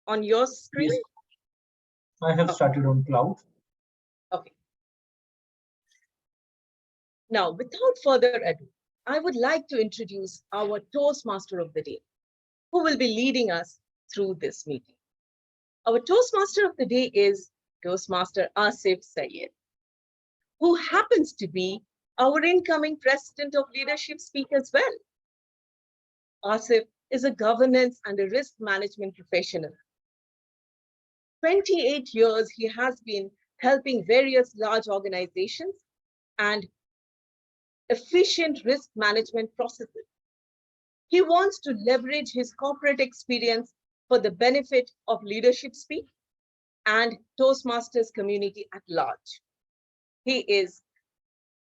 on your screen? Yes, I have started on cloud. Okay. Now, without further ado, I would like to introduce our Toastmaster of the day, who will be leading us through this meeting. Our Toastmaster of the day is Toastmaster Asif Saiyed, who happens to be our incoming President of Leadership Speak as well. Asif is a governance and a risk management professional. 28 years he has been helping various large organizations and efficient risk management processes. He wants to leverage his corporate experience for the benefit of Leadership Speak and Toastmasters community at large. He is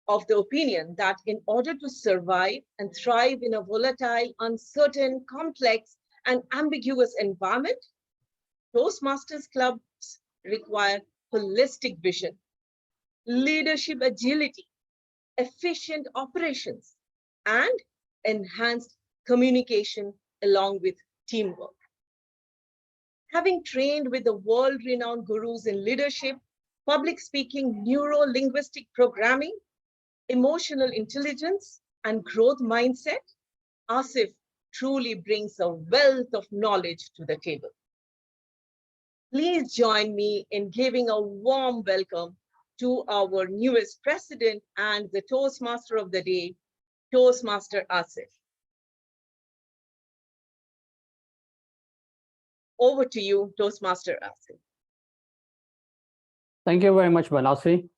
of the opinion that in order to survive and thrive in a volatile, uncertain, complex, and ambiguous environment, Toastmasters clubs require holistic vision, leadership agility, efficient operations, and enhanced communication along with teamwork. Having trained with the world-renowned gurus in leadership, public speaking, neuro-linguistic programming, emotional intelligence, and growth mindset, Asif truly brings a wealth of knowledge to the table. Please join me in giving a warm welcome to our newest president and the Toastmaster of the day, Toastmaster Asif. Over to you, Toastmaster Asif. Thank you very much, Banasri.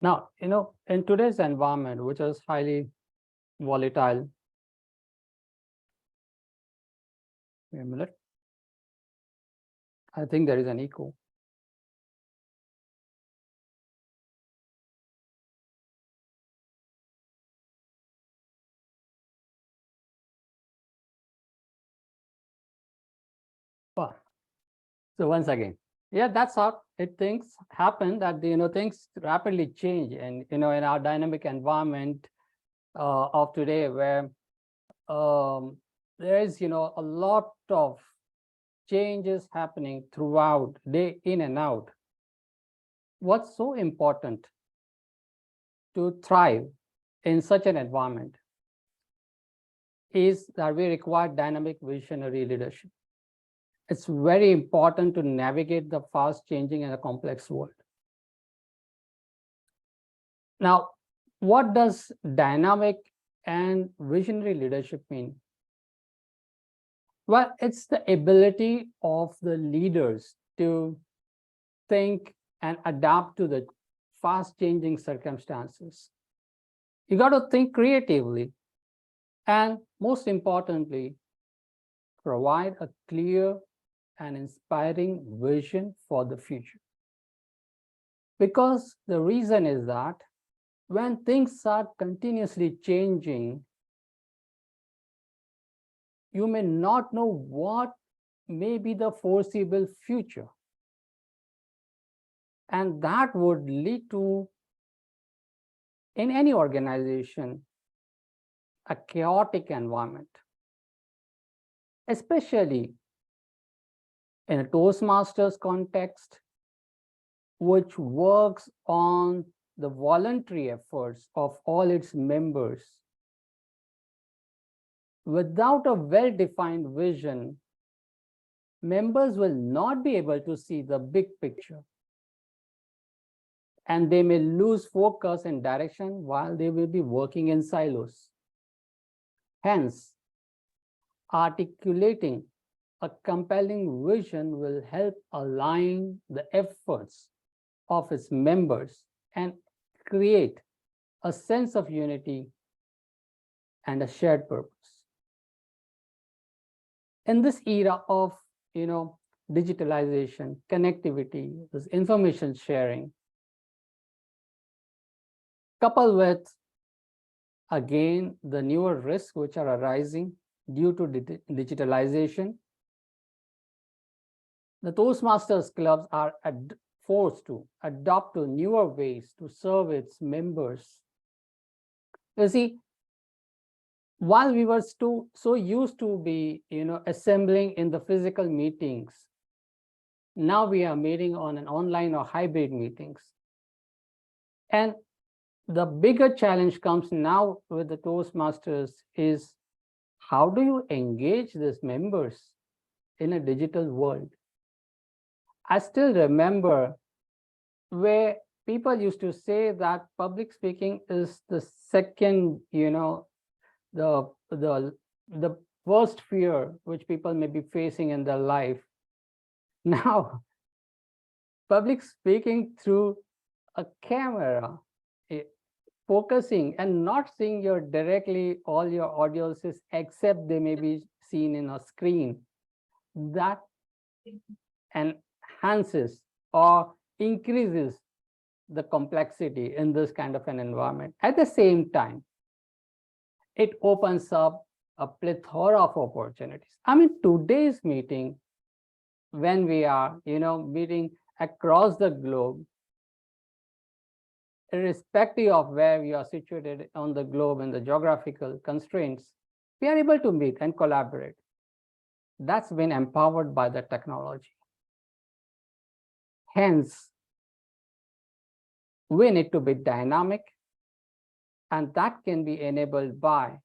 Now, in today's environment, which is highly volatile, wait a minute. I think there is an echo. So once again, yeah, that's how things happen, that things rapidly change, and in our dynamic environment of today, where there is a lot of changes happening throughout, day in and out. What's so important to thrive in such an environment is that we require dynamic visionary leadership. It's very important to navigate the fast changing and a complex world. Now, what does dynamic and visionary leadership mean? Well, it's the ability of the leaders to think and adapt to the fast changing circumstances. You got to think creatively, and most importantly, provide a clear and inspiring vision for the future. Because the reason is that when things are continuously changing, you may not know what may be the foreseeable future. And that would lead to, in any organization, a chaotic environment, especially in a Toastmasters context, which works on the voluntary efforts of all its members. Without a well-defined vision, members will not be able to see the big picture, and they may lose focus and direction while they will be working in silos. Hence, articulating a compelling vision will help align the efforts of its members and create a sense of unity and a shared purpose. In this era of digitalization, connectivity, this information sharing, coupled with, again, the newer risks which are arising due to digitalization, the Toastmasters clubs are forced to adopt to newer ways to serve its members. You see, while we were so used to be, assembling in the physical meetings, now we are meeting on an online or hybrid meetings. And the bigger challenge comes now with the Toastmasters is, how do you engage these members in a digital world? I still remember where people used to say that public speaking is the second, the worst fear which people may be facing in their life. Now, public speaking through a camera, focusing and not seeing your directly all your audiences, except they may be seen in a screen, that enhances or increases the complexity in this kind of an environment. At the same time, it opens up a plethora of opportunities. I mean, today's meeting, when we are, meeting across the globe, irrespective of where we are situated on the globe and the geographical constraints, we are able to meet and collaborate. That's been empowered by the technology. Hence, we need to be dynamic, and that can be enabled by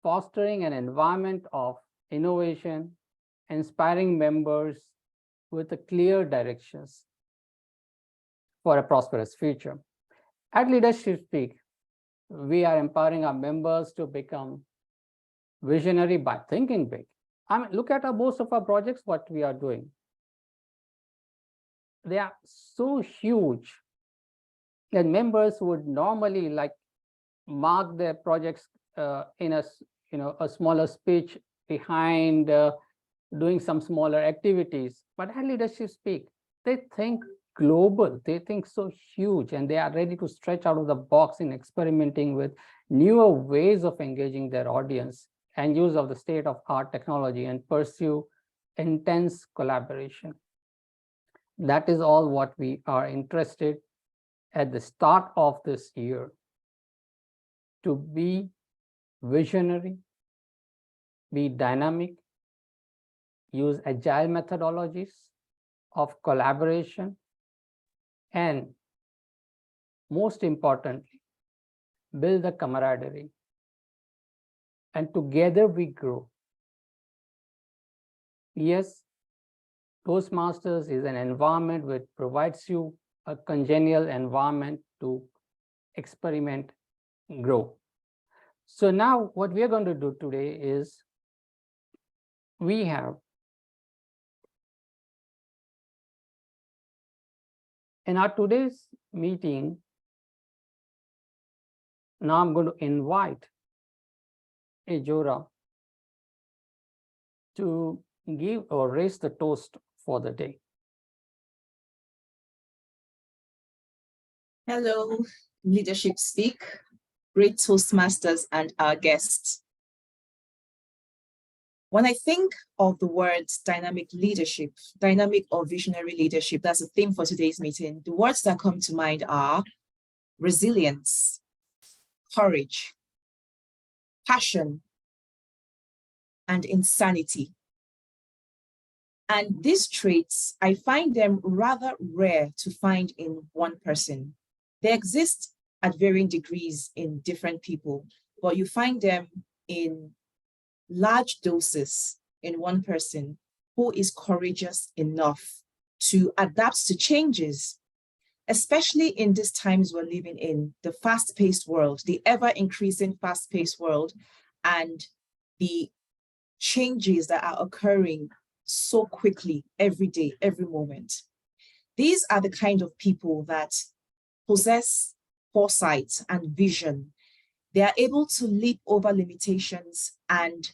fostering an environment of innovation, inspiring members with a clear directions for a prosperous future. At Leadership Speak, we are empowering our members to become visionary by thinking big. I mean, look at most of our projects, what we are doing. They are so huge that members would normally mark their projects in a smaller speech behind doing some smaller activities. But at Leadership Speak, they think global, they think so huge, and they are ready to stretch out of the box in experimenting with newer ways of engaging their audience and use of the state-of-art technology and pursue intense collaboration. That is all what we are interested at the start of this year, to be visionary, be dynamic, use agile methodologies of collaboration, and most importantly, build the camaraderie. And together we grow. Yes, Toastmasters is an environment which provides you a congenial environment to experiment, grow. So now what we are going to do today is, we have in our today's meeting, now I'm going to invite Ejora to give or raise the toast for the day. Hello, Leadership Speak, great Toastmasters and our guests. When I think of the words dynamic leadership, dynamic or visionary leadership, that's the theme for today's meeting. The words that come to mind are resilience, courage, passion, and insanity. And these traits, I find them rather rare to find in one person. They exist at varying degrees in different people, but you find them in large doses in one person who is courageous enough to adapt to changes, especially in these times we're living in, the fast-paced world, the ever-increasing fast-paced world, and the changes that are occurring so quickly every day, every moment. These are the kind of people that possess foresight and vision. They are able to leap over limitations and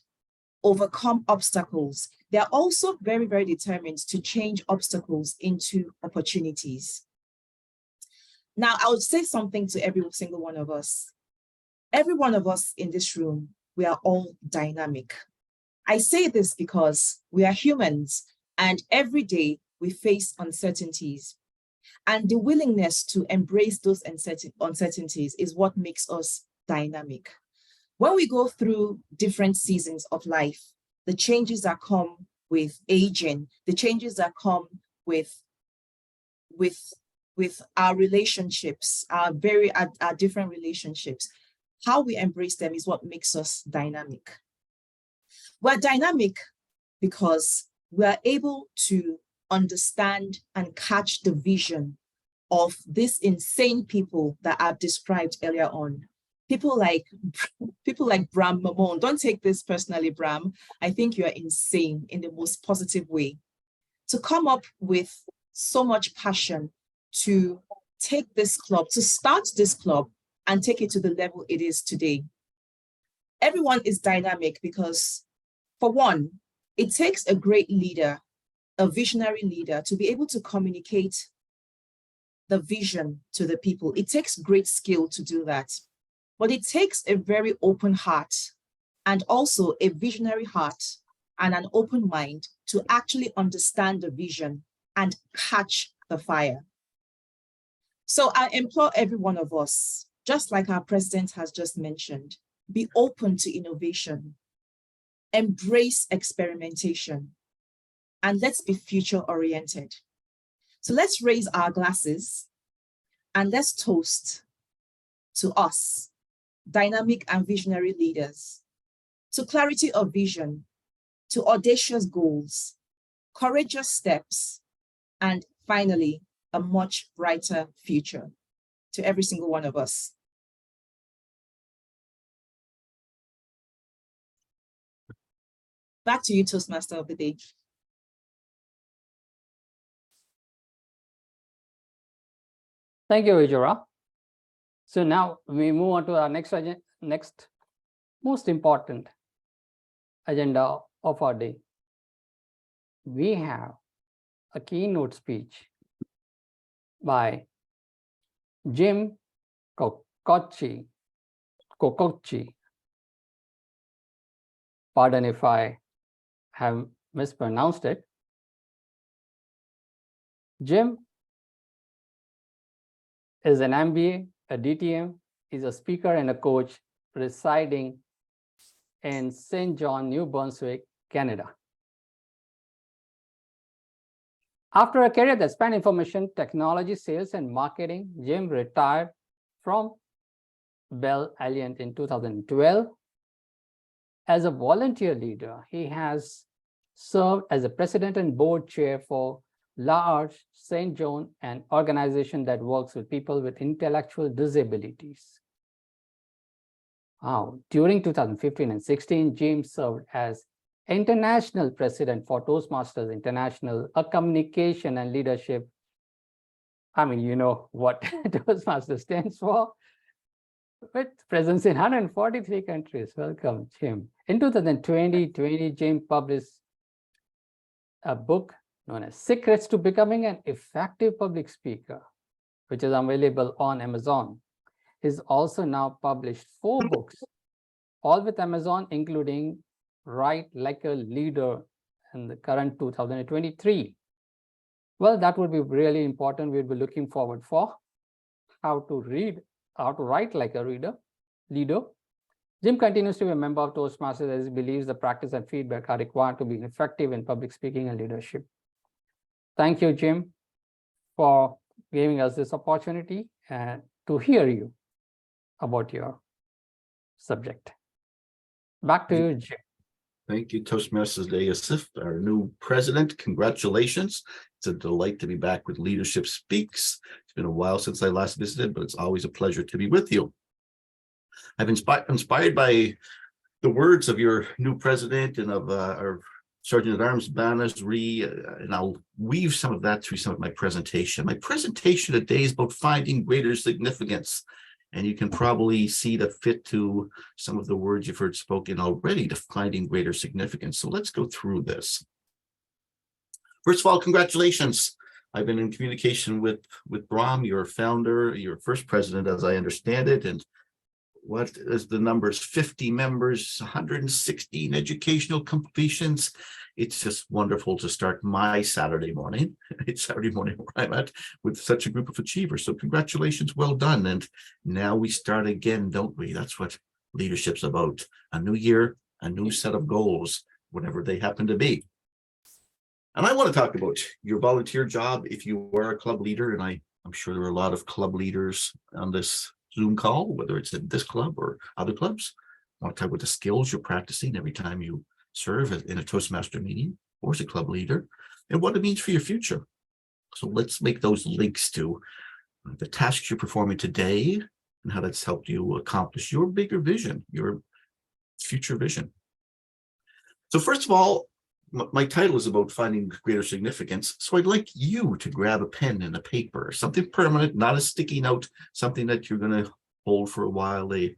overcome obstacles. They are also very, very determined to change obstacles into opportunities. Now, I would say something to every single one of us. Every one of us in this room, we are all dynamic. I say this because we are humans, and every day we face uncertainties. And the willingness to embrace those uncertainties is what makes us dynamic. When we go through different seasons of life, the changes that come with aging, the changes that come with our relationships, our different relationships, how we embrace them is what makes us dynamic. We're dynamic because we are able to understand and catch the vision of these insane people that I've described earlier on. People like Bram Mamon. Don't take this personally, Bram. I think you are insane in the most positive way. To come up with so much passion to take this club, to start this club and take it to the level it is today. Everyone is dynamic because, for one, it takes a great leader, a visionary leader, to be able to communicate the vision to the people. It takes great skill to do that. But it takes a very open heart and also a visionary heart and an open mind to actually understand the vision and catch the fire. So I implore every one of us, just like our president has just mentioned, be open to innovation, embrace experimentation, and let's be future-oriented. So let's raise our glasses and let's toast to us, dynamic and visionary leaders, to clarity of vision, to audacious goals, courageous steps, and finally, a much brighter future to every single one of us. Back to you, Toastmaster of the Day. Thank you, Ijora. So now we move on to our next most important agenda of our day. We have a keynote speech by Jim Kokocki. Pardon if I have mispronounced it. Jim is an MBA, a DTM, is a speaker and a coach residing in St. John, New Brunswick, Canada. After a career that spanned information technology, sales, and marketing, Jim retired from Bell Alliant in 2012. As a volunteer leader, he has served as a president and board chair for L'Arche St. John, an organization that works with people with intellectual disabilities. During 2015 and 16, James served as international president for Toastmasters International, a communication and leadership. I mean, you know what Toastmasters stands for, with presence in 143 countries. Welcome, Jim. In 2020, James published a book known as Secrets to Becoming an Effective Public Speaker, which is available on Amazon. He's also now published 4 books, all with Amazon, including Write Like a Leader in the current 2023. Well, that would be really important. We'll be looking forward for how to write like a leader. Jim continues to be a member of Toastmasters as he believes the practice and feedback are required to be effective in public speaking and leadership. Thank you, Jim, for giving us this opportunity to hear you about your subject. Back to you, Jim. Thank you, Toastmasters Day, Asif, our new president. Congratulations. It's a delight to be back with Leadership Speaks. It's been a while since I last visited, but it's always a pleasure to be with you. I've been inspired by the words of your new president and of our Sergeant at Arms, Banas Ree, and I'll weave some of that through some of my presentation. My presentation today is about finding greater significance. And you can probably see the fit to some of the words you've heard spoken already to finding greater significance. So let's go through this. First of all, congratulations. I've been in communication with Bram, your founder, your first president, as I understand it. And what is the numbers? 50 members, 116 educational completions. It's just wonderful to start my Saturday morning. It's Saturday morning where I'm at with such a group of achievers. So congratulations, well done. And now we start again, don't we? That's what Leadership's about a new year, a new set of goals, whatever they happen to be. And I want to talk about your volunteer job if you are a club leader, and I'm sure there are a lot of club leaders on this Zoom call, whether it's in this club or other clubs. I want to talk about the skills you're practicing every time you serve in a Toastmaster meeting or as a club leader, and what it means for your future. So let's make those links to the tasks you're performing today and how that's helped you accomplish your bigger vision, your future vision. So first of all, my title is about finding greater significance. So I'd like you to grab a pen and a paper, something permanent, not a sticky note, something that you're going to hold for a while, a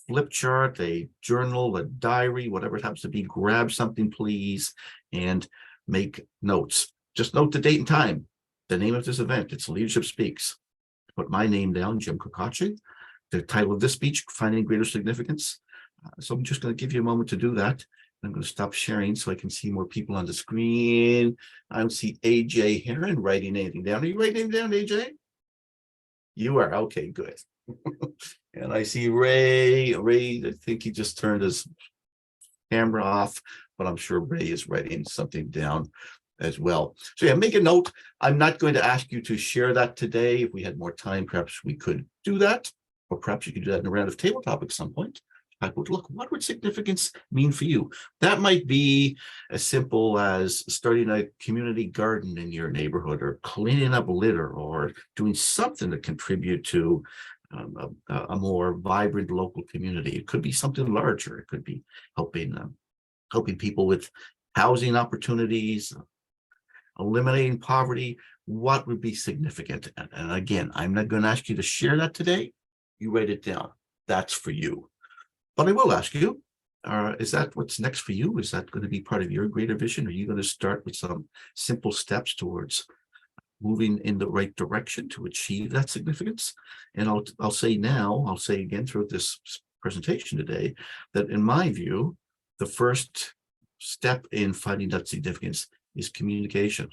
flip chart, a journal, a diary, whatever it happens to be. Grab something, please, and make notes. Just note the date and time, the name of this event. It's Leadership Speaks. Put my name down, Jim Kokocki. The title of this speech, Finding Greater Significance. So I'm just going to give you a moment to do that. I'm going to stop sharing so I can see more people on the screen. I don't see AJ Heron writing anything down. Are you writing anything down, AJ? You are. Okay, good. And I see Ray. Ray, I think he just turned his camera off, but I'm sure Ray is writing something down as well. So yeah, make a note. I'm not going to ask you to share that today. If we had more time, perhaps we could do that, or perhaps you could do that in a round of table topics at some point. I would look, what would significance mean for you? That might be as simple as starting a community garden in your neighborhood, or cleaning up litter, or doing something to contribute to a more vibrant local community. It could be something larger. It could be helping people with housing opportunities, eliminating poverty. What would be significant? And again, I'm not going to ask you to share that today. You write it down. That's for you. But I will ask you, is that what's next for you? Is that going to be part of your greater vision? Are you going to start with some simple steps towards moving in the right direction to achieve that significance? And I'll say now, I'll say again throughout this presentation today, that in my view, the first step in finding that significance is communication.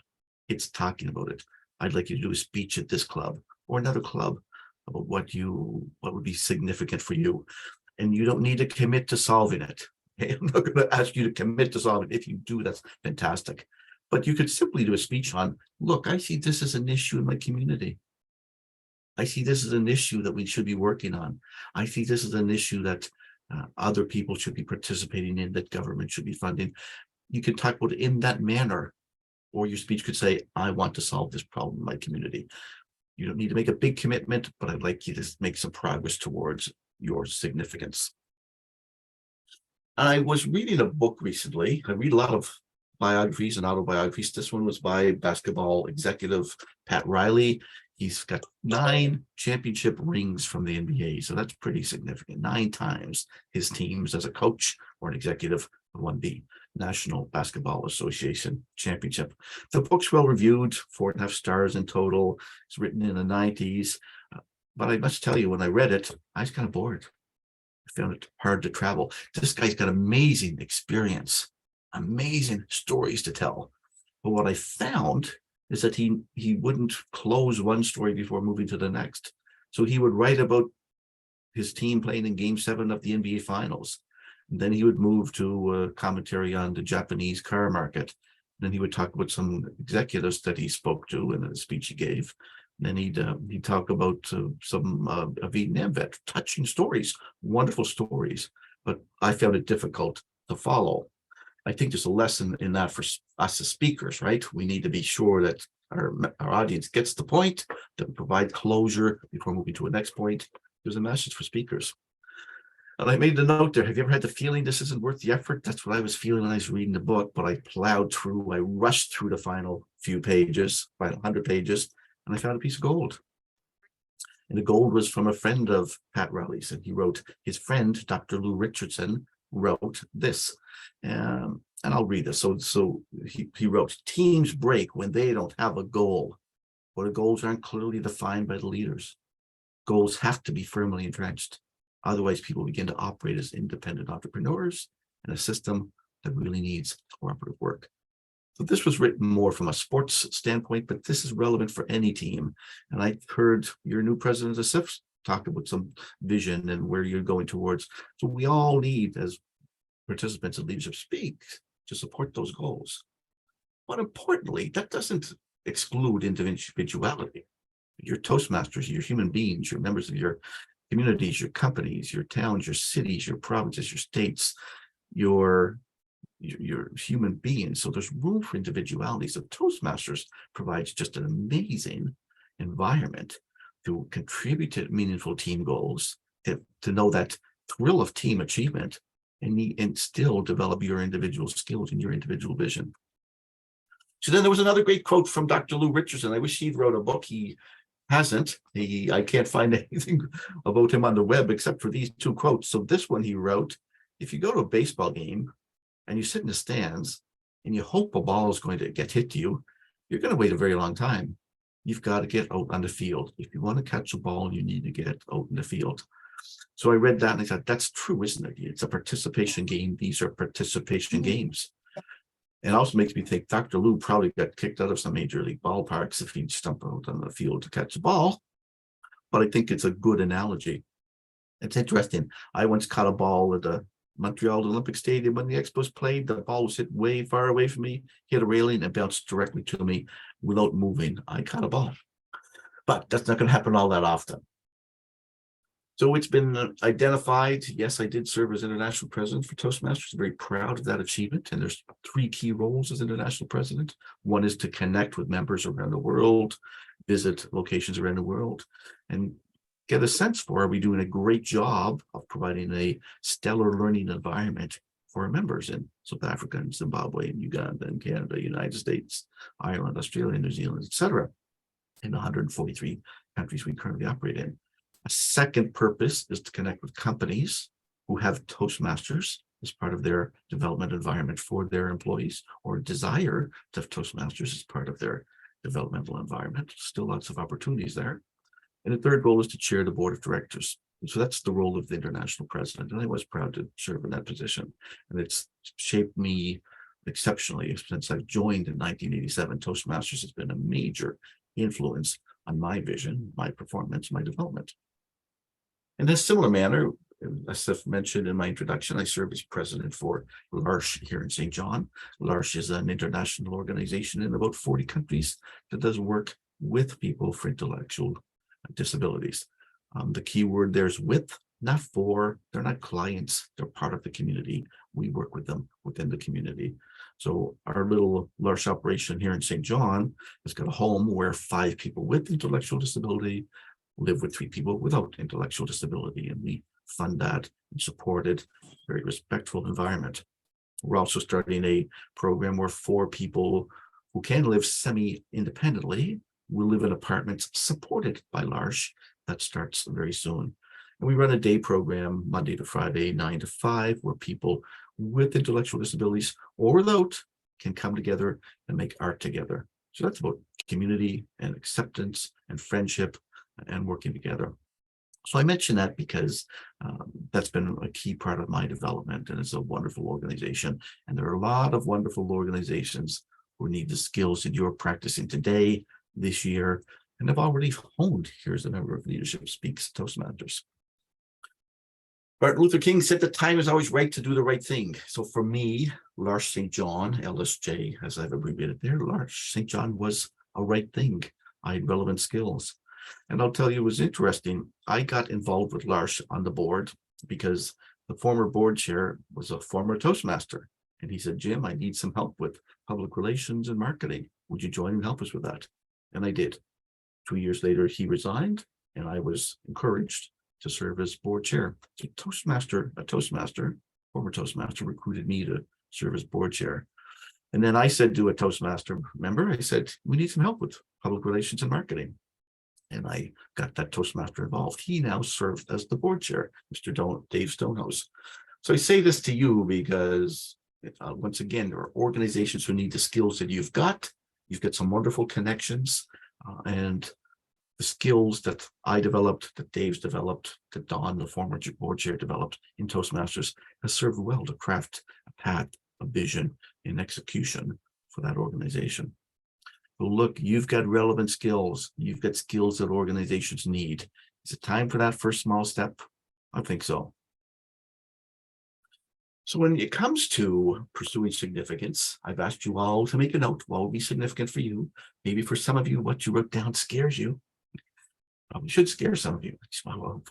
It's talking about it. I'd like you to do a speech at this club or another club about what would be significant for you. And you don't need to commit to solving it. Okay? I'm not going to ask you to commit to solving it. If you do, that's fantastic. But you could simply do a speech on, look, I see this as an issue in my community. I see this as an issue that we should be working on. I see this as an issue that other people should be participating in, that government should be funding. You can talk about it in that manner. Or your speech could say, I want to solve this problem in my community. You don't need to make a big commitment, but I'd like you to make some progress towards your significance. I was reading a book recently. I read a lot of biographies and autobiographies. This one was by basketball executive Pat Riley. He's got 9 championship rings from the NBA, so that's pretty significant. 9 times his teams as a coach or an executive won the National Basketball Association championship. The book's well reviewed, 4.5 stars in total. It's written in the 90s. But I must tell you, when I read it, I was kind of bored. I found it hard to travel. This guy's got amazing experience, amazing stories to tell. But what I found is that he wouldn't close one story before moving to the next. So he would write about his team playing in Game 7 of the NBA Finals. And then he would move to commentary on the Japanese car market. Then he would talk about some executives that he spoke to in a speech he gave. Then he'd talk about some a Vietnam vet, touching stories, wonderful stories, but I found it difficult to follow. I think there's a lesson in that for us as speakers, right? We need to be sure that our audience gets the point, that we provide closure before moving to a next point. There's a message for speakers. And I made the note there. Have you ever had the feeling this isn't worth the effort? That's what I was feeling when I was reading the book, but I plowed through, I rushed through the final few pages, final 100 pages, and I found a piece of gold. And the gold was from a friend of Pat Riley's, and he wrote, his friend, Dr. Lou Richardson, wrote this. And I'll read this. So he wrote, teams break when they don't have a goal, or the goals aren't clearly defined by the leaders. Goals have to be firmly entrenched. Otherwise, people begin to operate as independent entrepreneurs in a system that really needs cooperative work. So this was written more from a sports standpoint, but this is relevant for any team. And I heard your new president, Asif, talk about some vision and where you're going towards. So we all need, as participants in Leadership Speaks, to support those goals. But importantly, that doesn't exclude individuality. Your Toastmasters, your human beings, your members of your communities, your companies, your towns, your cities, your provinces, your states, your human beings. So there's room for individuality. So Toastmasters provides just an amazing environment to contribute to meaningful team goals, to know that thrill of team achievement, and still develop your individual skills and your individual vision. So then there was another great quote from Dr. Lou Richardson. I wish he'd wrote a book. He hasn't. I can't find anything about him on the web except for these two quotes. So this one he wrote: if you go to a baseball game and you sit in the stands and you hope a ball is going to get hit to you, you're going to wait a very long time. You've got to get out on the field. If you want to catch a ball, you need to get out in the field. So I read that and I thought, that's true, isn't it? It's a participation game. These are participation games. And also makes me think Dr. Lou probably got kicked out of some major league ballparks if he'd stump out on the field to catch a ball. But I think it's a good analogy. It's interesting. I once caught a ball at the Montreal Olympic Stadium when the Expos played. The ball was hit way far away from me, hit a railing, and bounced directly to me without moving. I caught a ball. But that's not going to happen all that often. So it's been identified. Yes, I did serve as international president for Toastmasters. I'm very proud of that achievement. And there's 3 key roles as international president. One is to connect with members around the world, visit locations around the world, and get a sense for, are we doing a great job of providing a stellar learning environment for our members in South Africa and Zimbabwe and Uganda and Canada, United States, Ireland, Australia, New Zealand, etc., in 143 countries we currently operate in. A second purpose is to connect with companies who have Toastmasters as part of their development environment for their employees, or desire to have Toastmasters as part of their developmental environment. Still lots of opportunities there. And the third goal is to chair the board of directors. And so that's the role of the international president. And I was proud to serve in that position. And it's shaped me exceptionally since I've joined in 1987. Toastmasters has been a major influence on my vision, my performance, my development. In a similar manner, as Asif mentioned in my introduction, I serve as president for L'Arche here in St. John. L'Arche is an international organization in about 40 countries that does work with people for intellectual disabilities. The key word there is with, not for. They're not clients. They're part of the community. We work with them within the community. So our little L'Arche operation here in St. John has got a home where 5 people with intellectual disability live with 3 people without intellectual disability, and we fund that and support it. Very respectful environment. We're also starting a program where 4 people who can live semi-independently will live in apartments supported by L'Arche. That starts very soon. And we run a day program Monday to Friday, 9 to 5, where people with intellectual disabilities or without can come together and make art together. So that's about community and acceptance and friendship and working together. So I mention that because that's been a key part of my development, and it's a wonderful organization. And there are a lot of wonderful organizations who need the skills that you're practicing today, this year, and have already honed here as a member of Leadership Speaks Toastmasters. Martin Luther King said the time is always right to do the right thing. So for me, L'Arche St. John, LSJ, as I've abbreviated there, L'Arche St. John was a right thing. I had relevant skills. And I'll tell you, it was interesting. I got involved with L'Arche on the board because the former board chair was a former Toastmaster. And he said, Jim, I need some help with public relations and marketing. Would you join and help us with that? And I did. 2 years later, he resigned, and I was encouraged to serve as board chair. So a Toastmaster, former Toastmaster, recruited me to serve as board chair. And then I said to a Toastmaster member, I said, we need some help with public relations and marketing. And I got that Toastmaster involved. He now serves as the board chair, Mr. Dave Stonehouse. So I say this to you because, once again, there are organizations who need the skills that you've got. You've got some wonderful connections, and the skills that I developed, that Dave's developed, that Don, the former board chair, developed in Toastmasters has served well to craft a path, a vision, and execution for that organization. But look, you've got relevant skills. You've got skills that organizations need. Is it time for that first small step? I think so. So when it comes to pursuing significance, I've asked you all to make a note. What will be significant for you? Maybe for some of you, what you wrote down scares you. Probably should scare some of you.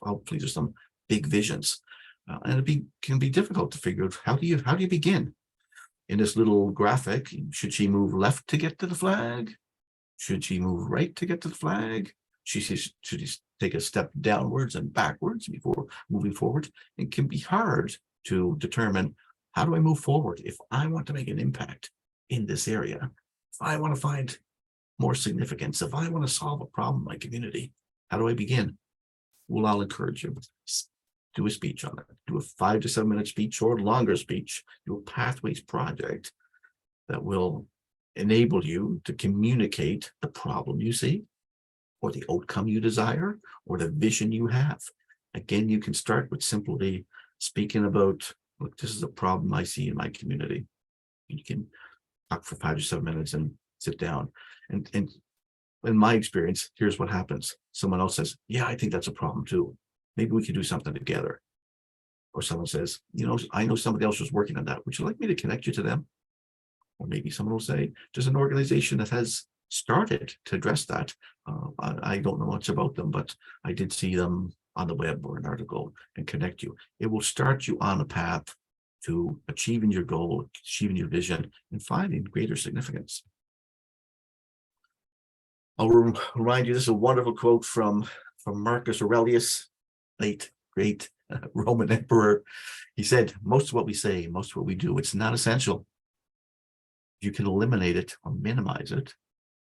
Hopefully there's some big visions. And can be difficult to figure out how do you begin? In this little graphic, should she move left to get to the flag? Should she move right to get to the flag? Should she take a step downwards and backwards before moving forward? It can be hard to determine, how do I move forward if I want to make an impact in this area? If I want to find more significance, if I want to solve a problem in my community, how do I begin? Well, I'll encourage you. Do a speech on it. Do a 5 to 7 minute speech or longer speech. Do a pathways project that will enable you to communicate the problem you see, or the outcome you desire, or the vision you have. Again, you can start with simply speaking about, look, this is a problem I see in my community. You can talk for 5 to 7 minutes and sit down. And in my experience, here's what happens. Someone else says, yeah, I think that's a problem too. Maybe we can do something together. Or someone says, I know somebody else was working on that. Would you like me to connect you to them? Or maybe someone will say, there's an organization that has started to address that. I don't know much about them, but I did see them on the web or an article, and connect you. It will start you on a path to achieving your goal, achieving your vision, and finding greater significance. I'll remind you, this is a wonderful quote from Marcus Aurelius, late great Roman emperor. He said, most of what we say, most of what we do, it's not essential. If you can eliminate it or minimize it,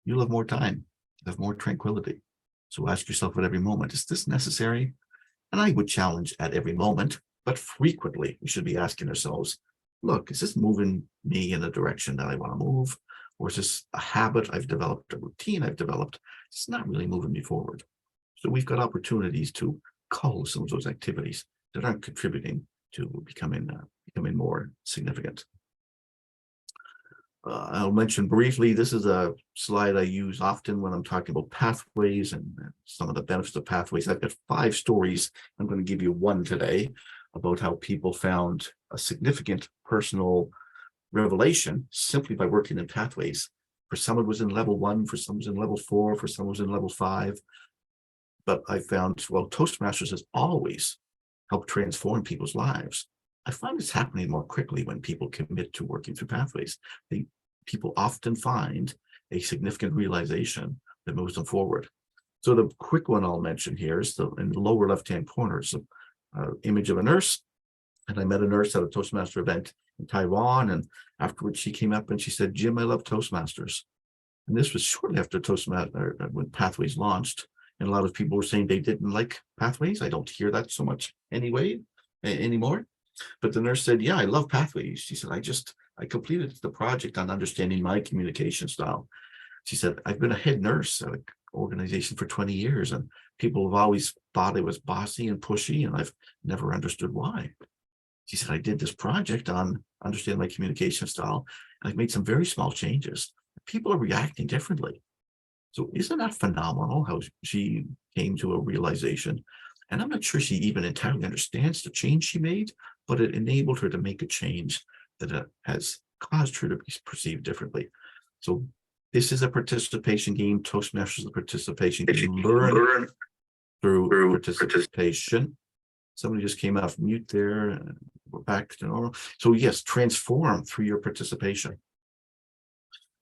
you'll have more time, you'll have more tranquility. So ask yourself at every moment, is this necessary? And I would challenge at every moment, but frequently we should be asking ourselves, look, is this moving me in the direction that I want to move? Or is this a habit I've developed, a routine I've developed? It's not really moving me forward. So we've got opportunities to cull some of those activities that aren't contributing to becoming more significant. I'll mention briefly, this is a slide I use often when I'm talking about pathways and some of the benefits of pathways. I've got 5 stories. I'm going to give you one today about how people found a significant personal revelation simply by working in pathways. For some, it was in level 1, for some, it was in level 4, for some, it was in level 5. But I found, well, Toastmasters has always helped transform people's lives. I find it's happening more quickly when people commit to working through pathways. People often find a significant realization that moves them forward. So the quick one I'll mention here is in the lower left-hand corner is an image of a nurse. And I met a nurse at a Toastmaster event in Taiwan. And afterwards she came up and she said, Jim, I love Toastmasters. And this was shortly after when Pathways launched. And a lot of people were saying they didn't like Pathways. I don't hear that so much anymore. But the nurse said, yeah, I love Pathways. She said, I completed the project on understanding my communication style. She said, I've been a head nurse at an organization for 20 years, and people have always thought I was bossy and pushy, and I've never understood why. She said, I did this project on understanding my communication style, and I've made some very small changes. People are reacting differently. So isn't that phenomenal how she came to a realization? And I'm not sure she even entirely understands the change she made, but it enabled her to make a change that has caused her to be perceived differently. So this is a participation game. Toastmasters is a participation game. Learn through participation. Somebody just came off mute there. And we're back to normal. So yes, transform through your participation.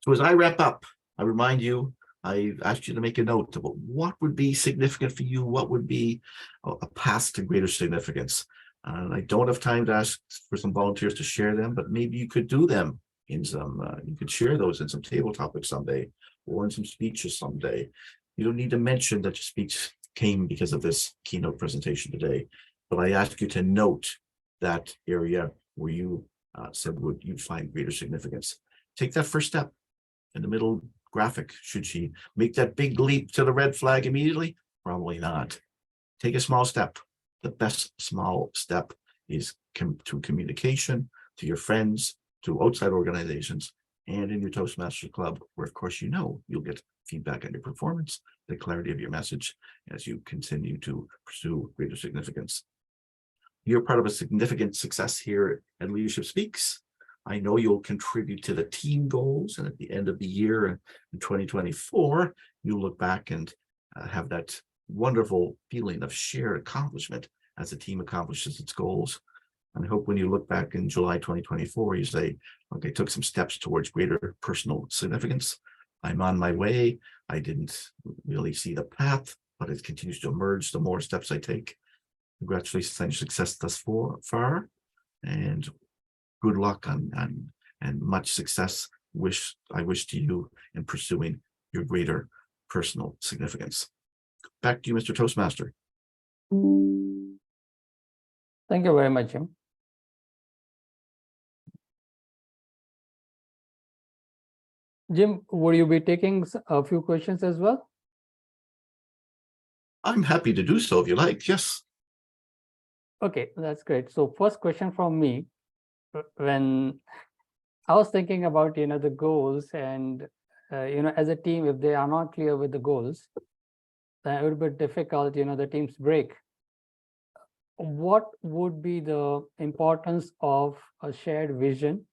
So as I wrap up, I remind you, I asked you to make a note about what would be significant for you, what would be a path to greater significance. And I don't have time to ask for some volunteers to share them, but maybe you could do them in some, you could share those in some table topics someday, or in some speeches someday. You don't need to mention that your speech came because of this keynote presentation today, but I ask you to note that area where you said would you find greater significance. Take that first step. In the middle graphic, should she make that big leap to the red flag immediately? Probably not. Take a small step. The best small step is to communication, to your friends, to outside organizations. and in your Toastmasters Club, where of course you'll get feedback on your performance, the clarity of your message as you continue to pursue greater significance. You're part of a significant success here at Leadership Speaks. I know you'll contribute to the team goals, and at the end of the year in 2024, you'll look back and have that wonderful feeling of shared accomplishment as the team accomplishes its goals. And I hope when you look back in July 2024, you say, okay, took some steps towards greater personal significance. I'm on my way. I didn't really see the path, but it continues to emerge the more steps I take. Congratulations on your success thus far, and good luck and much success I wish to you in pursuing your greater personal significance. Back to you, Mr. Toastmaster. Thank you very much, Jim. Jim, will you be taking a few questions as well? I'm happy to do so if you like. Yes. Okay, that's great. So first question from me, when I was thinking about, the goals and, as a team, if they are not clear with the goals, then it would be difficult, the teams break. What would be the importance of a shared vision?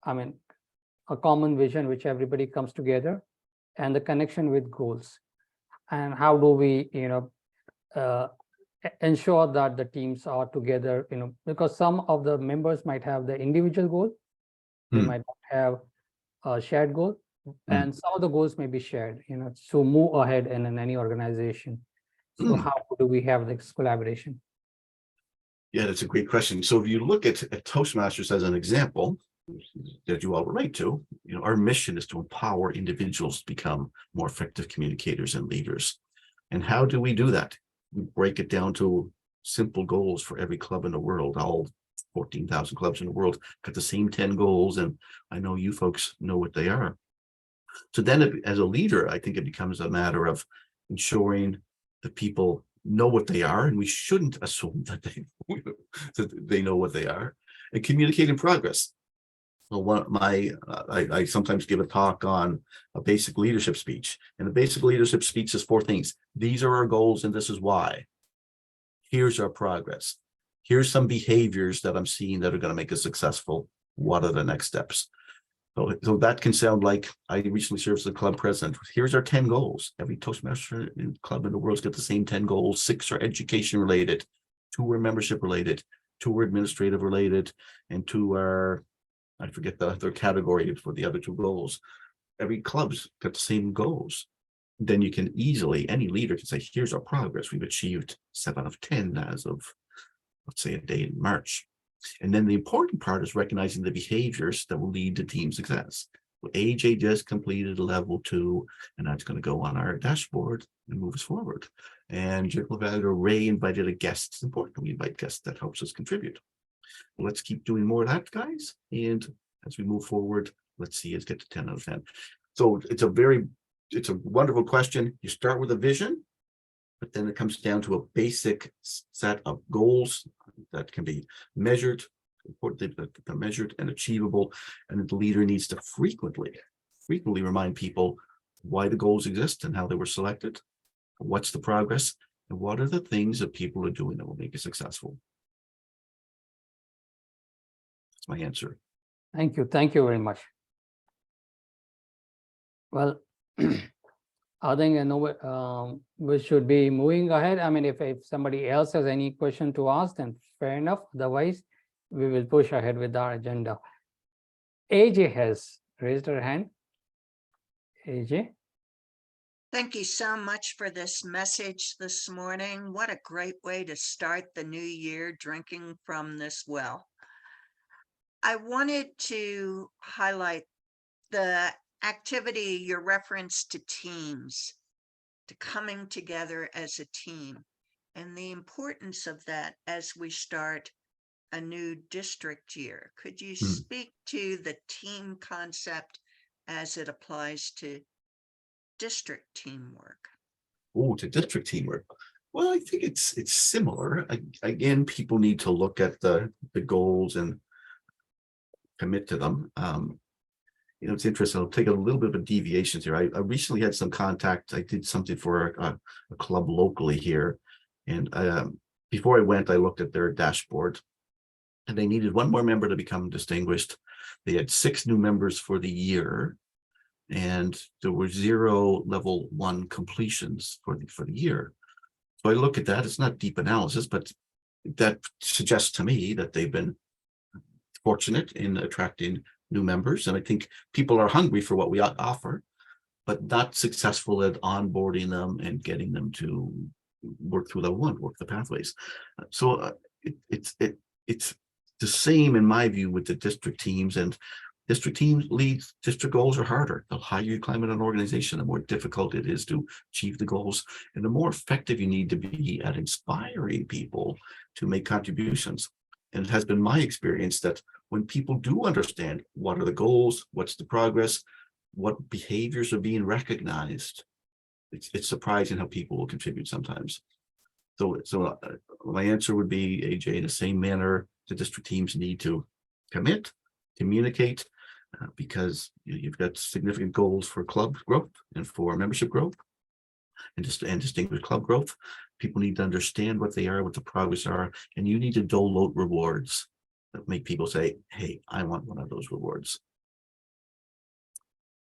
I mean, a common vision which everybody comes together, and the connection with goals. And how do we, ensure that the teams are together, because some of the members might have the individual goal, they might not have a shared goal, and some of the goals may be shared, to move ahead in any organization. So how do we have this collaboration? Yeah, that's a great question. So if you look at Toastmasters as an example that you all relate to, our mission is to empower individuals to become more effective communicators and leaders. And how do we do that? We break it down to simple goals for every club in the world. All 14,000 clubs in the world got the same 10 goals, and I know you folks know what they are. So then as a leader, I think it becomes a matter of ensuring that people know what they are, and we shouldn't assume that they know what they are, and communicating progress. So I sometimes give a talk on a basic leadership speech, and the basic leadership speech is 4 things. These are our goals, and this is why. Here's our progress. Here's some behaviors that I'm seeing that are going to make us successful. What are the next steps? So that can sound like, I recently served as a club president. Here's our 10 goals. Every Toastmaster club in the world's got the same 10 goals. 6 are education related, 2 are membership related, 2 are administrative related, and 2 are, I forget their category for the other 2 goals. Every club's got the same goals. Then you can easily, any leader can say, here's our progress. We've achieved 7 of 10 as of, let's say, a day in March. And then the important part is recognizing the behaviors that will lead to team success. Well, AJ just completed level 2, and that's going to go on our dashboard and move us forward. And Evaluator Ray invited a guest. It's important we invite guests that helps us contribute. Well, let's keep doing more of that, guys. And as we move forward, let's see us get to 10 out of 10. So it's a wonderful question. You start with a vision, but then it comes down to a basic set of goals that can be measured, importantly, that they're measured and achievable. And the leader needs to frequently remind people why the goals exist and how they were selected, what's the progress, and what are the things that people are doing that will make it successful. That's my answer. Thank you. Thank you very much. Well, I think we should be moving ahead. I mean, if somebody else has any question to ask, then fair enough. Otherwise, we will push ahead with our agenda. AJ has raised her hand. AJ. Thank you so much for this message this morning. What a great way to start the new year, drinking from this well. I wanted to highlight the activity, your reference to teams, to coming together as a team, and the importance of that as we start a new district year. Could you speak to the team concept as it applies to district teamwork? Oh, to district teamwork. Well, I think it's similar. Again, people need to look at the goals and commit to them. it's interesting. I'll take a little bit of a deviation here. I recently had some contact. I did something for a club locally here. And before I went, I looked at their dashboard and they needed one more member to become distinguished. They had 6 new members for the year. And there were 0 level 1 completions for the year. So I look at that. It's not deep analysis, but that suggests to me that they've been fortunate in attracting new members. And I think people are hungry for what we offer, but not successful at onboarding them and getting them to work through work the pathways. So it's the same in my view with the district teams, and district teams leads. District goals are harder. The higher you climb in an organization, the more difficult it is to achieve the goals, and the more effective you need to be at inspiring people to make contributions. And it has been my experience that when people do understand what are the goals, what's the progress, what behaviors are being recognized, it's surprising how people will contribute sometimes. So my answer would be, AJ, in the same manner, the district teams need to commit, communicate, because you've got significant goals for club growth and for membership growth and distinguished club growth. People need to understand what they are, what the progress are, and you need to dole out rewards that make people say, hey, I want one of those rewards.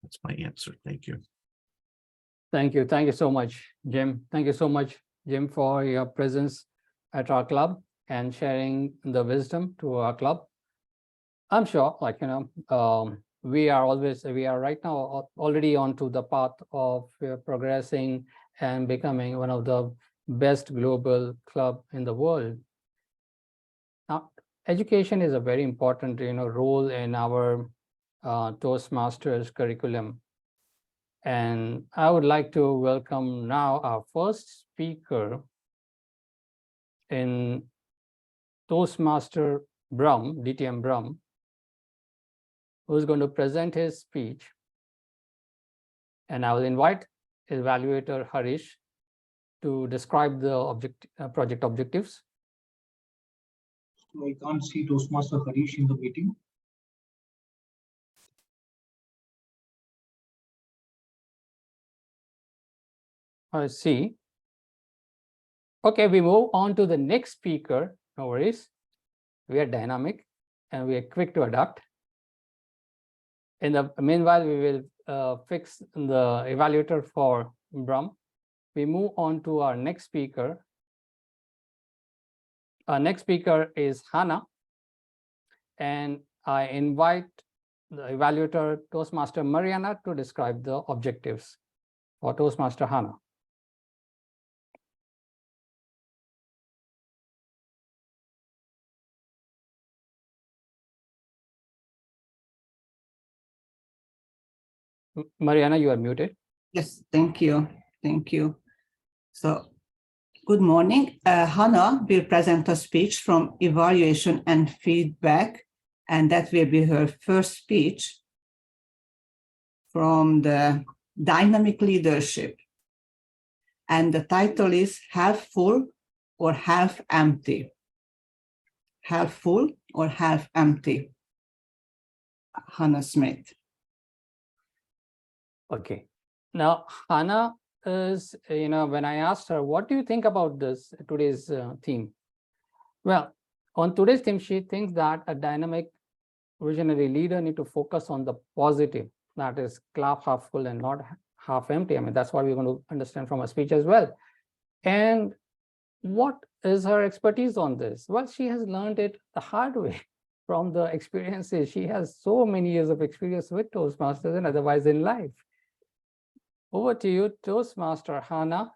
That's my answer. Thank you. Thank you. Thank you so much, Jim. Thank you so much, Jim, for your presence at our club and sharing the wisdom to our club. I'm sure, we are right now already onto the path of progressing and becoming one of the best global club in the world. Now, education is a very important, role in our Toastmasters curriculum. And I would like to welcome now our first speaker in Toastmaster Brum, DTM Brum, who's going to present his speech. And I will invite Evaluator Harish to describe the project objectives. So I can't see Toastmaster Harish in the meeting. I see. Okay, we move on to the next speaker. No worries. We are dynamic and we are quick to adapt. In the meanwhile, we will fix the evaluator for Brum. We move on to our next speaker. Our next speaker is Hannah. And I invite the evaluator Toastmaster Mariana to describe the objectives for Toastmaster Hannah. Mariana, you are muted. Yes, thank you. Thank you. So, good morning. Hannah will present a speech from evaluation and feedback, and that will be her first speech from the dynamic leadership. And the title is Half Full or Half Empty. Half full or half empty. Hannah Schmidt. Okay. Now, Hannah is, when I asked her, what do you think about today's theme? Well, on today's theme, she thinks that a dynamic visionary leader need to focus on the positive, that is glass half full and not half empty. I mean, that's what we're going to understand from her speech as well. And what is her expertise on this? Well, she has learned it the hard way from the experiences. She has so many years of experience with Toastmasters and otherwise in life. Over to you, Toastmaster Hannah,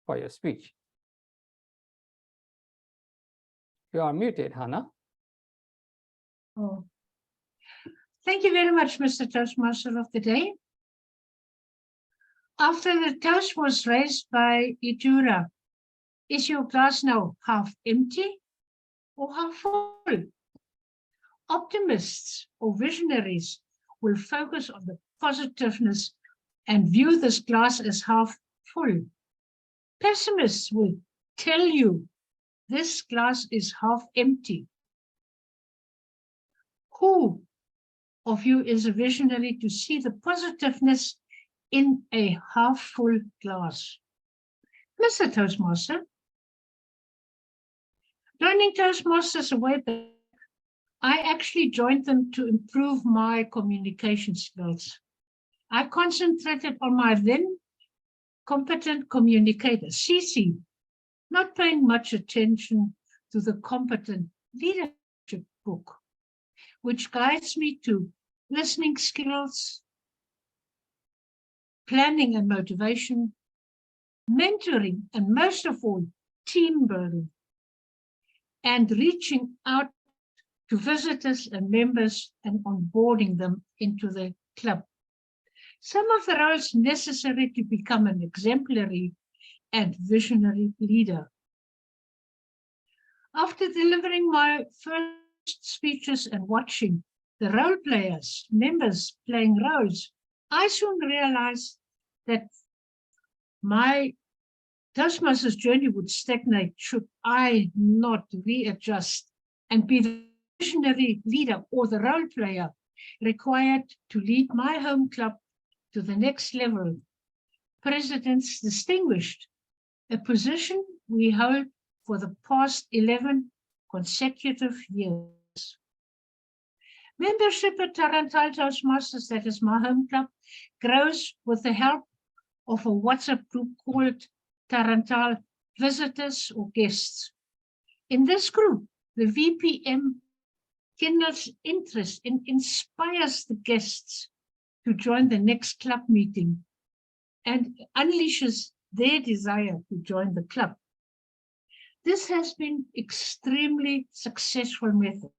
for your speech. You are muted, Hannah. Oh. Thank you very much, Mr. Toastmaster of the day. After the toast was raised by Itura, is your glass now half empty or half full? Optimists or visionaries will focus on the positiveness and view this glass as half full. Pessimists will tell you this glass is half empty. Who of you is a visionary to see the positiveness in a half-full glass. Mr. Toastmaster, joining Toastmasters a way back, I actually joined them to improve my communication skills. I concentrated on my then competent communicator, CC, not paying much attention to the competent leadership book, which guides me to listening skills, planning and motivation, mentoring, and most of all, team building, and reaching out to visitors and members and onboarding them into the club. Some of the roles necessary to become an exemplary and visionary leader. After delivering my first speeches and watching the role players, members playing roles, I soon realized that my Toastmasters journey would stagnate should I not readjust and be the visionary leader or the role player required to lead my home club to the next level. President's Distinguished, a position we hold for the past 11 consecutive years. Membership at Tarantal Toastmasters, that is my home club, grows with the help of a WhatsApp group called Tarantal Visitors or Guests. In this group, the VPM kindles interest and inspires the guests to join the next club meeting and unleashes their desire to join the club. This has been extremely successful method,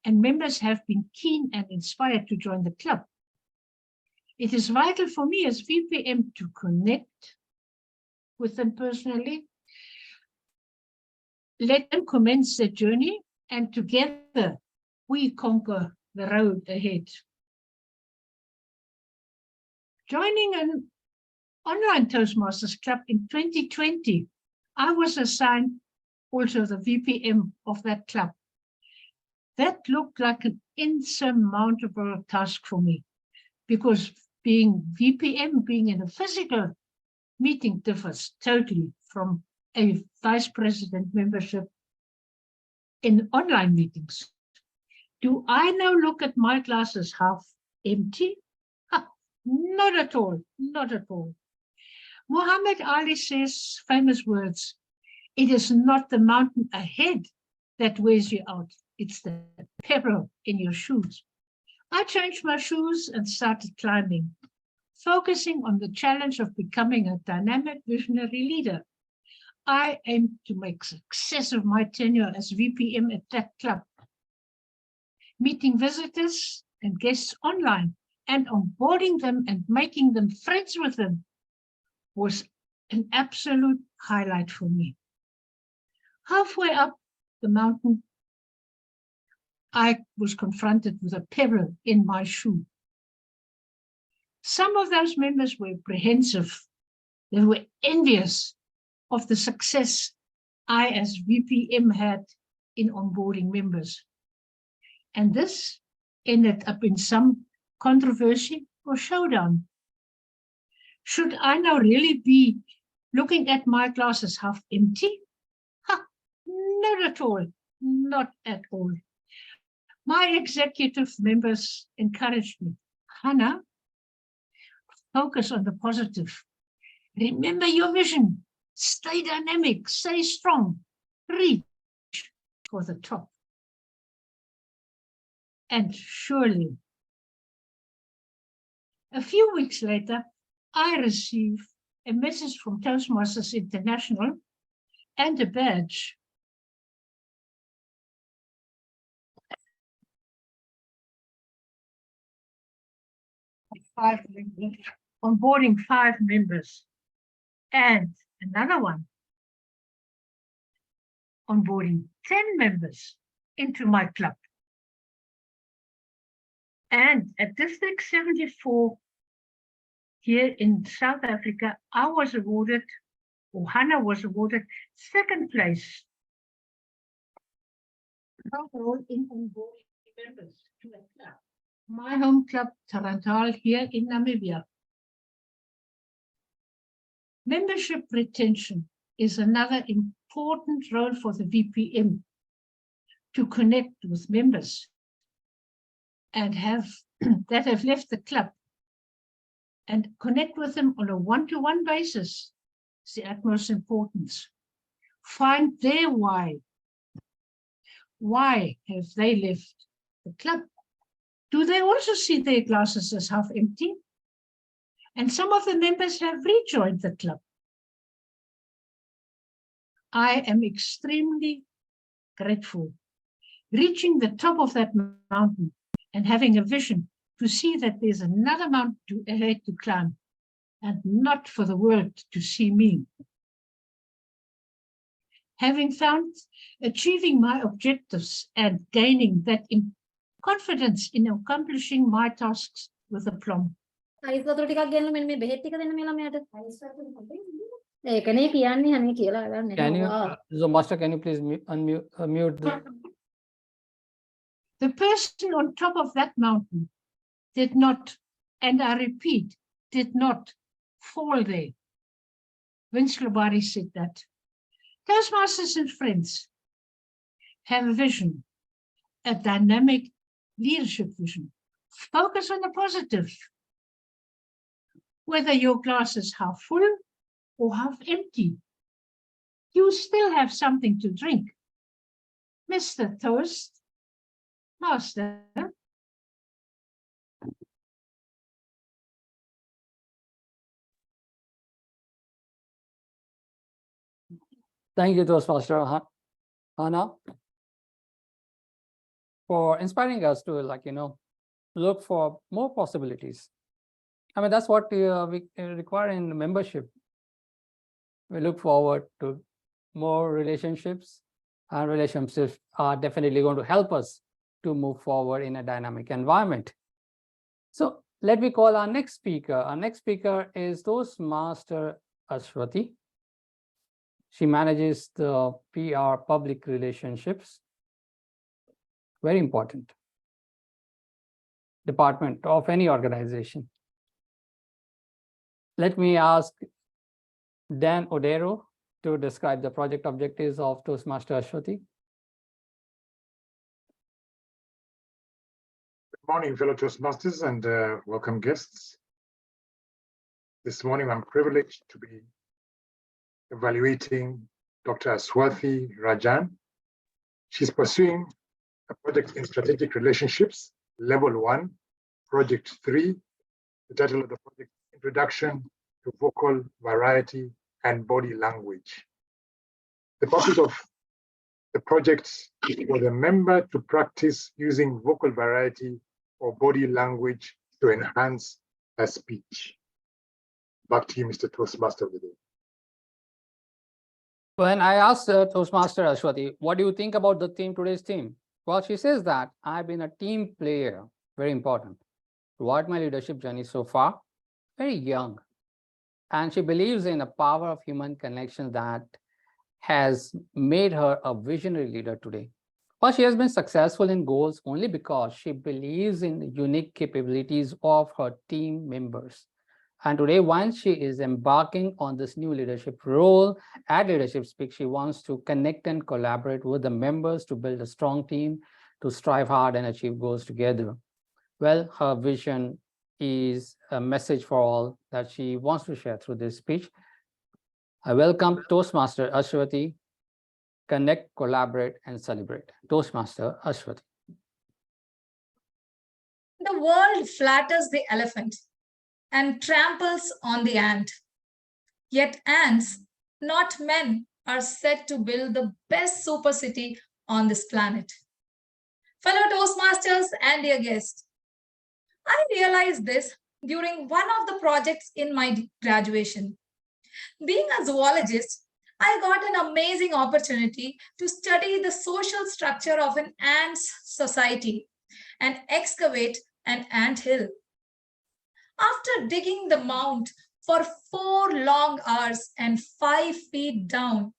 and members have been keen and inspired to join the club. It is vital for me as VPM to connect with them personally, let them commence their journey, and together we conquer the road ahead. Joining an online Toastmasters club in 2020, I was assigned also the VPM of that club. That looked like an insurmountable task for me because being VPM, being in a physical meeting differs totally from a vice president membership in online meetings. Do I now look at my glass as half empty? Not at all, not at all. Muhammad Ali says famous words, it is not the mountain ahead that wears you out, it's the pebble in your shoes. I changed my shoes and started climbing, focusing on the challenge of becoming a dynamic visionary leader. I aim to make success of my tenure as VPM at that club, meeting visitors and guests online and onboarding them and making them friends with them was an absolute highlight for me. Halfway up the mountain, I was confronted with a pebble in my shoe. Some of those members were apprehensive. They were envious of the success I as VPM had in onboarding members. And this ended up in some controversy or showdown. Should I now really be looking at my glass as half empty? Not at all, not at all. My executive members encouraged me, Hannah, focus on the positive. Remember your vision, stay dynamic, stay strong, reach for the top. And surely, a few weeks later, I received a message from Toastmasters International and a badge. Onboarding 5 members, and another one onboarding 10 members into my club. And at District 74 here in South Africa, I was awarded, or Hannah was awarded, 2nd place overall in onboarding members to a club. my home club, Tarantal, here in Namibia. Membership retention is another important role for the VPM to connect with members and that have left the club and connect with them on a one-to-one basis is the utmost importance. Find their why. Why have they left the club? Do they also see their glasses as half empty? And some of the members have rejoined the club. I am extremely grateful. Reaching the top of that mountain and having a vision to see that there's another mountain ahead to climb and not for the world to see me. Having found achieving my objectives and gaining that confidence in accomplishing my tasks with aplomb. අයිස්වතුර ටිකක් ගෙනලා මෙන්න මේ බෙහෙත් ටික දෙන්න මේ ළමයාට. ඒකනේ කියන්නේ අනේ කියලා ගන්න. Can you, so Master, can you please unmute The person on top of that mountain did not, and I repeat, did not fall there. Vince Lobari said that. Toastmasters and friends have a vision, a dynamic leadership vision. Focus on the positive. Whether your glass is half full or half empty, you still have something to drink. Mr. Toast, Master. Thank you, Toastmaster Hannah, for inspiring us to, look for more possibilities. I mean, that's what we require in membership. We look forward to more relationships, and relationships are definitely going to help us to move forward in a dynamic environment. So let me call our next speaker. Our next speaker is Toastmaster Aswathy. She manages the PR public relationships. Very important department of any organization. Let me ask Dan Odero to describe the project objectives of Toastmaster Aswathy. Good morning, fellow Toastmasters and welcome guests. This morning, I'm privileged to be evaluating Dr. Aswathy Rajan. She's pursuing a project in strategic relationships, level 1, project 3. The title of the project, Introduction to Vocal Variety and Body Language. The purpose of the project is for the member to practice using vocal variety or body language to enhance her speech. Back to you, Mr. Toastmaster of the day. When I asked Toastmaster Aswathy, what do you think about the theme, today's theme? Well, she says that I've been a team player, very important, throughout my leadership journey so far, very young. And she believes in the power of human connection that has made her a visionary leader today. Well, she has been successful in goals only because she believes in the unique capabilities of her team members. And today, once she is embarking on this new leadership role at Leadership Speak, she wants to connect and collaborate with the members to build a strong team, to strive hard and achieve goals together. Well, her vision is a message for all that she wants to share through this speech. I welcome Toastmaster Aswathy. Connect, collaborate, and celebrate. Toastmaster Aswathy. The world flatters the elephant and tramples on the ant. Yet ants, not men, are said to build the best super city on this planet. Fellow Toastmasters and dear guests, I realized this during one of the projects in my graduation. Being a zoologist, I got an amazing opportunity to study the social structure of an ant's society and excavate an ant hill. After digging the mound for 4 long hours and 5 feet down,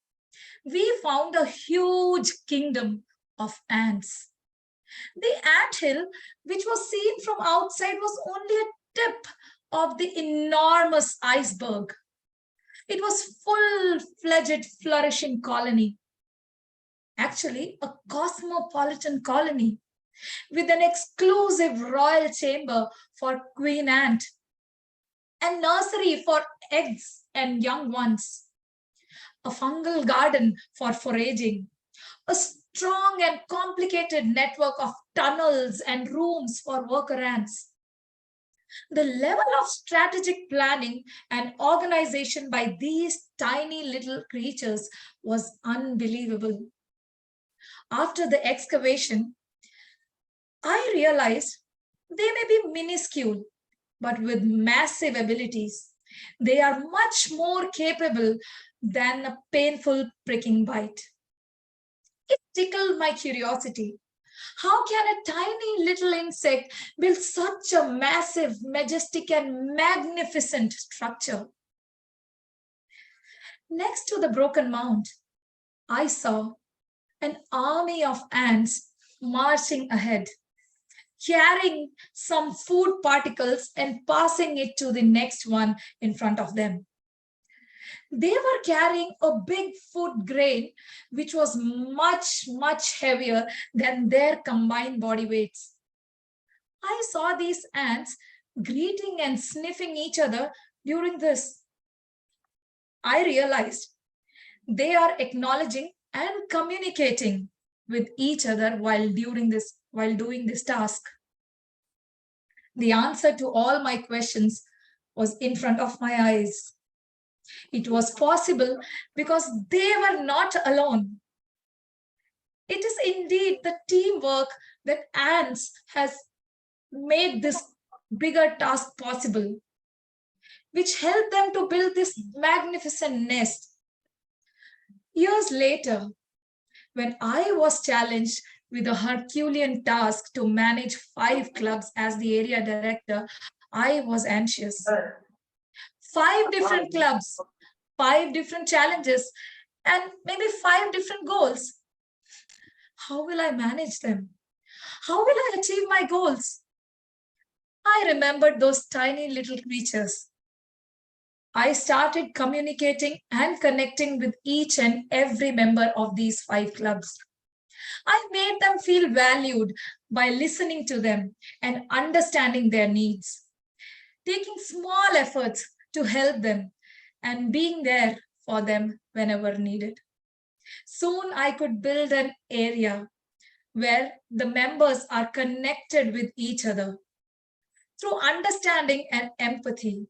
we found a huge kingdom of ants. The anthill, which was seen from outside, was only a tip of the enormous iceberg. It was full-fledged, flourishing colony. Actually, a cosmopolitan colony with an exclusive royal chamber for queen ant, a nursery for eggs and young ones, a fungal garden for foraging, a strong and complicated network of tunnels and rooms for worker ants. The level of strategic planning and organization by these tiny little creatures was unbelievable. After the excavation, I realized they may be minuscule, but with massive abilities. They are much more capable than a painful pricking bite. It tickled my curiosity. How can a tiny little insect build such a massive, majestic, and magnificent structure? Next to the broken mound, I saw an army of ants marching ahead, carrying some food particles and passing it to the next one in front of them. They were carrying a big food grain, which was much, much heavier than their combined body weights. I saw these ants greeting and sniffing each other during this. I realized they are acknowledging and communicating with each other while doing this task. The answer to all my questions was in front of my eyes. It was possible because they were not alone. It is indeed the teamwork that ants has made this bigger task possible, which helped them to build this magnificent nest. Years later, when I was challenged with a Herculean task to manage 5 clubs as the area director, I was anxious. 5 different clubs, 5 different challenges, and maybe 5 different goals. How will I manage them? How will I achieve my goals? I remembered those tiny little creatures. I started communicating and connecting with each and every member of these 5 clubs. I made them feel valued by listening to them and understanding their needs, taking small efforts to help them and being there for them whenever needed. Soon I could build an area where the members are connected with each other through understanding and empathy,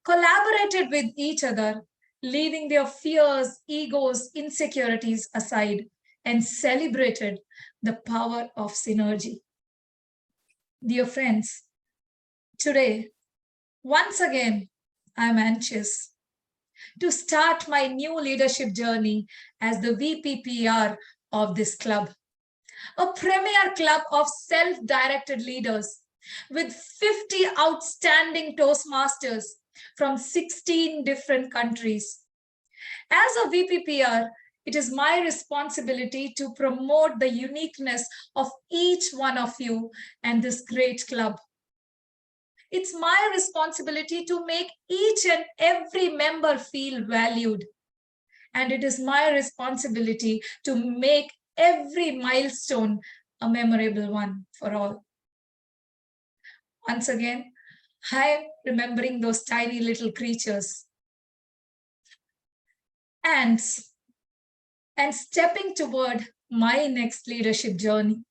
collaborated with each other, leaving their fears, egos, insecurities aside, and celebrated the power of synergy. Dear friends, today, once again, I'm anxious to start my new leadership journey as the VPPR of this club, a premier club of self-directed leaders with 50 outstanding Toastmasters from 16 different countries. As a VPPR, it is my responsibility to promote the uniqueness of each one of you and this great club. It's my responsibility to make each and every member feel valued. And it is my responsibility to make every milestone a memorable one for all. Once again, I'm remembering those tiny little creatures. Ants, and stepping toward my next leadership journey.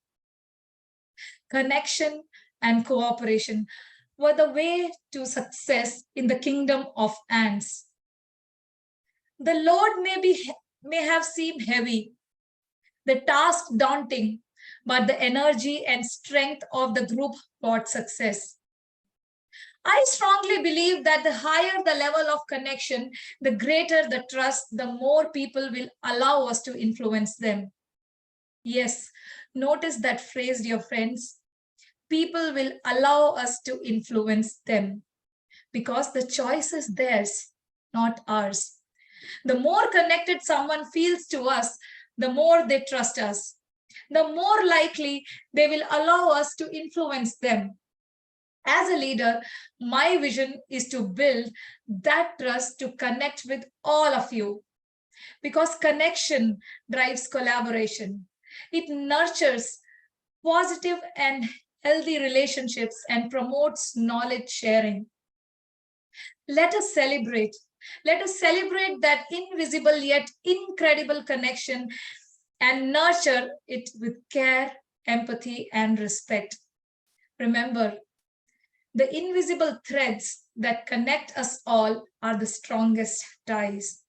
Connection and cooperation were the way to success in the kingdom of ants. The load may have seemed heavy, the task daunting, but the energy and strength of the group brought success. I strongly believe that the higher the level of connection, the greater the trust, the more people will allow us to influence them. Yes, notice that phrase, dear friends. People will allow us to influence them because the choice is theirs, not ours. The more connected someone feels to us, the more they trust us. the more likely they will allow us to influence them. As a leader, my vision is to build that trust to connect with all of you, because connection drives collaboration. It nurtures positive and healthy relationships and promotes knowledge sharing. Let us celebrate. Let us celebrate that invisible yet incredible connection and nurture it with care, empathy, and respect. Remember, the invisible threads that connect us all are the strongest ties.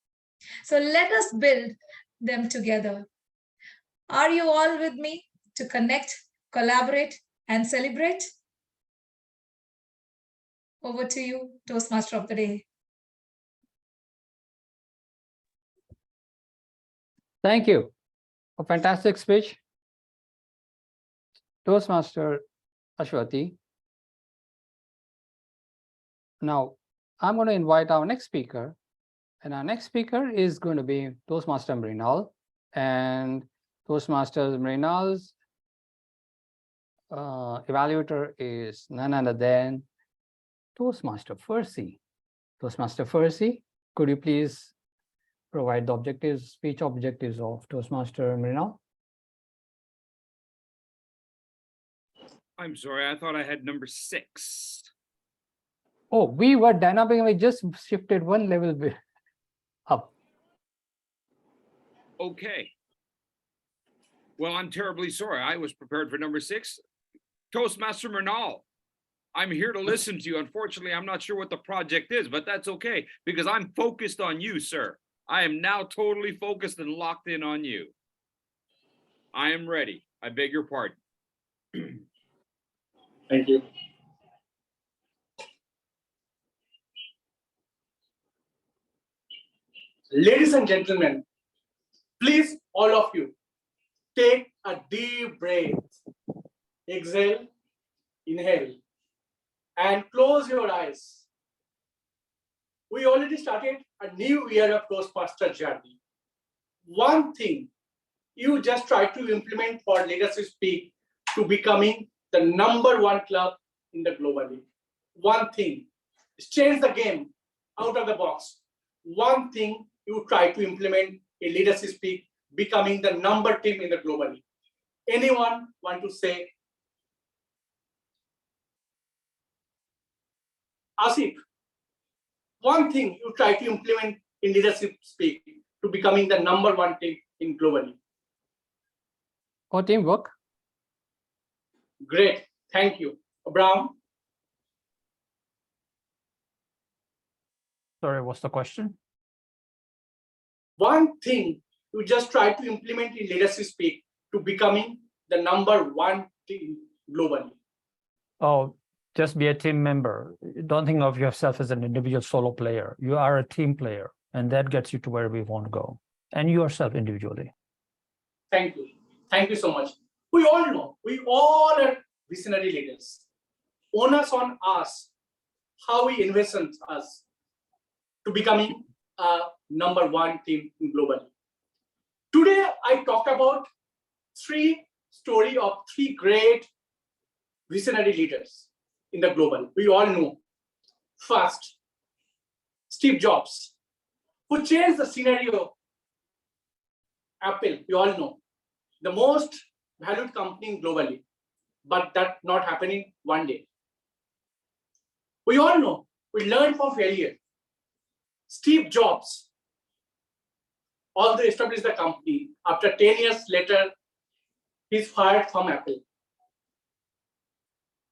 So let us build them together. Are you all with me to connect, collaborate, and celebrate? Over to you, Toastmaster of the Day. Thank you. A fantastic speech. Toastmaster Aswathy. Now, I'm going to invite our next speaker, and our next speaker is going to be Toastmaster Mrinal. And Toastmaster Mrinal's evaluator is none other than Toastmaster Fursey. Toastmaster Fursey, could you please provide the objectives, speech objectives of Toastmaster Mrinal? I'm sorry, I thought I had number 6. Oh, we were dynamic, we just shifted one level up. Okay. Well, I'm terribly sorry. I was prepared for number 6. Toastmaster Mrinal, I'm here to listen to you. Unfortunately, I'm not sure what the project is, but that's okay, because I'm focused on you, sir. I am now totally focused and locked in on you. I am ready. I beg your pardon. Thank you. Ladies and gentlemen, please, all of you, take a deep breath. Exhale, inhale, and close your eyes. We already started a new year of Toastmaster journey. One thing you just try to implement for Leadership Speak to becoming the #1 club in the globally. One thing, change the game out of the box. One thing you try to implement in Leadership Speak, becoming the #1 team in the globally. Anyone want to say? Asif, one thing you try to implement in Leadership Speak to becoming the #1 team in globally. Or teamwork. Great, thank you. Abraham? Sorry, what's the question? One thing you just try to implement in Leadership Speak to becoming the #1 team globally. Oh, just be a team member. Don't think of yourself as an individual solo player. You are a team player, and that gets you to where we want to go, and yourself individually. Thank you. Thank you so much. We all know, we all are visionary leaders. Onus on us, how we envision us to becoming a #1 team globally. Today, I talk about 3 stories of 3 great visionary leaders in the global. We all know. First, Steve Jobs, who changed the scenario. Apple, we all know, the most valued company globally, but that not happening one day. We all know, we learn from failure. Steve Jobs, although established the company, after 10 years later, he's fired from Apple.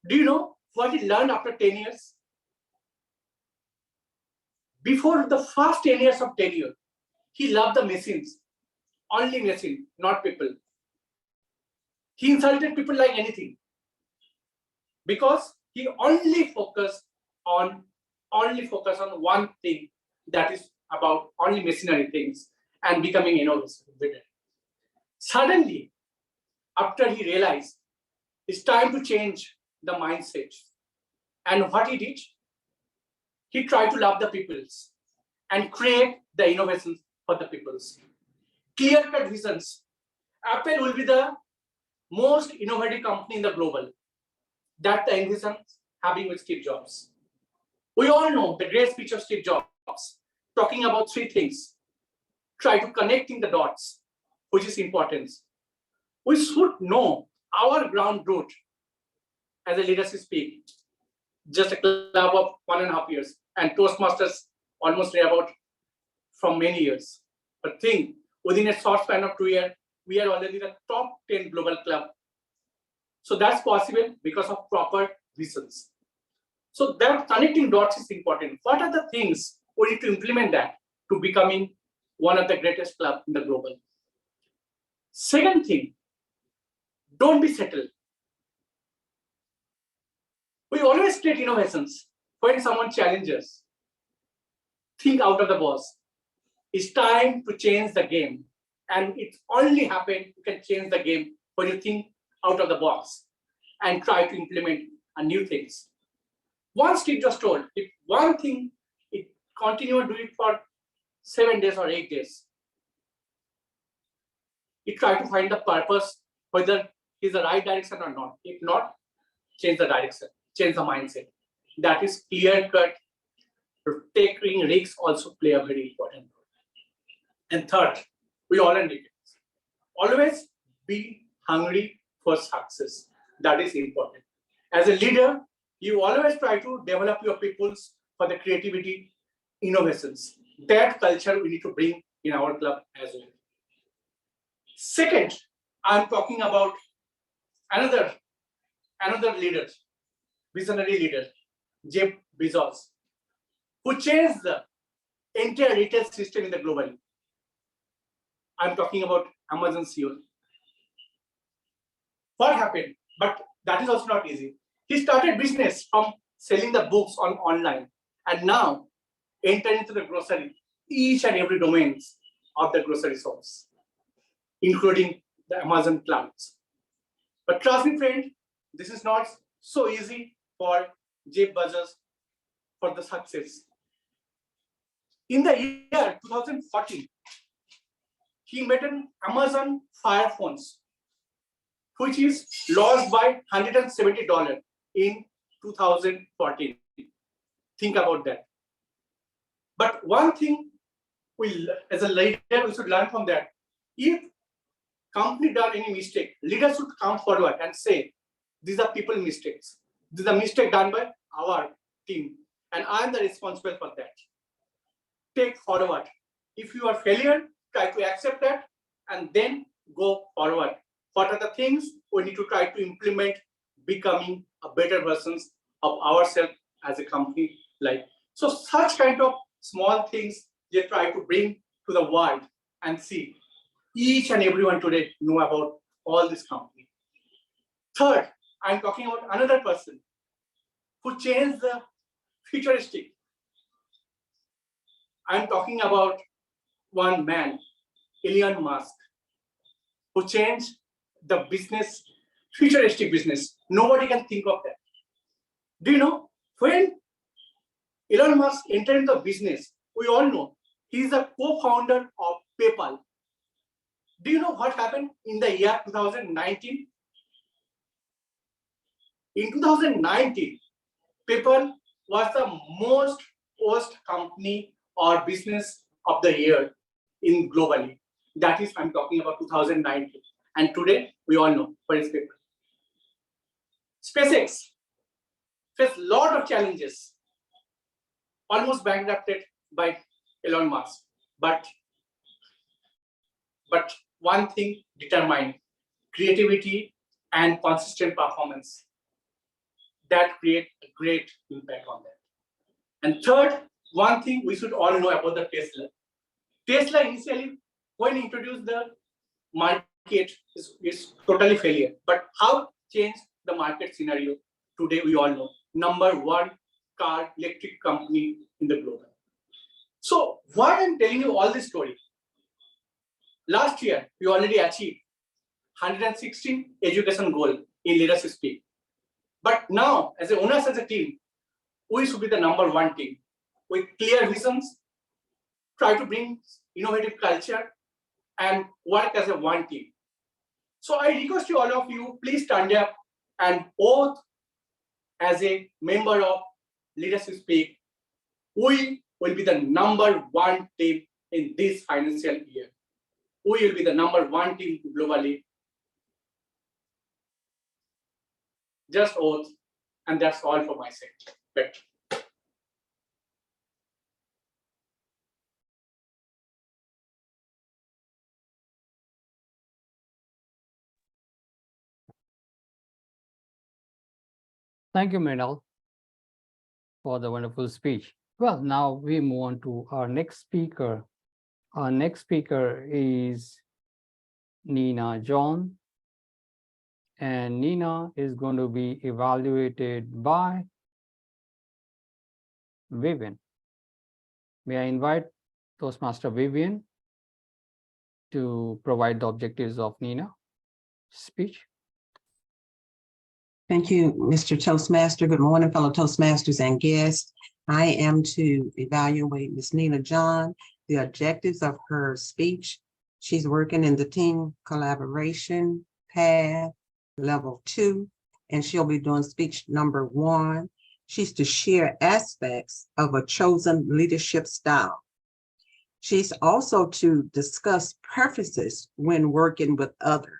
Do you know what he learned after 10 years? Before the first 10 years of tenure, he loved the machines, only machine, not people. He insulted people like anything because he only focused on one thing, that is about only machinery things and becoming innovative. Suddenly, after he realized it's time to change the mindset, and what he did, he tried to love the peoples and create the innovations for the peoples. Clear-cut visions. Apple will be the most innovative company in the global. That the envision having with Steve Jobs. We all know the great speech of Steve Jobs, talking about three things. Try to connecting the dots, which is important. We should know our ground root as a leadership speak. Just a club of 1.5 years, and Toastmasters almost there about from many years. But think within a short span of 2 years, we are already the top 10 global club. So that's possible because of proper reasons. So that connecting dots is important. What are the things we need to implement that to becoming one of the greatest club in the global? Second thing, don't be settled. We always create innovations when someone challenges. Think out of the box. It's time to change the game. And it only happens, you can change the game when you think out of the box and try to implement new things. Once Steve just told, if one thing, it continue to do it for 7 days or 8 days. You try to find the purpose, whether it's the right direction or not. If not, change the direction, change the mindset. That is clear cut. Taking risks also play a very important role. And third, we all need it. Always be hungry for success. That is important. As a leader, you always try to develop your peoples for the creativity, innovations. That culture we need to bring in our club as well. Second, I'm talking about another leader, visionary leader, Jeff Bezos, who changed the entire retail system in the global. I'm talking about Amazon CEO. What happened? But that is also not easy. He started business from selling the books online, and now enter into the grocery, each and every domains of the grocery shops, including the Amazon clouds. But trust me, friend, this is not so easy for Jeff Bezos for the success. In the year 2014, he made an Amazon Fire phones, which is lost by $170 in 2014. Think about that. But one thing we, as a leader, we should learn from that. If company done any mistake, leaders should come forward and say, these are people mistakes. This is a mistake done by our team, and I am the responsible for that. Take forward. If you are failure, try to accept that and then go forward. What are the things we need to try to implement, becoming a better versions of ourselves as a company? Like so, such kind of small things they try to bring to the world and see. Each and everyone today know about all this company. Third, I'm talking about another person who changed the futuristic. I'm talking about one man, Elon Musk, who changed the business, futuristic business. Nobody can think of that. Do you know, when Elon Musk entered into business, we all know he's a co-founder of PayPal. Do you know what happened in the year 2019? In 2019, PayPal was the most watched company or business of the year in globally. That is, I'm talking about 2019. And today, we all know what is PayPal. SpaceX faced a lot of challenges, almost bankrupted by Elon Musk. But one thing determined, creativity and consistent performance. That create a great impact on that. And third, one thing we should all know about the Tesla. Tesla initially, when introduced the market, is totally failure. But how changed the market scenario? Today we all know. #1 car electric company in the globe. So why I'm telling you all this story? Last year, we already achieved 116 education goal in leadership speak. But now, as a owners, as a team, we should be the #1 team with clear visions, try to bring innovative culture, and work as a one team. So I request you, all of you, please stand up and oath as a member of Leadership Speak. We will be the #1 team in this financial year. We will be the #1 team globally. Just oath, and that's all for my sake. Back to you. Thank you, Mrinal, for the wonderful speech. Well, now we move on to our next speaker. Our next speaker is Nina John. And Nina is going to be evaluated by Vivian. May I invite Toastmaster Vivian to provide the objectives of Nina's speech? Thank you, Mr. Toastmaster. Good morning, fellow Toastmasters and guests. I am to evaluate Ms. Nina John, the objectives of her speech. She's working in the team collaboration path, level 2, and she'll be doing speech number 1. She's to share aspects of a chosen leadership style. She's also to discuss preferences when working with others.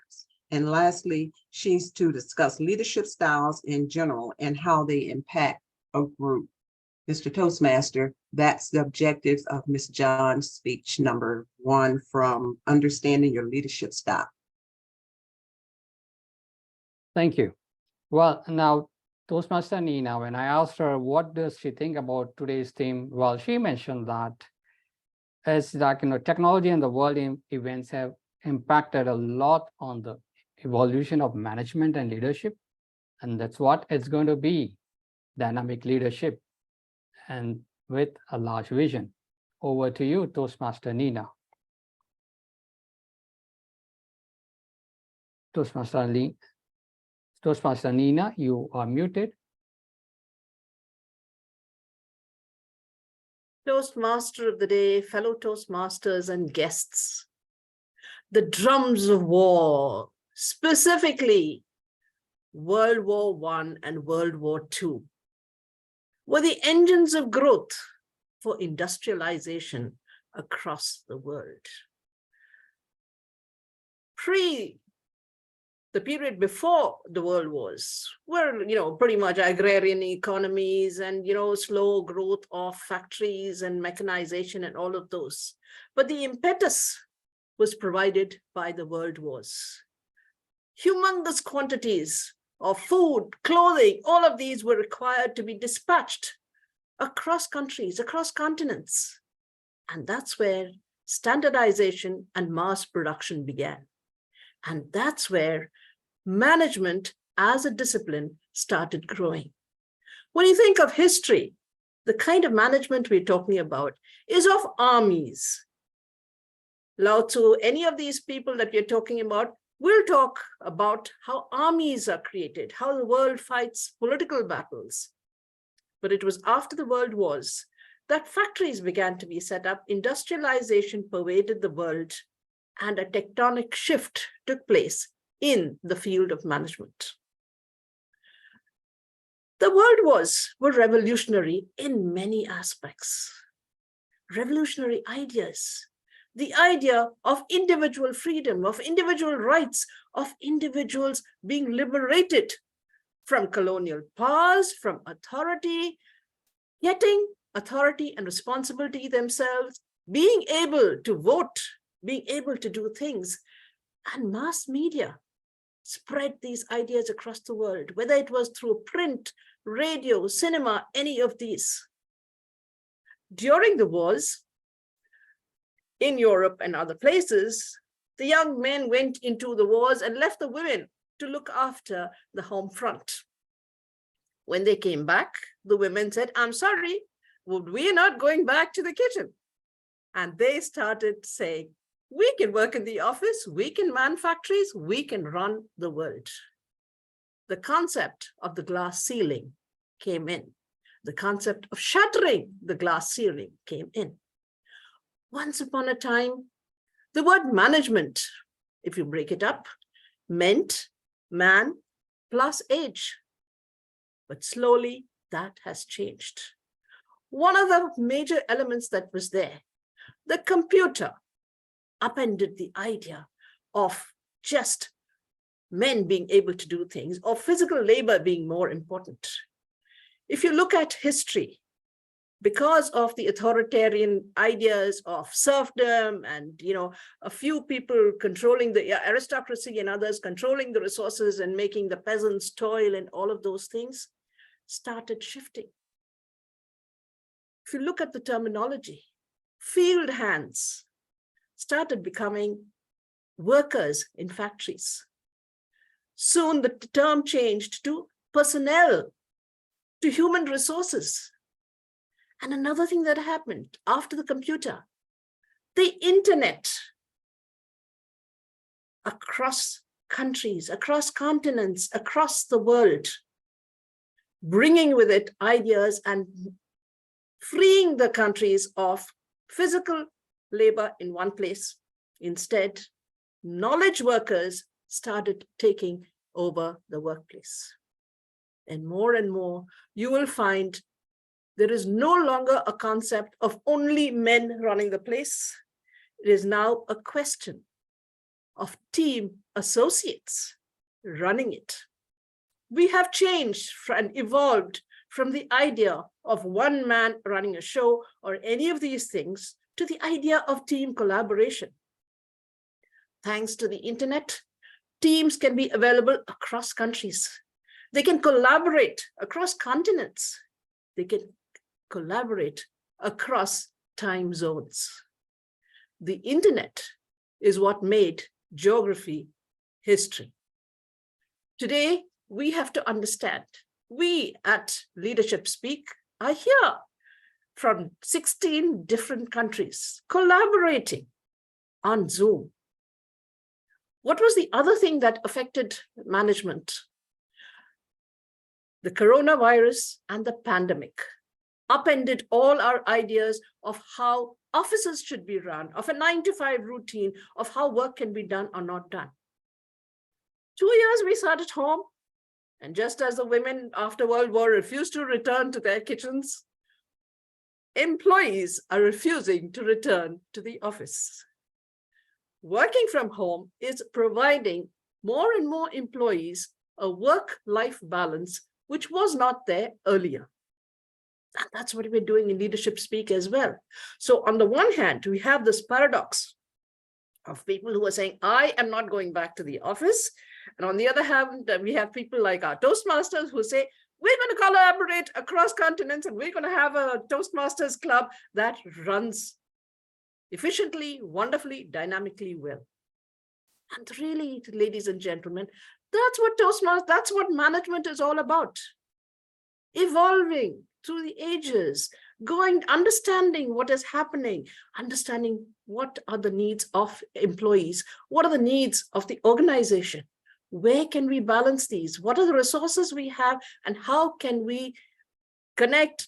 And lastly, she's to discuss leadership styles in general and how they impact a group. Mr. Toastmaster, that's the objectives of Ms. John's speech number 1 from Understanding Your Leadership Style. Thank you. Well, now Toastmaster Nina, when I asked her what does she think about today's theme, well, she mentioned that as like, technology and the world events have impacted a lot on the evolution of management and leadership. And that's what it's going to be, dynamic leadership and with a large vision. Over to you, Toastmaster Nina. Toastmaster Nina, you are muted. Toastmaster of the day, fellow Toastmasters and guests. The drums of war, specifically World War I and World War II, were the engines of growth for industrialization across the world. The period before the world wars were, pretty much agrarian economies and, slow growth of factories and mechanization and all of those. But the impetus was provided by the world wars. Humongous quantities of food, clothing, all of these were required to be dispatched across countries, across continents. And that's where standardization and mass production began. And that's where management as a discipline started growing. When you think of history, the kind of management we're talking about is of armies. Lao Tzu, any of these people that we're talking about, will talk about how armies are created, how the world fights political battles. But it was after the world wars that factories began to be set up, industrialization pervaded the world, and a tectonic shift took place in the field of management. The world wars were revolutionary in many aspects. Revolutionary ideas. The idea of individual freedom, of individual rights, of individuals being liberated from colonial powers, from authority, getting authority and responsibility themselves, being able to vote, being able to do things, and mass media spread these ideas across the world, whether it was through print, radio, cinema, any of these. During the wars, in Europe and other places, the young men went into the wars and left the women to look after the home front. When they came back, the women said, "I'm sorry, we're not going back to the kitchen." And they started saying, we can work in the office, we can man factories, we can run the world. The concept of the glass ceiling came in. The concept of shattering the glass ceiling came in. Once upon a time, the word management, if you break it up, meant man plus age. But slowly that has changed. One of the major elements that was there, the computer upended the idea of just men being able to do things or physical labor being more important. If you look at history, because of the authoritarian ideas of serfdom and, a few people controlling the aristocracy and others controlling the resources and making the peasants toil and all of those things started shifting. If you look at the terminology, field hands started becoming workers in factories. Soon the term changed to personnel, to human resources. And another thing that happened after the computer, the internet across countries, across continents, across the world, bringing with it ideas and freeing the countries of physical labor in one place. Instead, knowledge workers started taking over the workplace. And more, you will find there is no longer a concept of only men running the place. It is now a question of team associates running it. We have changed and evolved from the idea of one man running a show or any of these things to the idea of team collaboration. Thanks to the internet, teams can be available across countries. They can collaborate across continents. They can collaborate across time zones. The internet is what made geography history. Today, we have to understand, we at Leadership Speak are here from 16 different countries collaborating on Zoom. What was the other thing that affected management? The coronavirus and the pandemic upended all our ideas of how offices should be run, of a 9-to-5 routine, of how work can be done or not done. 2 years we sat at home, and just as the women after World War refused to return to their kitchens, employees are refusing to return to the office. Working from home is providing more and more employees a work-life balance, which was not there earlier. And that's what we're doing in Leadership Speak as well. So on the one hand, we have this paradox of people who are saying, I am not going back to the office. And on the other hand, we have people like our Toastmasters who say, we're going to collaborate across continents and we're going to have a Toastmasters club that runs efficiently, wonderfully, dynamically well. And really, ladies and gentlemen, that's what Toastmasters, that's what management is all about. Evolving through the ages, understanding what is happening, understanding what are the needs of employees, what are the needs of the organization, where can we balance these, what are the resources we have, and how can we connect,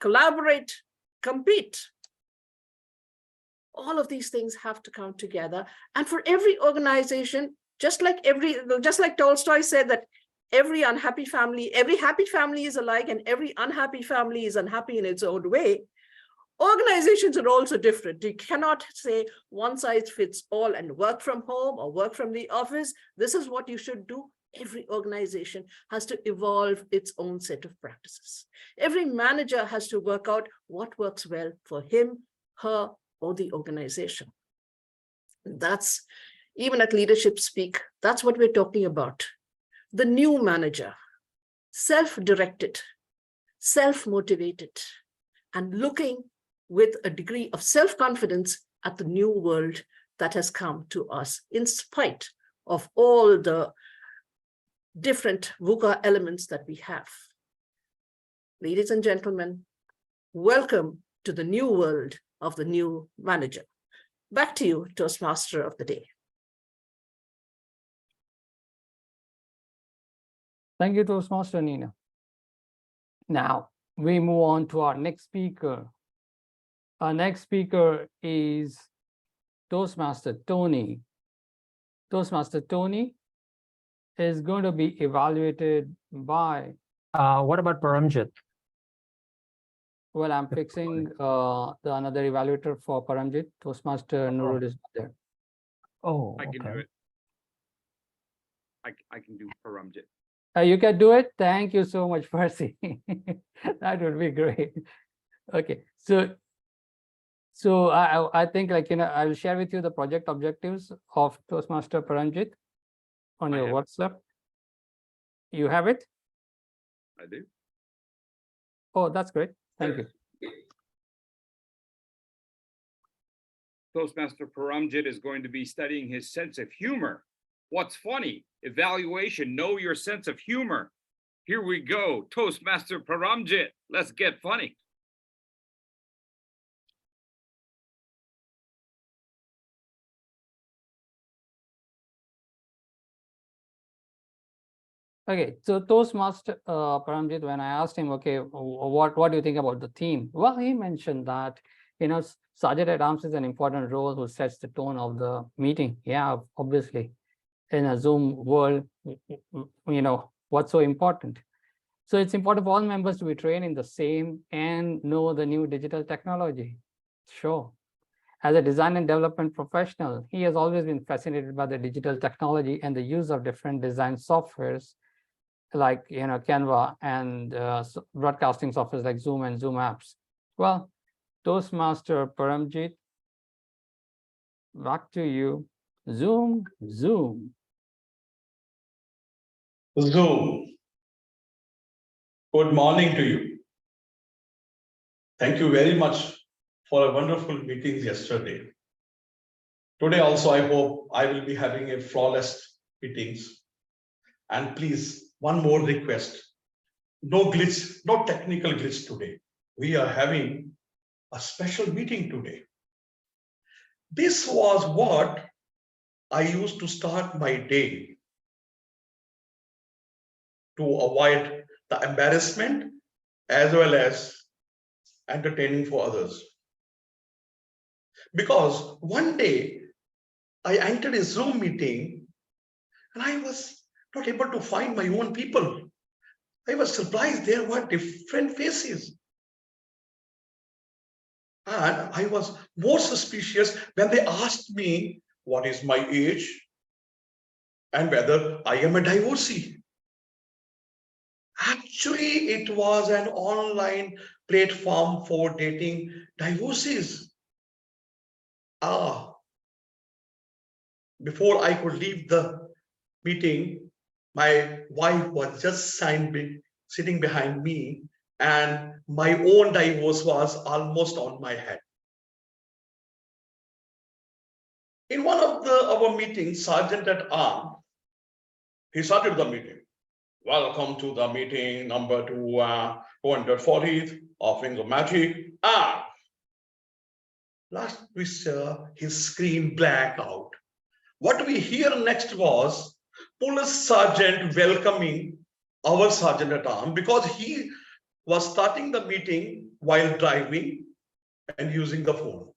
collaborate, compete. All of these things have to come together. And for every organization, just like Tolstoy said that every happy family is alike and every unhappy family is unhappy in its own way. Organizations are also different. You cannot say one size fits all and work from home or work from the office. This is what you should do. Every organization has to evolve its own set of practices. Every manager has to work out what works well for him, her, or the organization. That's, even at Leadership Speak, that's what we're talking about. The new manager, self-directed, self-motivated, and looking with a degree of self-confidence at the new world that has come to us, in spite of all the different VUCA elements that we have. Ladies and gentlemen, welcome to the new world of the new manager. Back to you, Toastmaster of the Day. Thank you, Toastmaster Nina. Now, we move on to our next speaker. Our next speaker is Toastmaster Tony. Toastmaster Tony is going to be evaluated by. What about Paramjit? Well, I'm fixing the another evaluator for Paramjit. Toastmaster Nurul is not there. Oh, I can do okay. it. I can do Paramjit. You can do it. Thank you so much, Fursey. That would be great. Okay, so I think, like, I will share with you the project objectives of Toastmaster Paramjit on your WhatsApp. You have it? I do. Oh, that's great. Thank you. Toastmaster Paramjit is going to be studying his sense of humor. What's funny? Evaluation, know your sense of humor. Here we go. Toastmaster Paramjit, let's get funny. Okay, so Toastmaster Paramjit, when I asked him, okay, what do you think about the theme? Well, he mentioned that, Sergeant at Arms is an important role who sets the tone of the meeting. Yeah, obviously, in a Zoom world, what's so important? So it's important for all members to be trained in the same and know the new digital technology. Sure. As a design and development professional, he has always been fascinated by the digital technology and the use of different design softwares like Canva and broadcasting softwares like Zoom and Zoom apps. Well, Toastmaster Paramjit, back to you. Zoom. Zoom. Good morning to you. Thank you very much for a wonderful meeting yesterday. Today also, I hope I will be having a flawless meetings. And please, one more request. No glitch, no technical glitch today. We are having a special meeting today. This was what I used to start my day to avoid the embarrassment as well as entertaining for others. Because one day I entered a Zoom meeting and I was not able to find my own people. I was surprised there were different faces. And I was more suspicious when they asked me what is my age and whether I am a divorcee. Actually, it was an online platform for dating divorcees. Before I could leave the meeting, my wife was just sitting behind me, and my own divorce was almost on my head. In one of our meetings, Sergeant at Arms, he started the meeting. Welcome to the meeting number 240 of Finger Magic. Last we saw his screen black out. What we hear next was Police Sergeant welcoming our Sergeant at Arms because he was starting the meeting while driving and using the phone.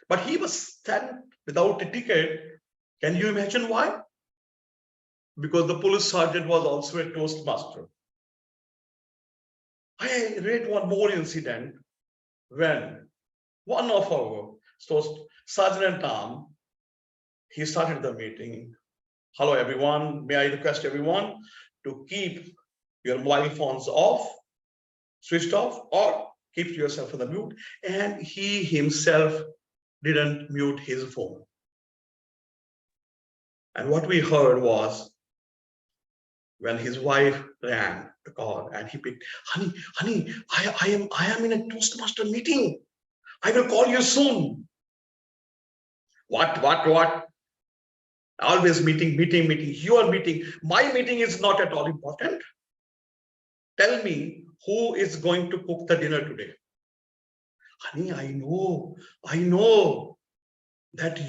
But he was standing without a ticket. Can you imagine why? Because the police sergeant was also a Toastmaster. I read one more incident when one of our Sergeant at Arms, he started the meeting. Hello, everyone. May I request everyone to keep your mobile phones off, switched off, or keep yourself on the mute. And he himself didn't mute his phone. And what we heard was when his wife ran the call and he picked, honey, I am in a Toastmaster meeting. I will call you soon. What? Always meeting. Your meeting. My meeting is not at all important. Tell me who is going to cook the dinner today. Honey, I know that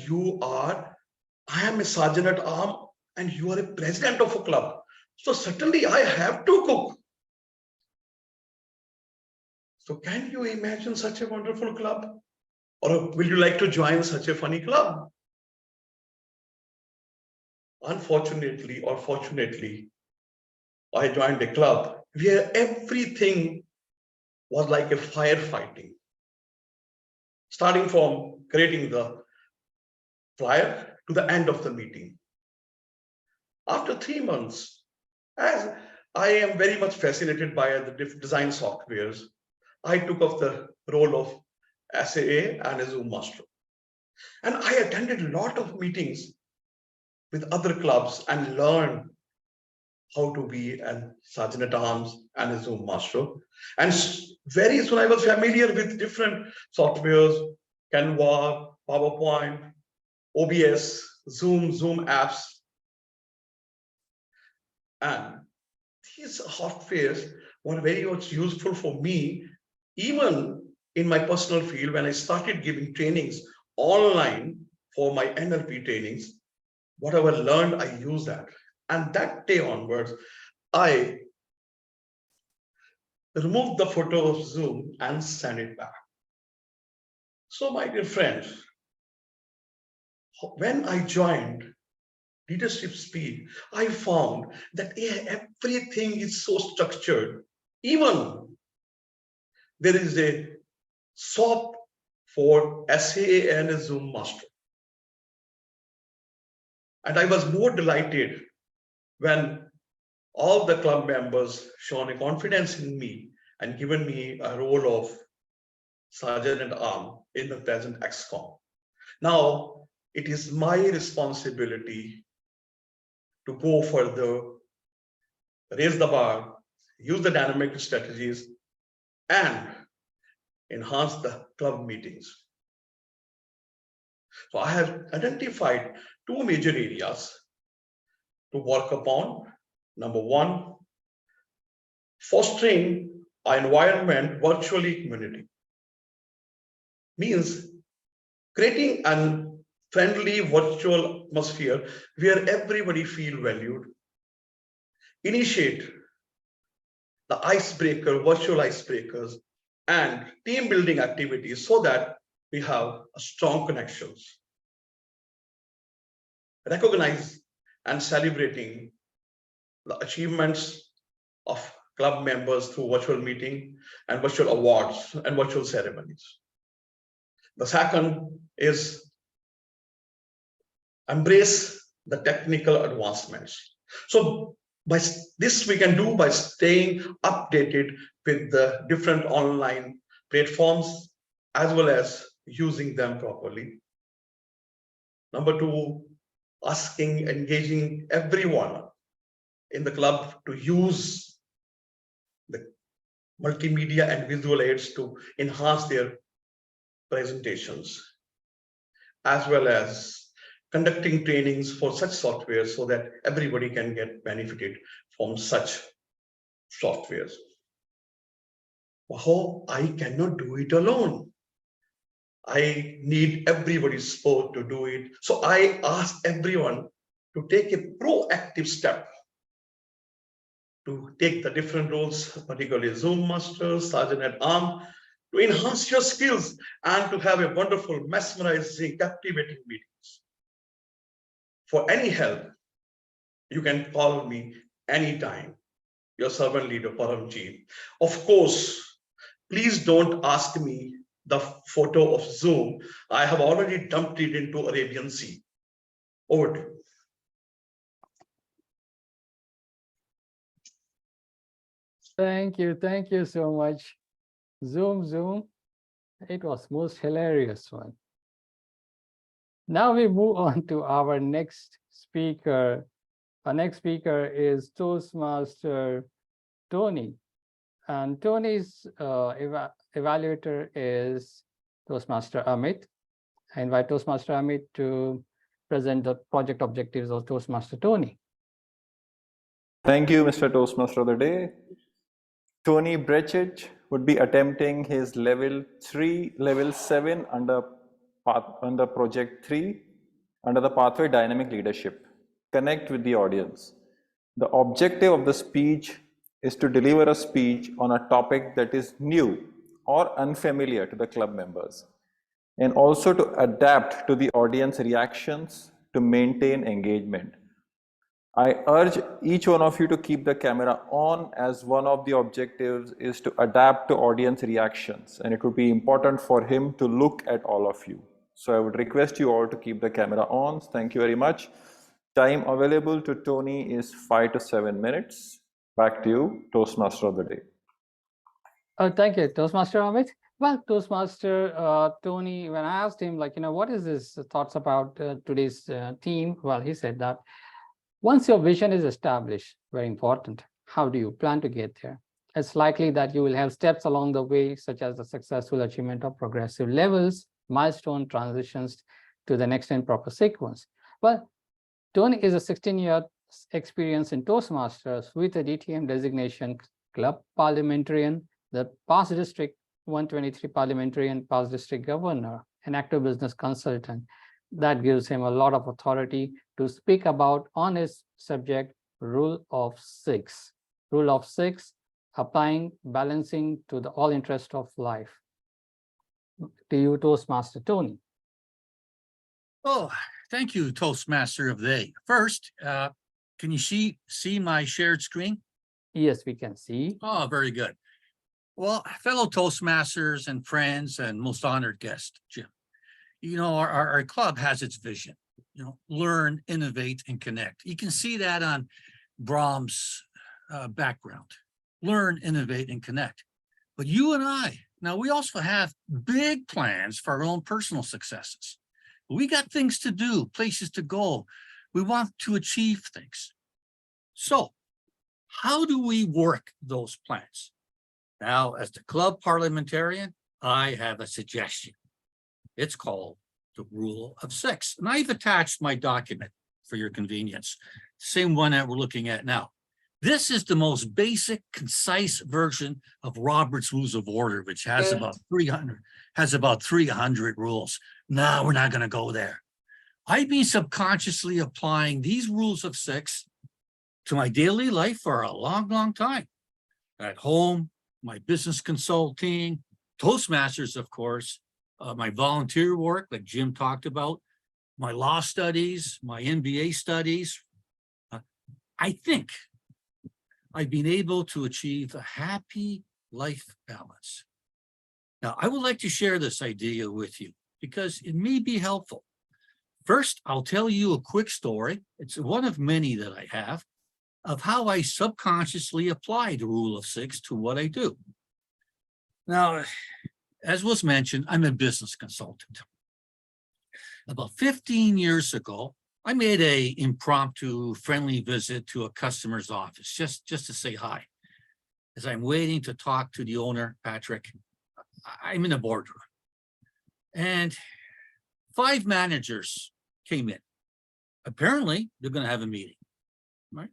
I am a Sergeant at Arms and you are a president of a club. So certainly I have to cook. So can you imagine such a wonderful club? Or will you like to join such a funny club? unfortunately or fortunately, I joined a club where everything was like a firefighting, starting from creating the flyer to the end of the meeting. After 3 months, as I am very much fascinated by the design softwares, I took up the role of SAA and a Zoom master. And I attended a lot of meetings with other clubs and learned how to be a sergeant at arms and a Zoom master. And very soon I was familiar with different softwares, Canva, PowerPoint, OBS, Zoom apps. And these softwares were very much useful for me, even in my personal field when I started giving trainings online for my NLP trainings. Whatever learned, I use that. And that day onwards, I removed the photo of Zoom and sent it back. So my dear friends, when I joined Leadership Speed, I found that everything is so structured. Even there is a SOP for SAA and a Zoom master. And I was more delighted when all the club members shown a confidence in me and given me a role of Sergeant at Arms in the present XCOM. Now, it is my responsibility to go further, raise the bar, use the dynamic strategies, and enhance the club meetings. So I have identified 2 major areas to work upon. Number 1, fostering an environment virtually community. Means creating a friendly virtual atmosphere where everybody feel valued. Initiate the icebreaker, virtual icebreakers, and team building activities so that we have strong connections. Recognize and celebrating the achievements of club members through virtual meeting and virtual awards and virtual ceremonies. The second is embrace the technical advancements. So by this we can do by staying updated with the different online platforms as well as using them properly. Number 2, engaging everyone in the club to use the multimedia and visual aids to enhance their presentations, as well as conducting trainings for such software so that everybody can get benefited from such softwares. How I cannot do it alone. I need everybody's support to do it. So I ask everyone to take a proactive step to take the different roles, particularly Zoom Master, Sergeant at Arms, to enhance your skills and to have a wonderful, mesmerizing, captivating meetings. For any help, you can call me anytime. Your servant leader, Paramjit. Of course, please don't ask me the photo of Zoom. I have already dumped it into Arabian Sea. Over to you. Thank you so much. Zoom. It was most hilarious one. Now we move on to our next speaker. Our next speaker is Toastmaster Tony. And Tony's evaluator is Toastmaster Amit. I invite Toastmaster Amit to present the project objectives of Toastmaster Tony. Thank you, Mr. Toastmaster of the Day. Tony Bratschitsch would be attempting his level 3, level 7 under project 3 under the pathway dynamic leadership. Connect with the audience. The objective of the speech is to deliver a speech on a topic that is new or unfamiliar to the club members, and also to adapt to the audience reactions to maintain engagement. I urge each one of you to keep the camera on, as one of the objectives is to adapt to audience reactions, and it would be important for him to look at all of you. So I would request you all to keep the camera on. Thank you very much. Time available to Tony is 5 to 7 minutes. Back to you, Toastmaster of the day. Thank you, Toastmaster Amit. Well, Toastmaster Tony, when I asked him, like, what is his thoughts about today's theme? Well, he said that once your vision is established, very important, how do you plan to get there? It's likely that you will have steps along the way, such as the successful achievement of progressive levels, milestone transitions to the next in proper sequence. Well, Tony is a 16-year experience in Toastmasters with a DTM designation, club parliamentarian, the past district 123 parliamentarian, past district governor, an active business consultant. That gives him a lot of authority to speak about on his subject, rule of six. Rule of six, applying balancing to the all interest of life. To you, Toastmaster Tony. Oh, thank you, Toastmaster of the day. First, can you see my shared screen? Yes, we can see. Oh, very good. Well, fellow Toastmasters and friends and most honored guest, Jim, our club has its vision, learn, innovate, and connect. You can see that on Brahms' background, learn, innovate, and connect. But you and I, now we also have big plans for our own personal successes. We got things to do, places to go. We want to achieve things. So how do we work those plans? Now, as the club parliamentarian, I have a suggestion. It's called the Rule of Six. And I've attached my document for your convenience, same one that we're looking at now. This is the most basic, concise version of Robert's Rules of Order, which has about 300 rules. No, we're not going to go there. I've been subconsciously applying these rules of six to my daily life for a long, long time. At home, my business consulting, Toastmasters, of course, my volunteer work, like Jim talked about, my law studies, my MBA studies. I think I've been able to achieve a happy life balance. Now, I would like to share this idea with you because it may be helpful. First, I'll tell you a quick story. It's one of many that I have of how I subconsciously apply the Rule of Six to what I do. Now, as was mentioned, I'm a business consultant. About 15 years ago, I made an impromptu friendly visit to a customer's office just to say hi. As I'm waiting to talk to the owner, Patrick, I'm in a boardroom. And 5 managers came in. Apparently, they're going to have a meeting, right?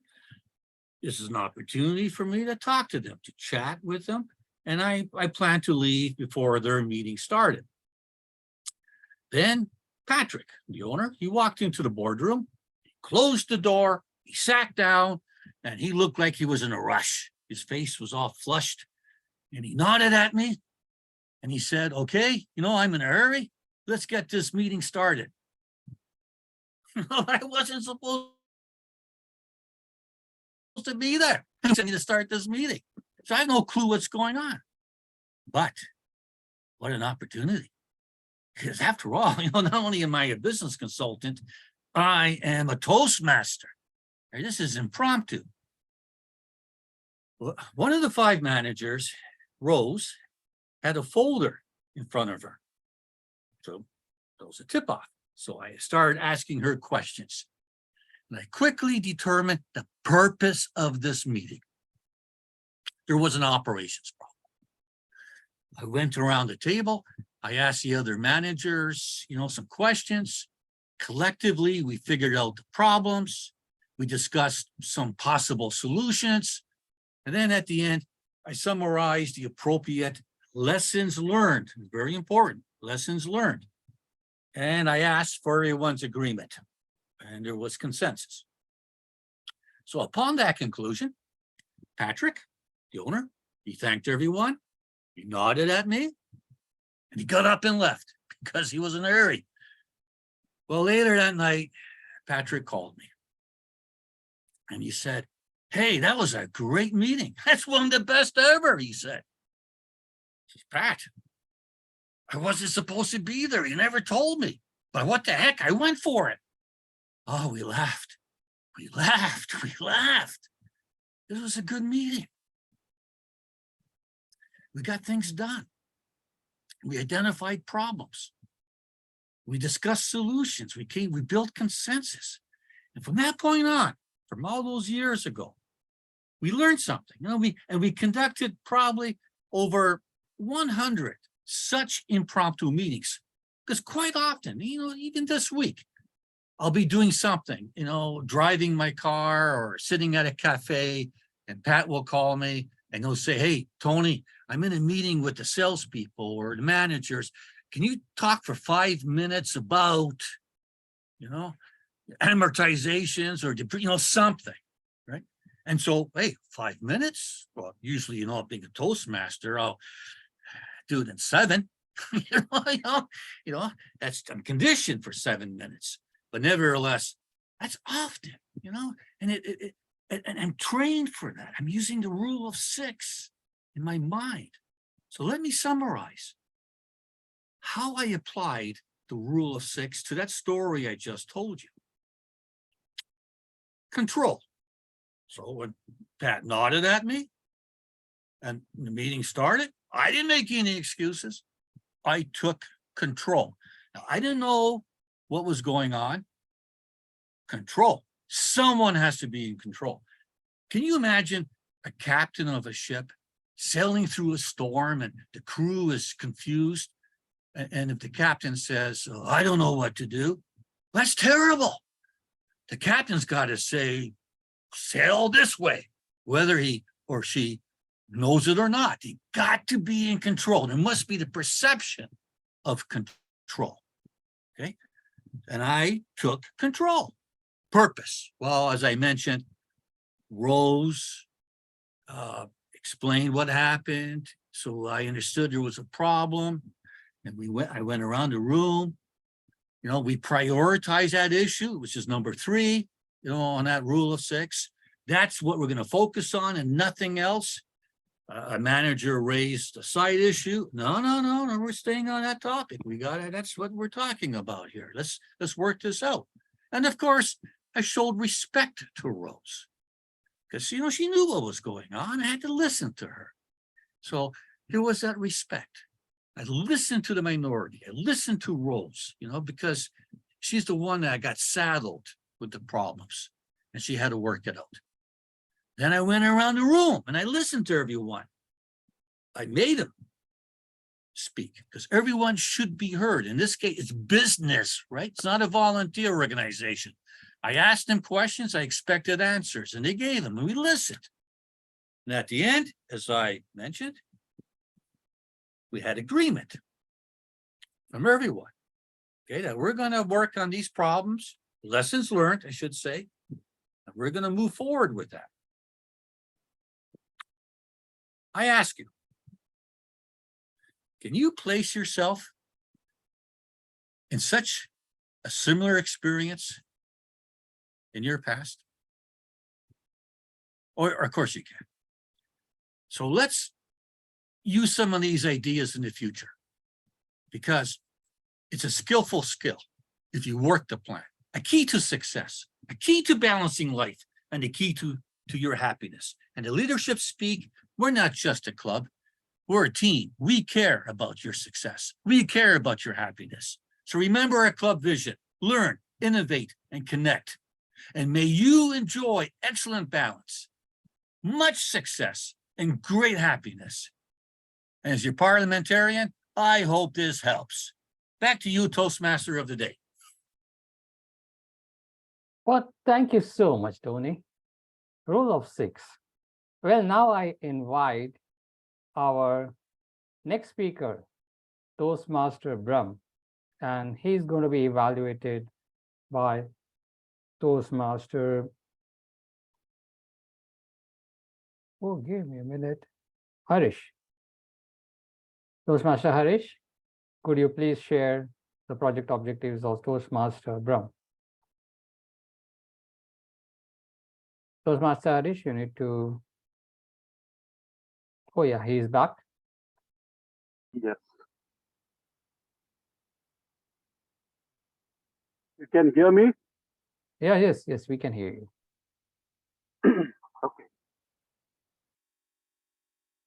This is an opportunity for me to talk to them, to chat with them, and I plan to leave before their meeting started. Then Patrick, the owner, he walked into the boardroom, he closed the door, he sat down, and he looked like he was in a rush. His face was all flushed, and he nodded at me, and he said, okay, I'm in a hurry. Let's get this meeting started. I wasn't supposed to be there. He said to start this meeting. So I have no clue what's going on. But what an opportunity. Because after all, not only am I a business consultant, I am a Toastmaster. This is impromptu. One of the 5 managers, Rose, had a folder in front of her. So that was a tip-off. So I started asking her questions. And I quickly determined the purpose of this meeting. There was an operations problem. I went around the table. I asked the other managers, some questions. Collectively, we figured out the problems. We discussed some possible solutions. And then at the end, I summarized the appropriate lessons learned. Very important, lessons learned. And I asked for everyone's agreement. And there was consensus. So upon that conclusion, Patrick, the owner, he thanked everyone, he nodded at me, and he got up and left because he was in a hurry. Well, later that night, Patrick called me. And he said, "Hey, that was a great meeting. That's one of the best ever," he said. I said, "Pat, I wasn't supposed to be there. You never told me. But what the heck? I went for it." Oh, we laughed. We laughed. We laughed. It was a good meeting. We got things done. We identified problems. We discussed solutions. We built consensus. And from that point on, from all those years ago, we learned something. We conducted probably over 100 such impromptu meetings. Because quite often, even this week, I'll be doing something, driving my car or sitting at a cafe, and Pat will call me and he'll say, "Hey, Tony, I'm in a meeting with the salespeople or the managers. Can you talk for 5 minutes about, amortizations or, something," right? And so, hey, 5 minutes? Well, usually, being a Toastmaster, I'll do it in 7. That's I'm conditioned for 7 minutes. But nevertheless, that's often, and I'm trained for that. I'm using the rule of 6 in my mind. So let me summarize how I applied the rule of 6 to that story I just told you. Control. So when Pat nodded at me and the meeting started, I didn't make any excuses. I took control. Now, I didn't know what was going on. Control. Someone has to be in control. Can you imagine a captain of a ship sailing through a storm and the crew is confused? And if the captain says, "Oh, I don't know what to do," that's terrible. The captain's got to say, "Sail this way," whether he or she knows it or not. He got to be in control. There must be the perception of control. Okay. And I took control. Purpose. Well, as I mentioned, Rose explained what happened. So I understood there was a problem. And I went around the room. We prioritized that issue, which is number 3, on that rule of 6. That's what we're going to focus on and nothing else. A manager raised a side issue. No, we're staying on that topic. That's what we're talking about here. Let's work this out. And of course, I showed respect to Rose because, she knew what was going on. I had to listen to her. So there was that respect. I listened to the minority. I listened to Rose, because she's the one that got saddled with the problems and she had to work it out. Then I went around the room and I listened to everyone. I made them speak because everyone should be heard. In this case, it's business, right? It's not a volunteer organization. I asked them questions, I expected answers, and they gave them, and we listened. And at the end, as I mentioned, we had agreement from everyone, okay, that we're going to work on these problems, lessons learned, I should say, and we're going to move forward with that. I ask you, can you place yourself in such a similar experience in your past? Or of course you can. So let's use some of these ideas in the future because it's a skillful skill if you work the plan. A key to success, a key to balancing life, and a key to your happiness. And the leadership speak, we're not just a club, we're a team. We care about your success. We care about your happiness. So remember our club vision, learn, innovate, and connect. And may you enjoy excellent balance, much success, and great happiness. And as your parliamentarian, I hope this helps. Back to you, Toastmaster of the Day. Well, thank you so much, Tony. Rule of 6. Well, now I invite our next speaker, Toastmaster Brahm, and he's going to be evaluated by Toastmaster. Oh, give me a minute. Harish. Toastmaster Harish, could you please share the project objectives of Toastmaster Brahm? Toastmaster Harish, you need to. Oh yeah, he is back. Yes. You can hear me? Yeah, yes, we can hear you. Okay.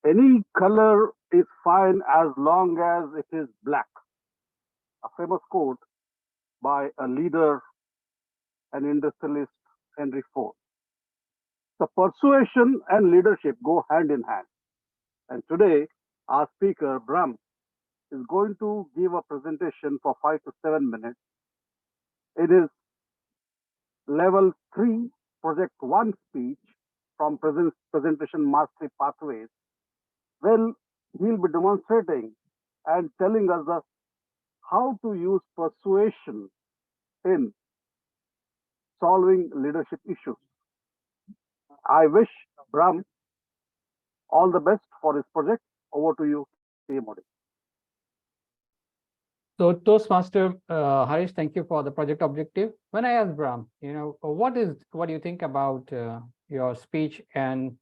Any color is fine as long as it is black. A famous quote by a leader and industrialist, Henry Ford. The persuasion and leadership go hand in hand. And today, our speaker, Brahm, is going to give a presentation for 5 to 7 minutes. It is level 3, project 1 speech from presentation mastery pathways. Well, he'll be demonstrating and telling us how to use persuasion in solving leadership issues. I wish Brahm all the best for his project. Over to you, TMOD. So Toastmaster Harish, thank you for the project objective. When I asked Brahm, what do you think about your speech and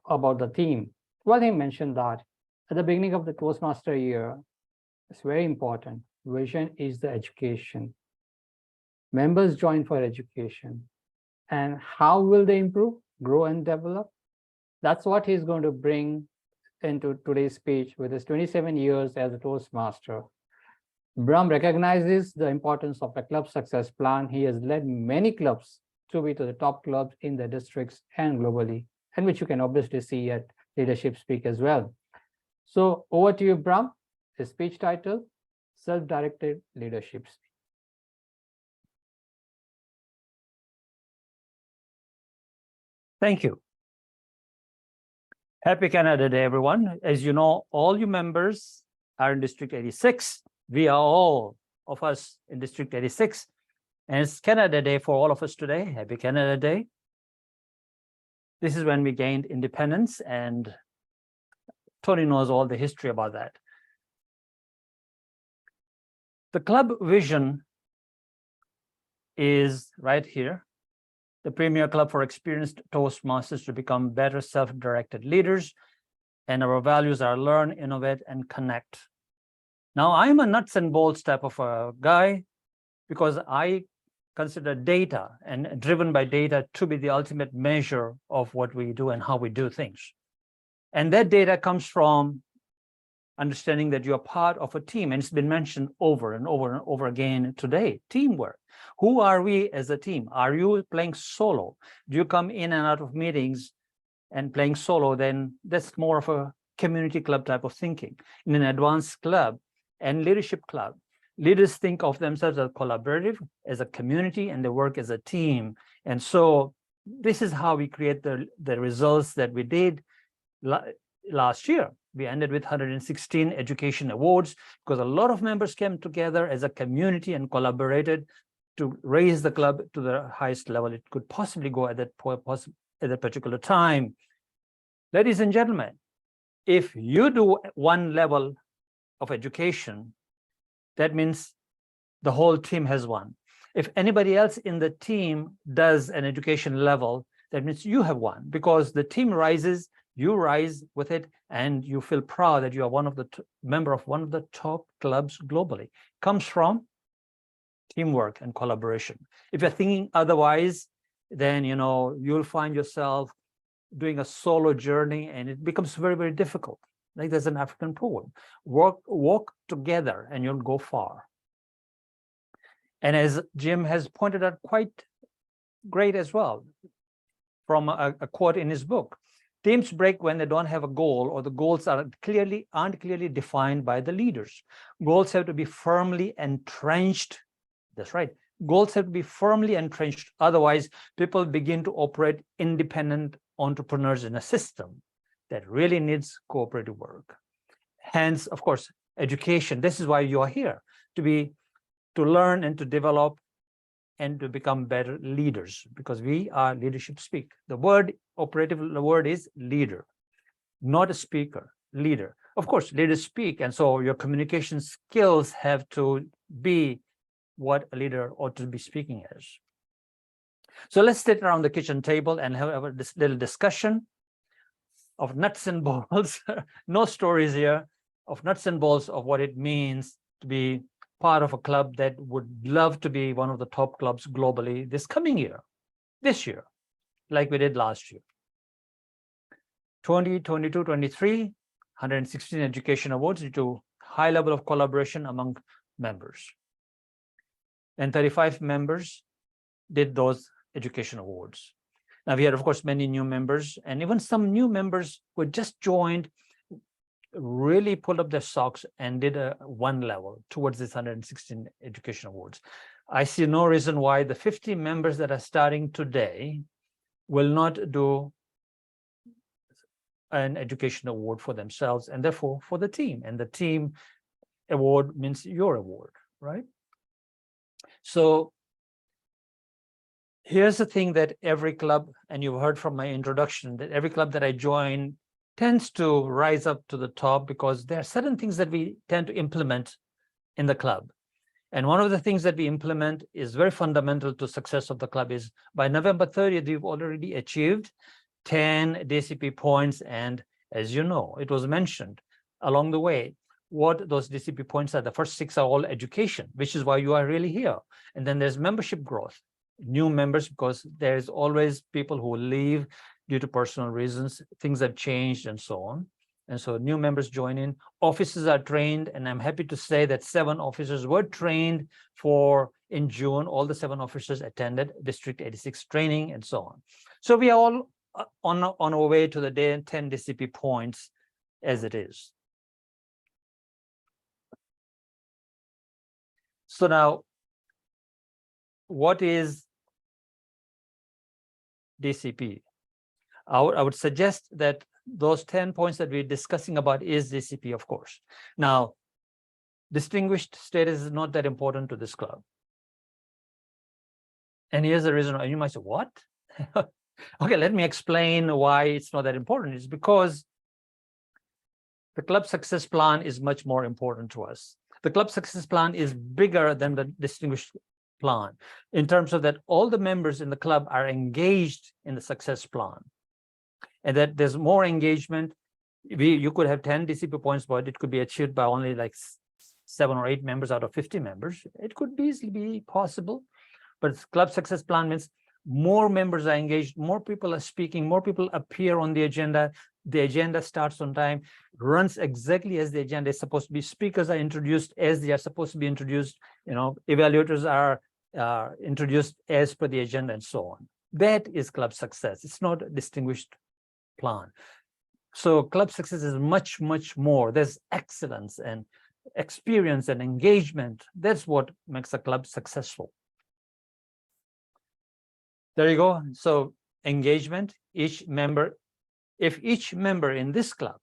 about the theme? Well, he mentioned that at the beginning of the Toastmaster year, it's very important. Vision is the education. Members join for education. And how will they improve, grow, and develop? That's what he's going to bring into today's speech with his 27 years as a Toastmaster. Brahm recognizes the importance of a club success plan. He has led many clubs to be to the top clubs in the districts and globally, and which you can obviously see at Leadership Speak as well. So over to you, Brahm. His speech title, Self-Directed Leadership Speak. Thank you. Happy Canada Day, everyone. As you know, all you members are in District 86. We are all of us in District 86. And it's Canada Day for all of us today. Happy Canada Day. This is when we gained independence, and Tony knows all the history about that. The club vision is right here. The premier club for experienced Toastmasters to become better self-directed leaders. And our values are learn, innovate, and connect. Now, I'm a nuts and bolts type of a guy because I consider data and driven by data to be the ultimate measure of what we do and how we do things. And that data comes from understanding that you're part of a team. And it's been mentioned over and over and over again today, teamwork. Who are we as a team? Are you playing solo? Do you come in and out of meetings and playing solo? Then that's more of a community club type of thinking. In an advanced club and leadership club, leaders think of themselves as collaborative, as a community, and they work as a team. And so this is how we create the results that we did last year. We ended with 116 education awards because a lot of members came together as a community and collaborated to raise the club to the highest level it could possibly go at that particular time. Ladies and gentlemen, if you do one level of education, that means the whole team has won. If anybody else in the team does an education level, that means you have won, because the team rises, you rise with it, and you feel proud that you are one of the member of one of the top clubs globally. Comes from teamwork and collaboration. If you're thinking otherwise, then you'll find yourself doing a solo journey, and it becomes very, very difficult. Like there's an African proverb: walk together and you'll go far. And as Jim has pointed out quite great as well, from a quote in his book, teams break when they don't have a goal, or the goals aren't clearly defined by the leaders. Goals have to be firmly entrenched. That's right. Goals have to be firmly entrenched. Otherwise, people begin to operate independent entrepreneurs in a system that really needs cooperative work. Hence, of course, education. This is why you are here, to learn and to develop and to become better leaders, because we are Leadership Speak. The word is leader, not a speaker, leader. Of course, leaders speak, and so your communication skills have to be what a leader ought to be speaking as. So let's sit around the kitchen table and have this little discussion of nuts and bolts, no stories here, of nuts and bolts of what it means to be part of a club that would love to be one of the top clubs globally this coming year, this year, like we did last year. 2022-23, 116 education awards due to high level of collaboration among members. And 35 members did those education awards. Now we had, of course, many new members, and even some new members who just joined really pulled up their socks and did a 1 level towards this 116 education awards. I see no reason why the 50 members that are starting today will not do an education award for themselves and therefore for the team. And the team award means your award, right? So here's the thing that every club, and you've heard from my introduction, that every club that I join tends to rise up to the top because there are certain things that we tend to implement in the club. And one of the things that we implement is very fundamental to success of the club is by November 30th, we've already achieved 10 DCP points. And as you know, it was mentioned along the way, what those DCP points are. The first 6 are all education, which is why you are really here. And then there's membership growth, new members, because there's always people who leave due to personal reasons, things have changed and so on. And so new members join in, officers are trained, and I'm happy to say that 7 officers were trained in June. All the 7 officers attended District 86 training and so on. So we are all on our way to the 10 DCP points as it is. So now, what is DCP? I would suggest that those 10 points that we're discussing about is DCP, of course. Now, distinguished status is not that important to this club. And here's the reason. You might say, what? Okay, let me explain why it's not that important. It's because the club success plan is much more important to us. The club success plan is bigger than the distinguished plan in terms of that all the members in the club are engaged in the success plan. And that there's more engagement. You could have 10 DCP points, but it could be achieved by only like 7 or 8 members out of 50 members. It could easily be possible, but club success plan means more members are engaged, more people are speaking, more people appear on the agenda. The agenda starts on time, runs exactly as the agenda is supposed to be. Speakers are introduced as they are supposed to be introduced. Evaluators are introduced as per the agenda and so on. That is club success. It's not a distinguished plan. So club success is much, much more. There's excellence and experience and engagement. That's what makes a club successful. There you go. So engagement, if each member in this club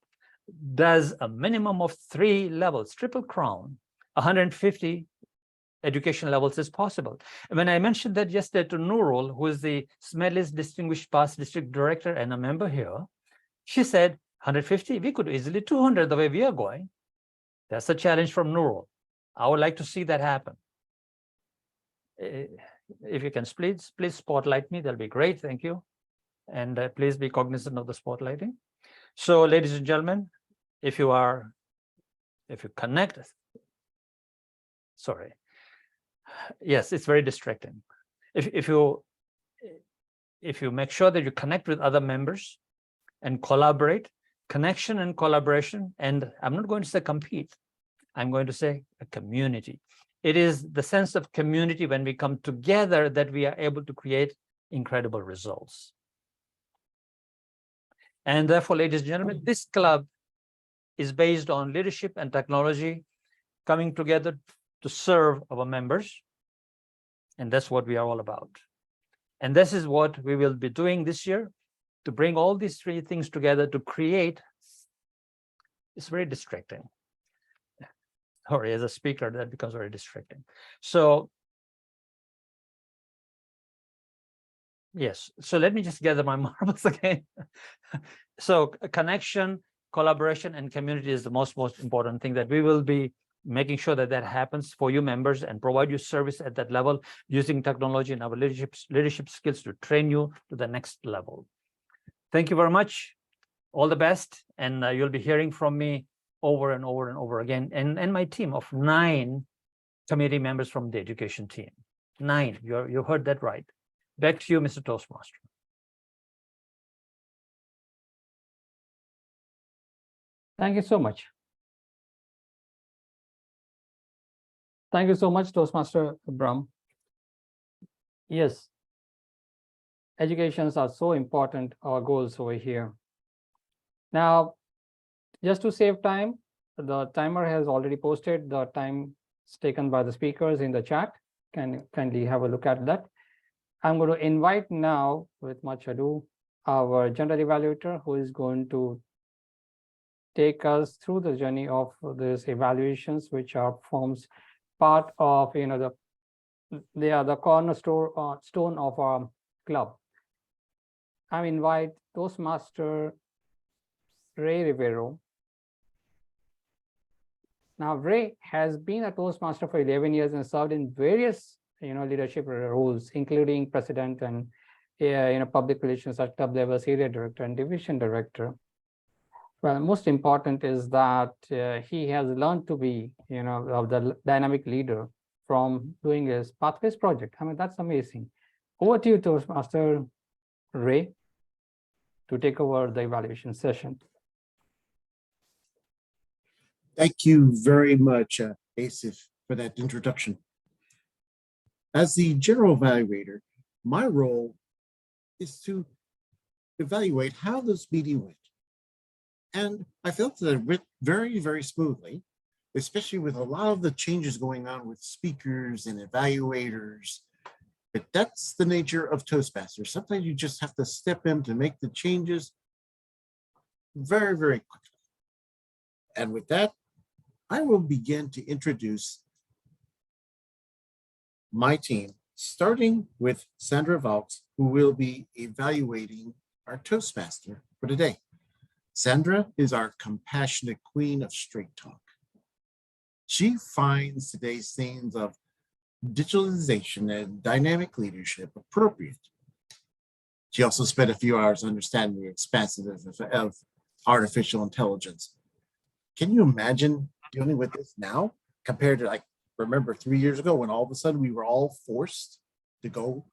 does a minimum of 3 levels, triple crown, 150 education levels is possible. And when I mentioned that yesterday to Nurul, who is the Smedley's Distinguished Past District Director and a member here, she said 150, we could easily 200 the way we are going. That's a challenge from Nurul. I would like to see that happen. If you can please spotlight me, that'll be great. Thank you. And please be cognizant of the spotlighting. So, ladies and gentlemen, if you connect, sorry. Yes, it's very distracting. If you make sure that you connect with other members and collaborate, connection and collaboration, and I'm not going to say compete, I'm going to say a community. It is the sense of community when we come together that we are able to create incredible results. And therefore, ladies and gentlemen, this club is based on leadership and technology coming together to serve our members. And that's what we are all about. And this is what we will be doing this year, to bring all these 3 things together to create. It's very distracting. Sorry, as a speaker, that becomes very distracting. So, yes, so let me just gather my marbles again. So connection, collaboration, and community is the most important thing that we will be making sure that that happens for you members and provide you service at that level, using technology and our leadership skills to train you to the next level. Thank you very much. All the best. And you'll be hearing from me over and over and over again. And my team of 9 committee members from the education team. 9, you heard that right. Back to you, Mr. Toastmaster. Thank you so much. Thank you so much, Toastmaster Brahm. Yes, educations are so important, our goals over here. Now, just to save time, the timer has already posted the time taken by the speakers in the chat. Can kindly have a look at that. I'm going to invite now, with much ado, our general evaluator, who is going to take us through the journey of these evaluations, which are forms part of, they are the cornerstone of our club. I invite Toastmaster Ray Rivero. Now, Ray has been a Toastmaster for 11 years and served in various, leadership roles, including president and, public relations at club levels, area director and division director. Well, most important is that he has learned to be, the dynamic leader from doing his Pathways project. I mean, that's amazing. Over to you, Toastmaster Ray, to take over the evaluation session. Thank you very much, Asif, for that introduction. As the general evaluator, my role is to evaluate how this meeting went. And I felt that it went very, very smoothly, especially with a lot of the changes going on with speakers and evaluators. But that's the nature of Toastmasters. Sometimes you just have to step in to make the changes very, very quickly. And with that, I will begin to introduce my team, starting with Sandra Valks, who will be evaluating our Toastmaster for today. Sandra is our compassionate queen of straight talk. She finds today's themes of digitalization and dynamic leadership appropriate. She also spent a few hours understanding the expansiveness of artificial intelligence. Can you imagine dealing with this now compared to, remember 3 years ago when all of a sudden we were all forced to go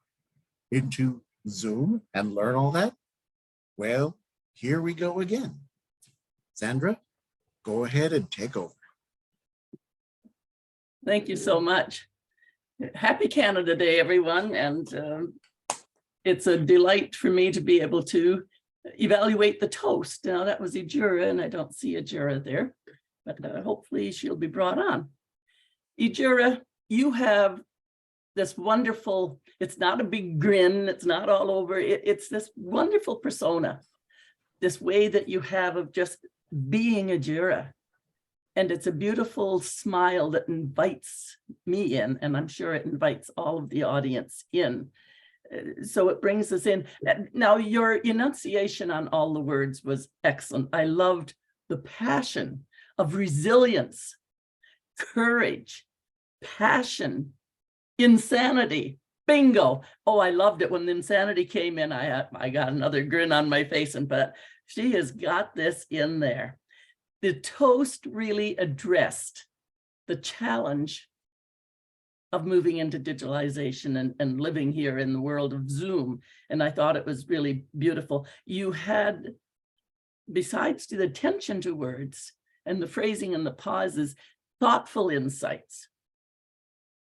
into Zoom and learn all that? Well, here we go again. Sandra, go ahead and take over. Thank you so much. Happy Canada Day, everyone. And it's a delight for me to be able to evaluate the toast. Now that was Ejura, and I don't see Ejura there, but hopefully she'll be brought on. Ejura, you have this wonderful, it's not a big grin, it's not all over, it's this wonderful persona, this way that you have of just being Ejura. And it's a beautiful smile that invites me in, and I'm sure it invites all of the audience in. So it brings us in. Now, your enunciation on all the words was excellent. I loved the passion of resilience, courage, passion, insanity, bingo. Oh, I loved it when the insanity came in. I got another grin on my face, but she has got this in there. The toast really addressed the challenge of moving into digitalization and living here in the world of Zoom. And I thought it was really beautiful. You had, besides the attention to words and the phrasing and the pauses, thoughtful insights.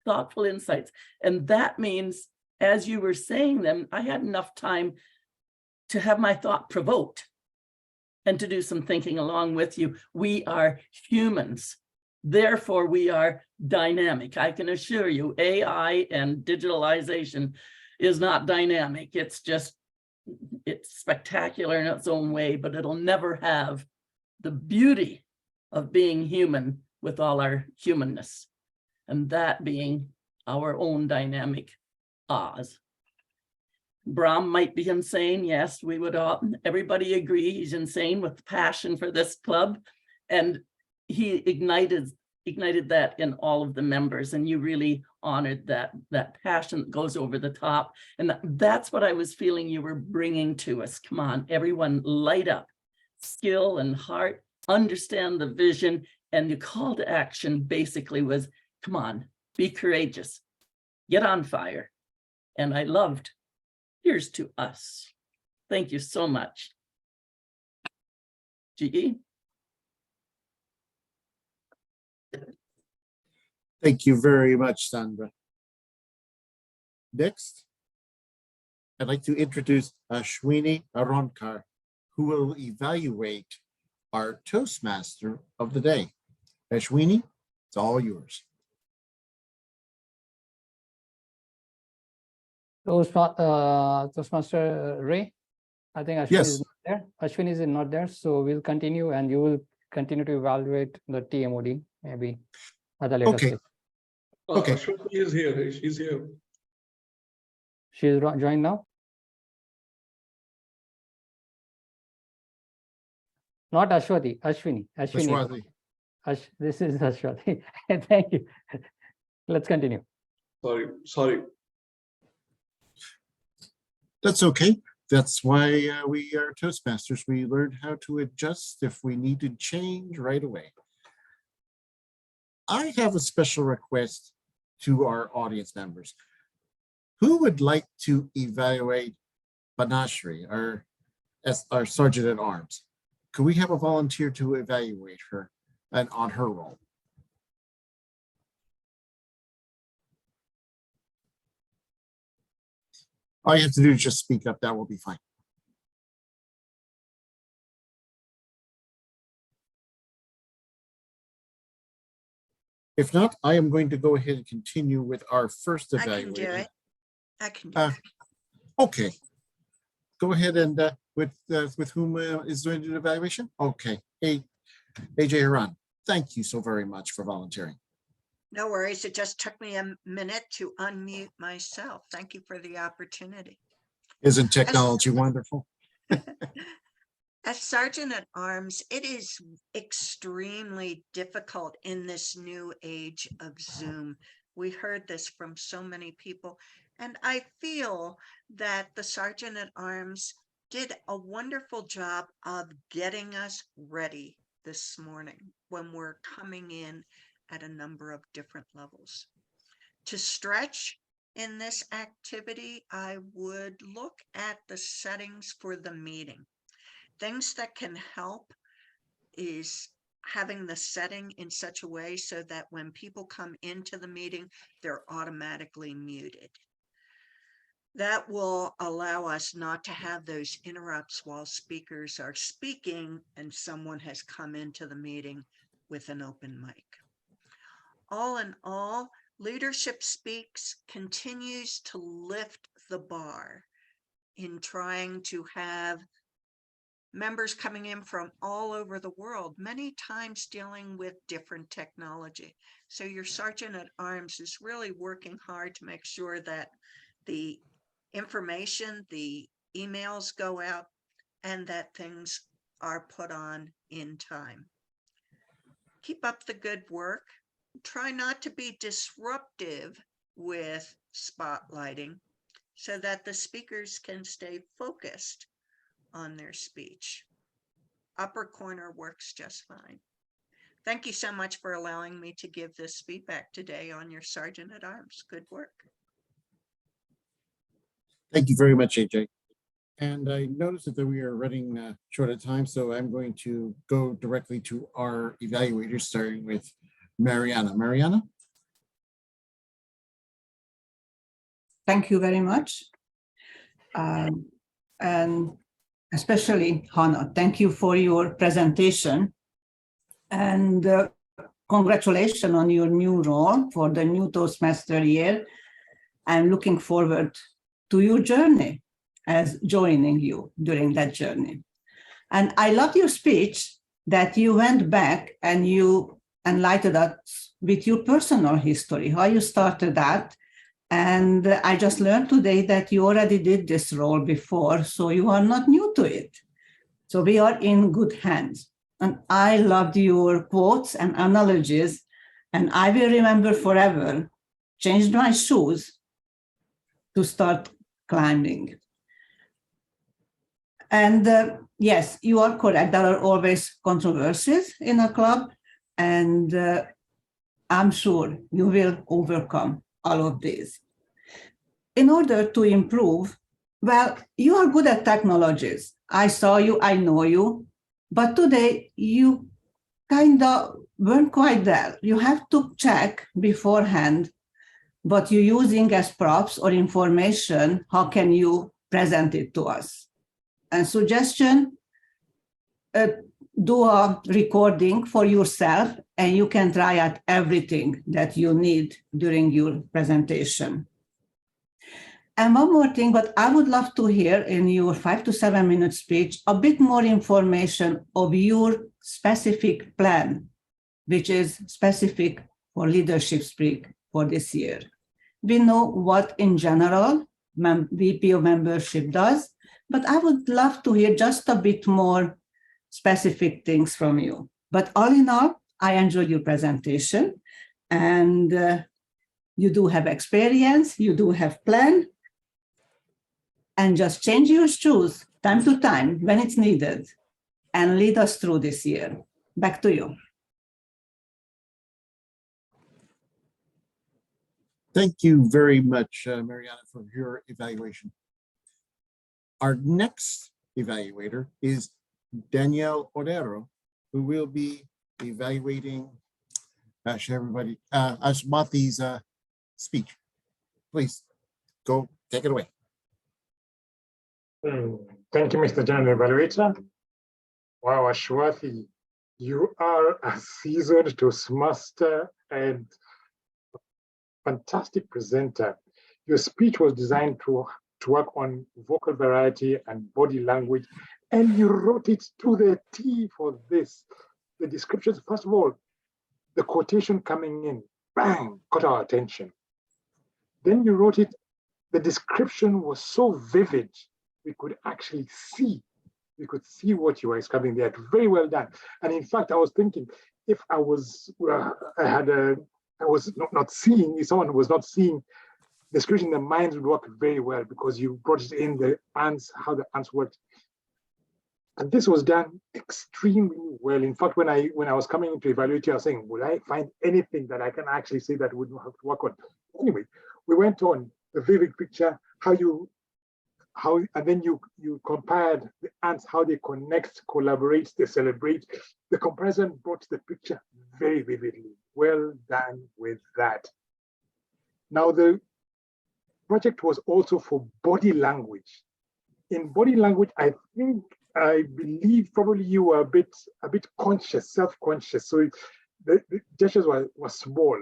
Thoughtful insights. And that means, as you were saying them, I had enough time to have my thought provoked and to do some thinking along with you. We are humans. Therefore, we are dynamic. I can assure you, AI and digitalization is not dynamic. It's spectacular in its own way, but it'll never have the beauty of being human with all our humanness, and that being our own dynamic Oz. Brahm might be insane. Yes, we would all, everybody agree he's insane with passion for this club. And he ignited ignited that in all of the members, and you really honored that passion that goes over the top. And that's what I was feeling you were bringing to us. Come on, everyone, light up. Skill and heart, understand the vision, and the call to action basically was, come on, be courageous, get on fire. And I loved, here's to us. Thank you so much. GE? Thank you very much, Sandra. Next, I'd like to introduce Ashwini Aronkar, who will evaluate our Toastmaster of the day. Ashwini, it's all yours. Toastmaster Ray, I think Ashwini is not there. Ashwini is not there, so we'll continue and you will continue to evaluate the TMOD maybe at a later stage. Okay. Aswathy is here. She's here. She's joined now? Not Aswathy, Ashwini. Aswathy. This is Aswathy. Thank you. Let's continue. Sorry. That's okay. That's why we are Toastmasters. We learn how to adjust if we need to change right away. I have a special request to our audience members. Who would like to evaluate Banashri, our Sergeant at Arms? Could we have a volunteer to evaluate her and on her role? All you have to do is just speak up. That will be fine. If not, I am going to go ahead and continue with our first evaluation. I can do it. Okay. Go ahead and with whom is doing the evaluation? Okay. Hey, AJ Haran, thank you so very much for volunteering. No worries. It just took me a minute to unmute myself. Thank you for the opportunity. Isn't technology wonderful? As Sergeant at Arms, it is extremely difficult in this new age of Zoom. We heard this from so many people, and I feel that the Sergeant at Arms did a wonderful job of getting us ready this morning when we're coming in at a number of different levels. To stretch in this activity, I would look at the settings for the meeting. Things that can help is having the setting in such a way so that when people come into the meeting, they're automatically muted. That will allow us not to have those interrupts while speakers are speaking and someone has come into the meeting with an open mic. All in all, Leadership Speaks continues to lift the bar in trying to have members coming in from all over the world, many times dealing with different technology. So your Sergeant at Arms is really working hard to make sure that the information, the emails go out and that things are put on in time. Keep up the good work. Try not to be disruptive with spotlighting so that the speakers can stay focused on their speech. Upper corner works just fine. Thank you so much for allowing me to give this feedback today on your Sergeant at Arms. Good work. Thank you very much, AJ. And I noticed that we are running short of time, so I'm going to go directly to our evaluators, starting with Mariana. Mariana? Thank you very much. And especially Hannah, thank you for your presentation. And congratulations on your new role for the new Toastmaster year. I'm looking forward to your journey as joining you during that journey. And I love your speech that you went back and you enlightened us with your personal history, how you started that. And I just learned today that you already did this role before, so you are not new to it. So we are in good hands. And I loved your quotes and analogies And I will remember forever, changed my shoes to start climbing. And yes, you are correct. There are always controversies in a club, and I'm sure you will overcome all of these. In order to improve, well, you are good at technologies. I saw you, I know you, but today you kind of weren't quite there. You have to check beforehand what you're using as props or information. How can you present it to us? And suggestion, do a recording for yourself and you can try out everything that you need during your presentation. And one more thing, but I would love to hear in your 5 to 7 minute speech, a bit more information of your specific plan, which is specific for leadership speak for this year. We know what in general VP of membership does, but I would love to hear just a bit more specific things from you. But all in all, I enjoyed your presentation, and you do have experience, you do have plan, and just change your shoes time to time when it's needed and lead us through this year. Back to you. Thank you very much, Mariana, for your evaluation. Our next evaluator is Danielle Odero, who will be evaluating Aswathy's speech. Please go take it away. Thank you, Mr. General Evaluator. Wow, Aswathy, you are a seasoned Toastmaster and fantastic presenter. Your speech was designed to work on vocal variety and body language, and you wrote it to the T for this. The descriptions, first of all, the quotation coming in, bang, caught our attention. Then you wrote it, the description was so vivid, we could actually see. We could see what you were describing there. Very well done. And in fact, I was thinking, if I was, I was not seeing, if someone was not seeing, the description, the minds would work very well because you brought it in the ants, how the ants worked. And this was done extremely well. In fact, when I was coming into Evaluator, I was saying, will I find anything that I can actually say that would have to work on? Anyway, we went on the vivid picture, and then you compared the ants, how they connect, collaborate, they celebrate. The comparison brought the picture very vividly. Well done with that. Now, the project was also for body language. In body language, I believe probably you were a bit conscious, self-conscious. So the gestures were small,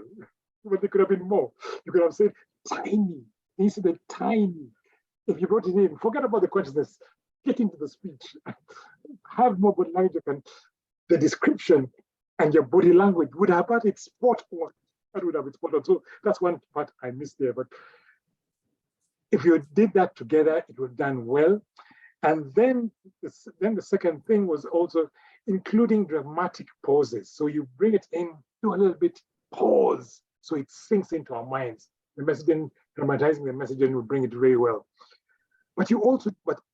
but they could have been more. You could have said tiny, instead of tiny. If you brought it in, forget about the consciousness, get into the speech, have more body language, and the description and your body language would have had it spot on. That would have been spot on. So that's one part I missed there. But if you did that together, it would have done well. And then the second thing was also including dramatic pauses. So you bring it in, do a little bit pause, so it sinks into our minds. The messaging, dramatizing the messaging will bring it very well. But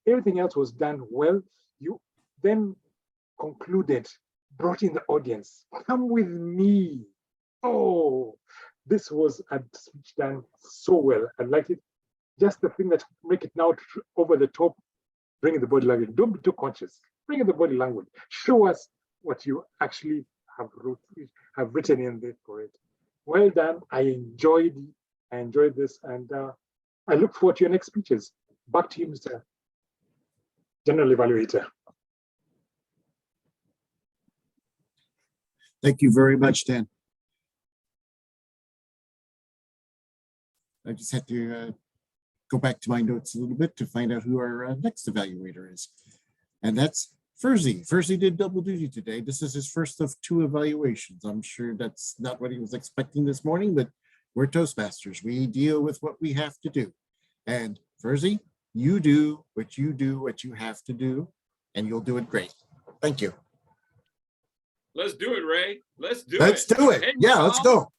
everything else was done well. You then concluded, brought in the audience. Come with me. Oh, this was a speech done so well. I liked it. Just the thing that make it now over the top, bring in the body language. Don't be too conscious. Bring in the body language. Show us what you actually have written in there for it. Well done. I enjoyed this, and I look forward to your next speeches. Back to you, Mr. General Evaluator. Thank you very much, Dan. I just had to go back to my notes a little bit to find out who our next evaluator is. And that's Fursey. Fursey did double duty today. This is his first of 2 evaluations. I'm sure that's not what he was expecting this morning, but we're Toastmasters. We deal with what we have to do. And Fursey, you do what you have to do, and you'll do it great. Thank you. Let's do it, Ray. Let's do Let's it. do it. Hey, Yeah, let's Mrinal. go.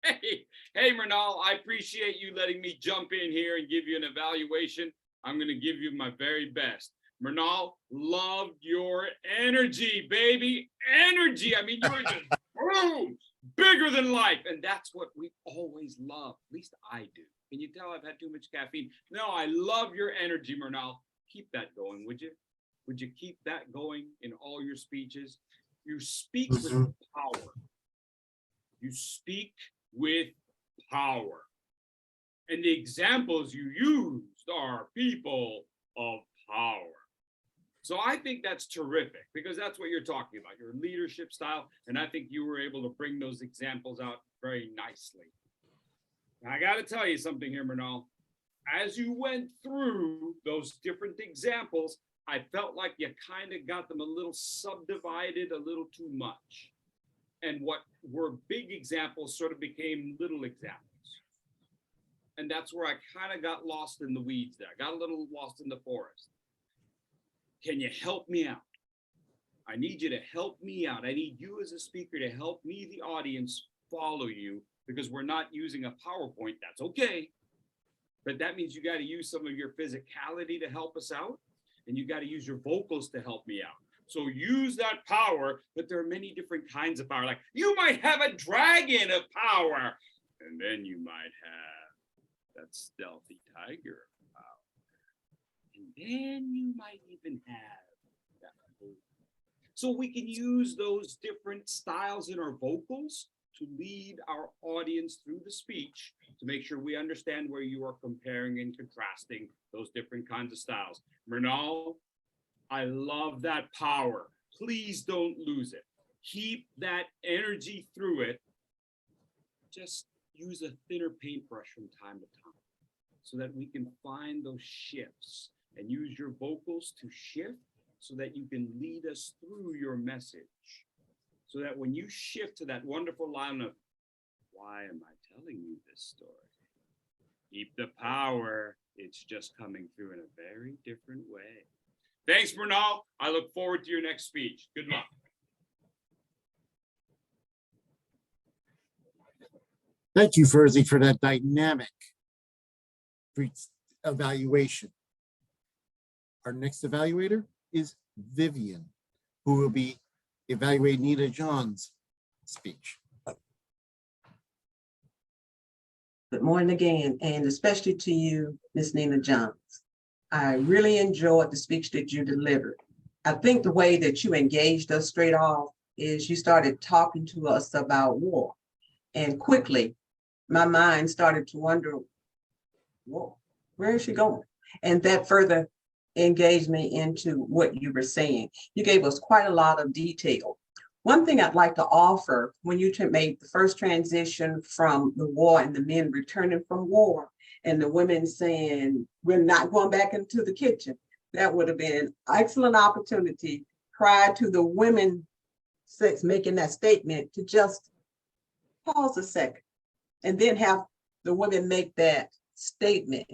Hey, Mrinal, I appreciate you letting me jump in here and give you an evaluation. I'm going to give you my very best. Mrinal, loved your energy, baby. Energy. I mean, you were just boom, bigger than life. And that's what we always love. At least I do. Can you tell I've had too much caffeine? No, I love your energy, Mrinal. Keep that going, would you? Would you keep that going in all your speeches? You speak with power. You speak with power. And the examples you used are people of power. So I think that's terrific because that's what you're talking about, your leadership style. And I think you were able to bring those examples out very nicely. Now, I got to tell you something here, Mrinal. As you went through those different examples, I felt like you kind of got them a little subdivided a little too much. And what were big examples sort of became little examples. And that's where I kind of got lost in the weeds there. I got a little lost in the forest. Can you help me out? I need you to help me out. I need you as a speaker to help me, the audience, follow you because we're not using a PowerPoint. That's okay. But that means you got to use some of your physicality to help us out. And you got to use your vocals to help me out. So use that power, but there are many different kinds of power. Like you might have a dragon of power, and then you might have that stealthy tiger of power. And then you might even have that blue. So we can use those different styles in our vocals to lead our audience through the speech to make sure we understand where you are comparing and contrasting those different kinds of styles. Mrinal, I love that power. Please don't lose it. Keep that energy through it. Just use a thinner paintbrush from time to time so that we can find those shifts and use your vocals to shift so that you can lead us through your message. So that when you shift to that wonderful line of, why am I telling you this story? Keep the power. It's just coming through in a very different way. Thanks, Mrinal. I look forward to your next speech. Good luck. Thank you, Fursey, for that dynamic evaluation. Our next evaluator is Vivian, who will be evaluating Nina John's speech. Good morning again, and especially to you, Ms. Nina Johns. I really enjoyed the speech that you delivered. I think the way that you engaged us straight off is you started talking to us about war. And quickly, my mind started to wonder, whoa, where is she going? And that further engaged me into what you were saying. You gave us quite a lot of detail. One thing I'd like to offer, when you made the first transition from the war and the men returning from war and the women saying, we're not going back into the kitchen, that would have been an excellent opportunity prior to the women making that statement to just pause a second and then have the women make that statement.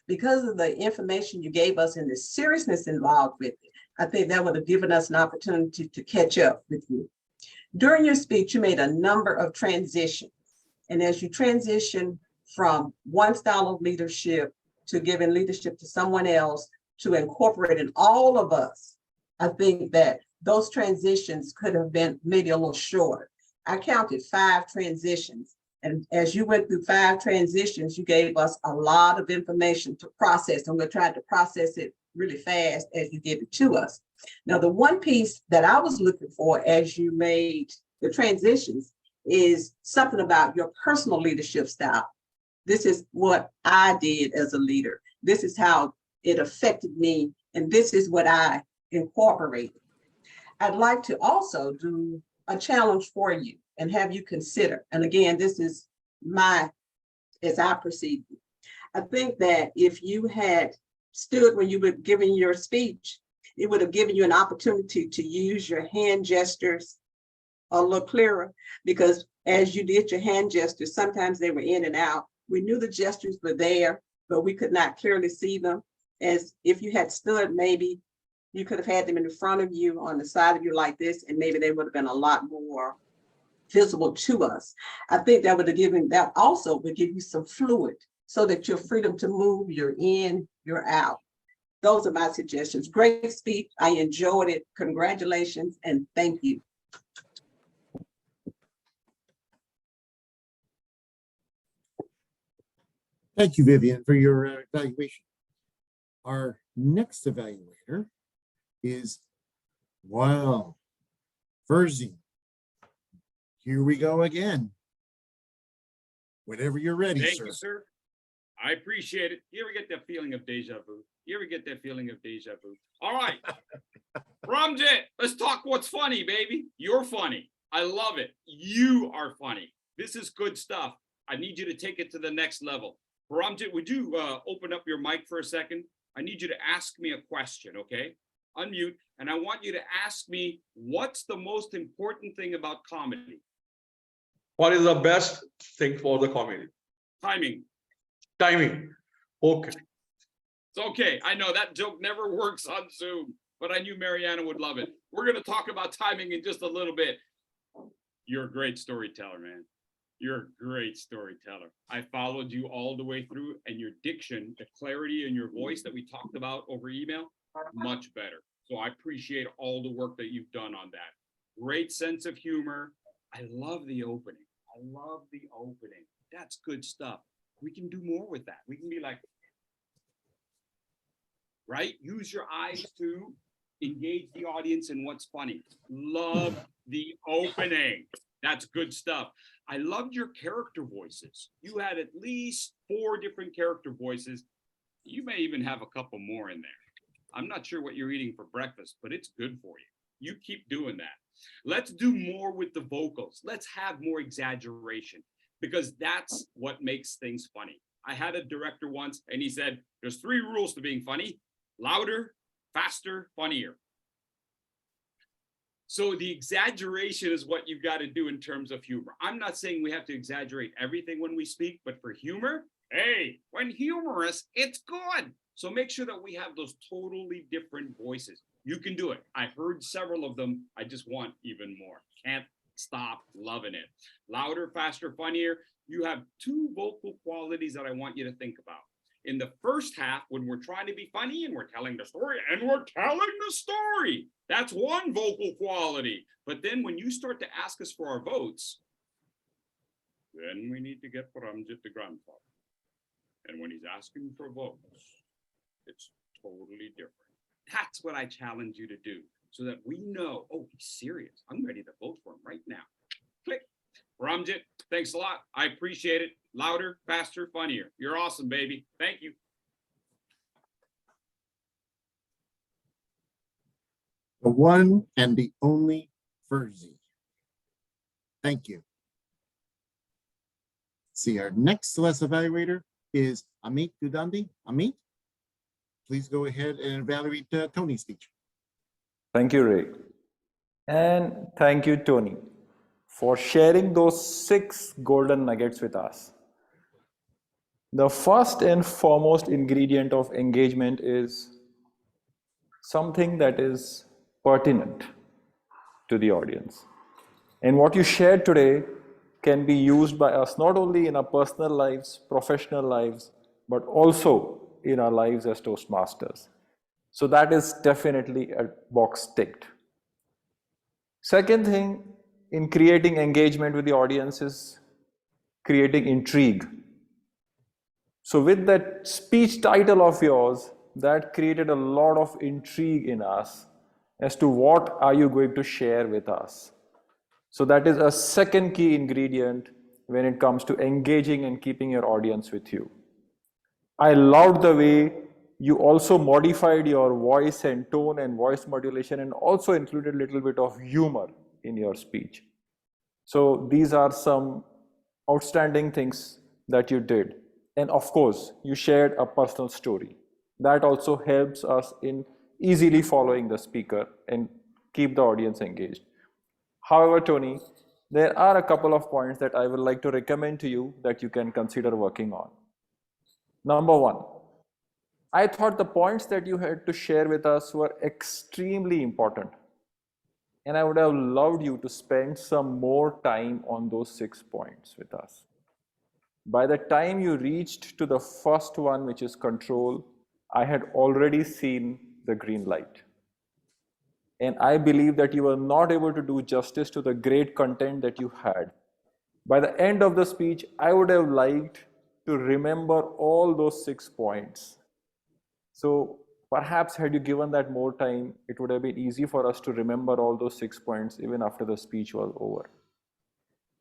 Because of the information you gave us and the seriousness involved with it, I think that would have given us an opportunity to catch up with you. During your speech, you made a number of transitions. And as you transition from one style of leadership to giving leadership to someone else, to incorporating all of us, I think that those transitions could have been maybe a little shorter. I counted 5 transitions. And as you went through 5 transitions, you gave us a lot of information to process, and we're trying to process it really fast as you give it to us. Now, the one piece that I was looking for as you made the transitions is something about your personal leadership style. This is what I did as a leader. This is how it affected me, and this is what I incorporated. I'd like to also do a challenge for you and have you consider. And again, this is as I perceive it. I think that if you had stood when you were giving your speech, it would have given you an opportunity to use your hand gestures a little clearer, because as you did your hand gestures, sometimes they were in and out. We knew the gestures were there, but we could not clearly see them. As if you had stood maybe You could have had them in front of you, on the side of you like this, and maybe they would have been a lot more visible to us. I think that would have given, that also would give you some fluid so that your freedom to move, you're in, you're out. Those are my suggestions. Great speech. I enjoyed it. Congratulations and thank you. Thank you, Vivian, for your evaluation. Our next evaluator is, wow, Fursey. Here we go again. Whenever you're ready, Thank sir. you, sir. I appreciate it. You ever get that feeling of deja vu? You ever get that feeling of deja vu? All right. Paramjit, let's talk what's funny, baby. You're funny. I love it. You are funny. This is good stuff. I need you to take it to the next level. Paramjit, would you open up your mic for a second? I need you to ask me a question, okay? Unmute, and I want you to ask me, what's the most important thing about comedy? What is the best thing for the comedy? Timing. Timing. Okay. It's okay. I know that joke never works on Zoom, but I knew Mariana would love it. We're going to talk about timing in just a little bit. You're a great storyteller, man. You're a great storyteller. I followed you all the way through, and your diction, the clarity in your voice that we talked about over email, much better. So I appreciate all the work that you've done on that. Great sense of humor. I love the opening. I love the opening. That's good stuff. We can do more with that. We can be like, right? Use your eyes to engage the audience in what's funny. Love the opening. That's good stuff. I loved your character voices. You had at least 4 different character voices. You may even have a couple more in there. I'm not sure what you're eating for breakfast, but it's good for you. You keep doing that. Let's do more with the vocals. Let's have more exaggeration, because that's what makes things funny. I had a director once, and he said, there's 3 rules to being funny: louder, faster, funnier. So the exaggeration is what you've got to do in terms of humor. I'm not saying we have to exaggerate everything when we speak, but for humor, hey, when humorous, it's good. So make sure that we have those totally different voices. You can do it. I heard several of them. I just want even more. Can't stop loving it. Louder, faster, funnier. You have 2 vocal qualities that I want you to think about. In the first half, when we're trying to be funny and we're telling the story, that's one vocal quality. But then when you start to ask us for our votes, then we need to get Paramjit the grandfather. And when he's asking for votes, it's totally different. That's what I challenge you to do, so that we know, oh, he's serious. I'm ready to vote for him right now. Click. Paramjit, thanks a lot. I appreciate it. Louder, faster, funnier. You're awesome, baby. Thank you. The one and the only Fursey. Thank you. See, our next last evaluator is Amit Dudandi. Amit, please go ahead and evaluate Tony's speech. Thank you, Ray. And thank you, Tony, for sharing those 6 golden nuggets with us. The first and foremost ingredient of engagement is something that is pertinent to the audience. And what you shared today can be used by us not only in our personal lives, professional lives, but also in our lives as Toastmasters. So that is definitely a box ticked. Second thing in creating engagement with the audience is creating intrigue. So with that speech title of yours, that created a lot of intrigue in us as to what are you going to share with us. So that is a second key ingredient when it comes to engaging and keeping your audience with you. I loved the way you also modified your voice and tone and voice modulation, and also included a little bit of humor in your speech. So these are some outstanding things that you did. And of course, you shared a personal story. That also helps us in easily following the speaker and keep the audience engaged. However, Tony, there are a couple of points that I would like to recommend to you that you can consider working on. Number 1, I thought the points that you had to share with us were extremely important. And I would have loved you to spend some more time on those 6 points with us. By the time you reached to the first one, which is control, I had already seen the green light. And I believe that you were not able to do justice to the great content that you had. By the end of the speech, I would have liked to remember all those 6 points. So perhaps had you given that more time, it would have been easy for us to remember all those 6 points even after the speech was over.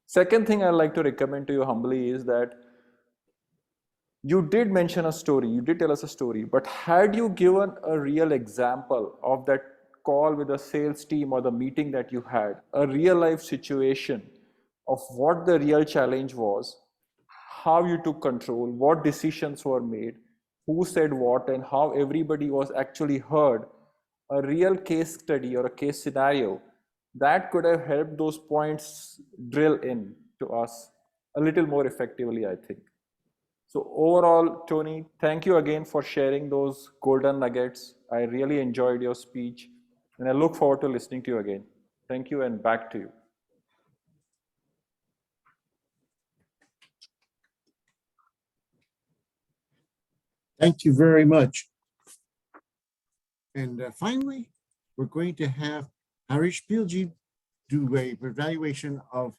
Second thing I'd like to recommend to you humbly is that you did mention a story, you did tell us a story, but had you given a real example of that call with the sales team or the meeting that you had, a real life situation of what the real challenge was, how you took control, what decisions were made, who said what, and how everybody was actually heard, a real case study or a case scenario, that could have helped those points drill in to us a little more effectively, I think. So overall, Tony, thank you again for sharing those golden nuggets. I really enjoyed your speech, and I look forward to listening to you again. Thank you, and back to you. Thank you very much. And finally, we're going to have Harish Pilji do a evaluation of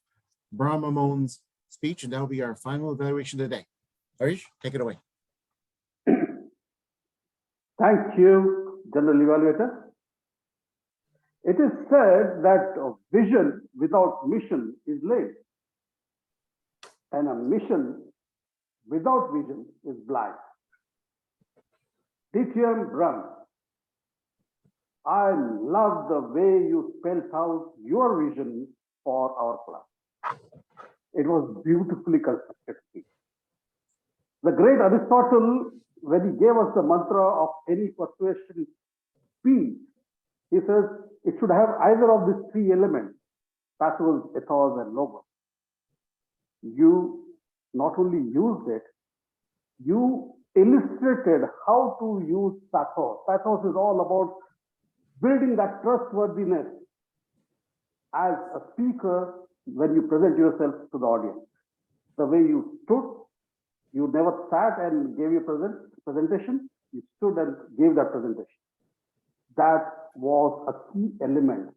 Brahmamon's speech, and that'll be our final evaluation today. Harish, take it away. Thank you, General Evaluator. It is said that a vision without mission is lame, and a mission without vision is blind. Ditium Brahm, I love the way you spelled out your vision for our class. It was beautifully constructed. The great Aristotle, when he gave us the mantra of any persuasion speech, he says it should have either of these 3 elements, pathos, ethos, and logos. You not only used it, you illustrated how to use pathos. Pathos is all about building that trustworthiness as a speaker when you present yourself to the audience. The way you stood, you never sat and gave your presentation, you stood and gave that presentation. That was a key element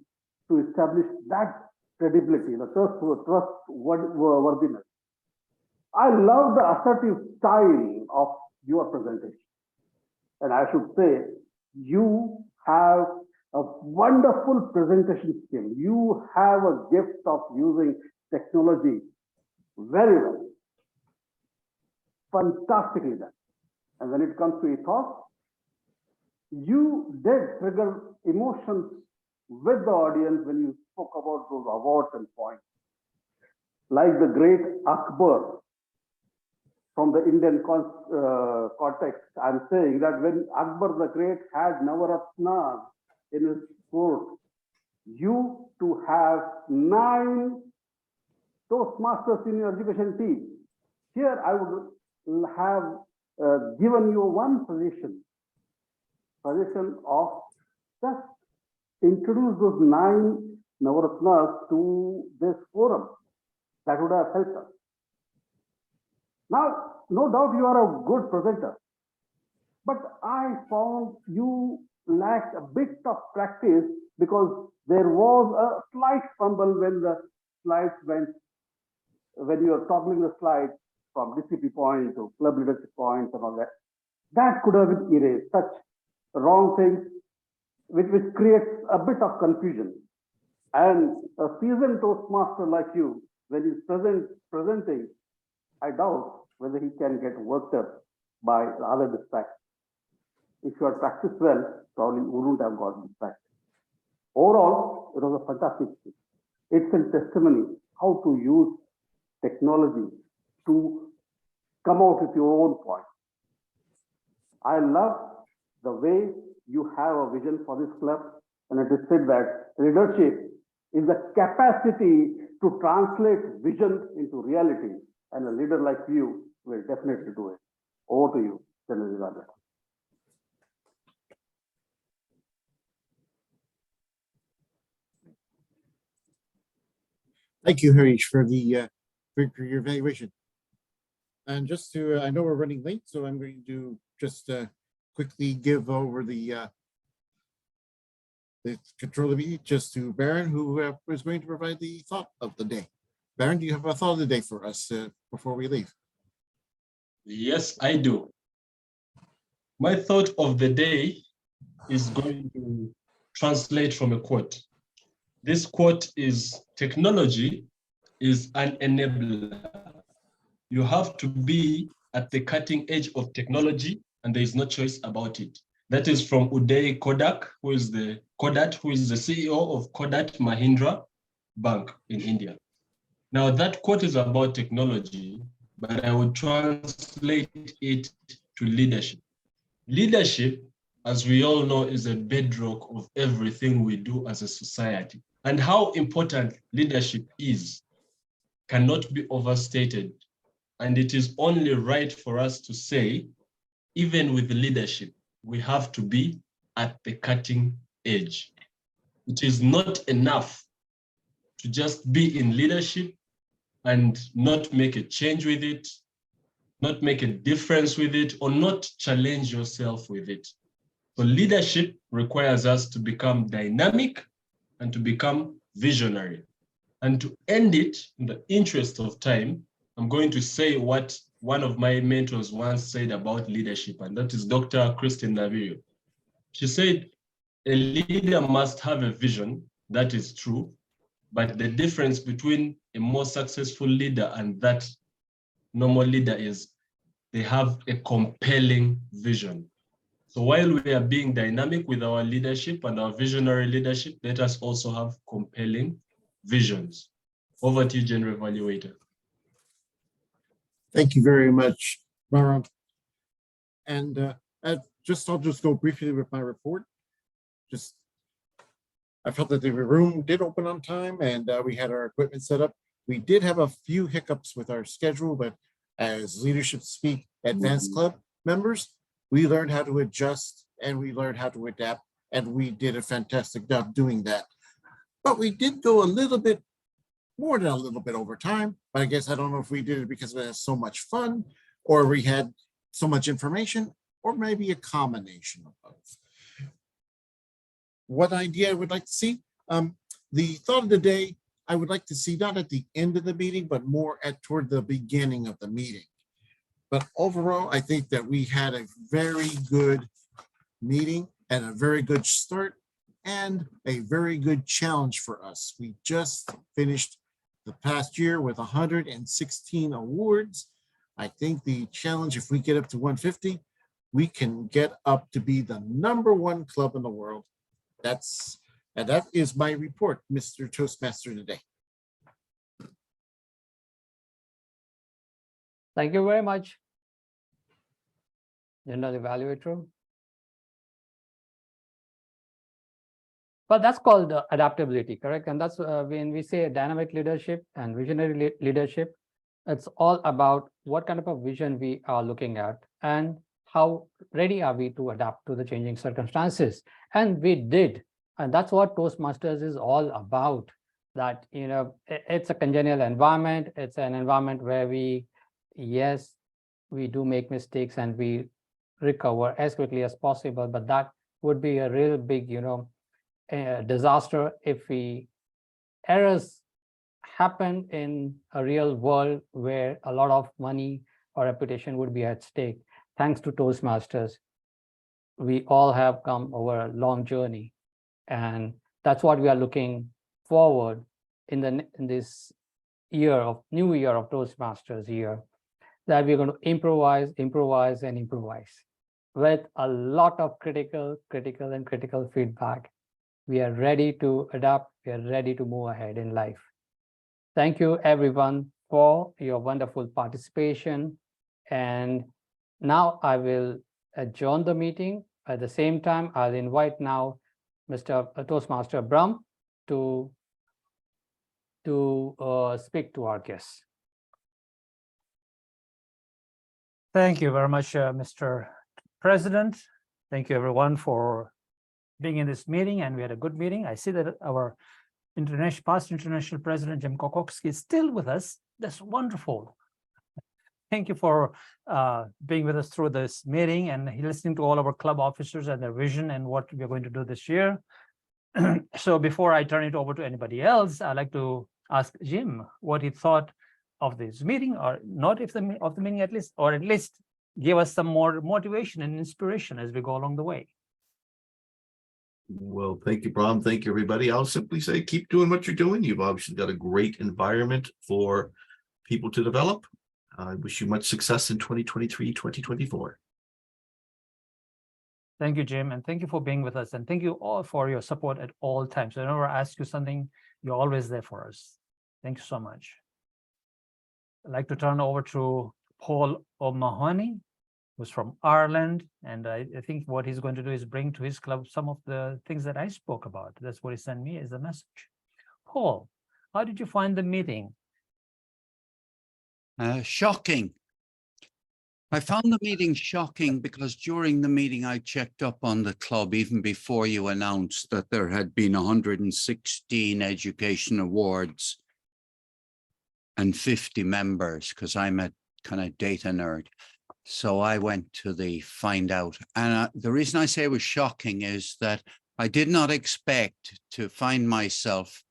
to establish that credibility, the trustworthiness. I love the assertive style of your presentation. And I should say, you have a wonderful presentation skill. You have a gift of using technology very well. Fantastically done. And when it comes to ethos, you did trigger emotions with the audience when you spoke about those awards and points. Like the great Akbar, from the Indian context, I'm saying that when Akbar the Great had Navaratnas in his court, you to have 9 Toastmasters in your education team. Here I would have given you one suggestion of just introduce those 9 Navaratnas to this forum. That would have helped us. Now, no doubt you are a good presenter, but I found you lacked a bit of practice because there was a slight fumble when the slides went, when you were toggling the slides from DCP point to club leadership points and all that. That could have been erased, such wrong things, which creates a bit of confusion. And a seasoned Toastmaster like you, when he's presenting, I doubt whether he can get worked up by the other distractions. If you had practiced well, probably you wouldn't have gotten distracted. Overall, it was a fantastic speech. It's a testimony how to use technology to come out with your own point. I love the way you have a vision for this club, and it is said that leadership is the capacity to translate vision into reality, and a leader like you will definitely do it. Over to you, General Rajan. Thank you, Harish, for your evaluation. And just to, I know we're running late, so I'm going to just quickly give over the control of the meeting just to Baron, who is going to provide the thought of the day. Baron, do you have a thought of the day for us before we leave? Yes, I do. My thought of the day is going to translate from a quote. This quote is, technology is an enabler. You have to be at the cutting edge of technology, and there is no choice about it. That is from Uday Kodak, who is the CEO of Kodak Mahindra Bank in India. Now that quote is about technology, but I would translate it to leadership. Leadership, as we all know, is a bedrock of everything we do as a society. And how important leadership is cannot be overstated. And it is only right for us to say, even with leadership, we have to be at the cutting edge. It is not enough to just be in leadership and not make a change with it, not make a difference with it, or not challenge yourself with it. So leadership requires us to become dynamic and to become visionary. And to end it, in the interest of time, I'm going to say what one of my mentors once said about leadership, and that is Dr. Christine Navirio. She said, a leader must have a vision, that is true, but the difference between a more successful leader and that normal leader is they have a compelling vision. So while we are being dynamic with our leadership and our visionary leadership, let us also have compelling visions. Over to you, General Evaluator. Thank you very much, Baron. And I'll just go briefly with my report. I felt that the room did open on time, and we had our equipment set up. We did have a few hiccups with our schedule, but as Leadership Speak Advanced Club members, we learned how to adjust and we learned how to adapt, and we did a fantastic job doing that. But we did go a little bit more than a little bit over time, but I guess I don't know if we did it because we had so much fun, or we had so much information, or maybe a combination of both. What idea I would like to see? The thought of the day, I would like to see not at the end of the meeting, but more toward the beginning of the meeting. But overall, I think that we had a very good meeting and a very good start and a very good challenge for us. We just finished the past year with 116 awards. I think the challenge, if we get up to 150, we can get up to be the #1 club in the world. And that is my report, Mr. Toastmaster today. Thank you very much, General Evaluator. But that's called adaptability, correct? And that's when we say dynamic leadership and visionary leadership, it's all about what kind of a vision we are looking at and how ready are we to adapt to the changing circumstances. And we did. And that's what Toastmasters is all about. That, it's a congenial environment. It's an environment where yes, we do make mistakes and we recover as quickly as possible. But that would be a real big, disaster if errors happen in a real world where a lot of money or reputation would be at stake. Thanks to Toastmasters, we all have come over a long journey, and that's what we are looking forward in this new year of Toastmasters year, that we're going to improvise with a lot of critical feedback. We are ready to adapt. We are ready to move ahead in life. Thank you, everyone, for your wonderful participation. And now I will adjourn the meeting. At the same time, I'll invite now Mr. Toastmaster Brahm to speak to our guests. Thank you very much, Mr. President. Thank you, everyone, for being in this meeting, and we had a good meeting. I see that our past international president Jim Kokocki is still with us. That's wonderful. Thank you for being with us through this meeting and listening to all our club officers and their vision and what we're going to do this year. So before I turn it over to anybody else, I'd like to ask Jim what he thought of this meeting, or not if of the meeting at least, or at least give us some more motivation and inspiration as we go along the way. Well, thank you, Bram. Thank you, everybody. I'll simply say, keep doing what you're doing. You've obviously got a great environment for people to develop. I wish you much success in 2023, 2024. Thank you, Jim, and thank you for being with us. And thank you all for your support at all times. Whenever I ask you something, you're always there for us. Thank you so much. I'd like to turn over to Paul O'Mahony, who's from Ireland. And I think what he's going to do is bring to his club some of the things that I spoke about. That's what he sent me as a message. Paul, how did you find the meeting? Shocking. I found the meeting shocking because during the meeting I checked up on the club even before you announced that there had been 116 education awards and 50 members, because I'm a kind of data nerd. So I went to find out. And the reason I say it was shocking is that I did not expect to find myself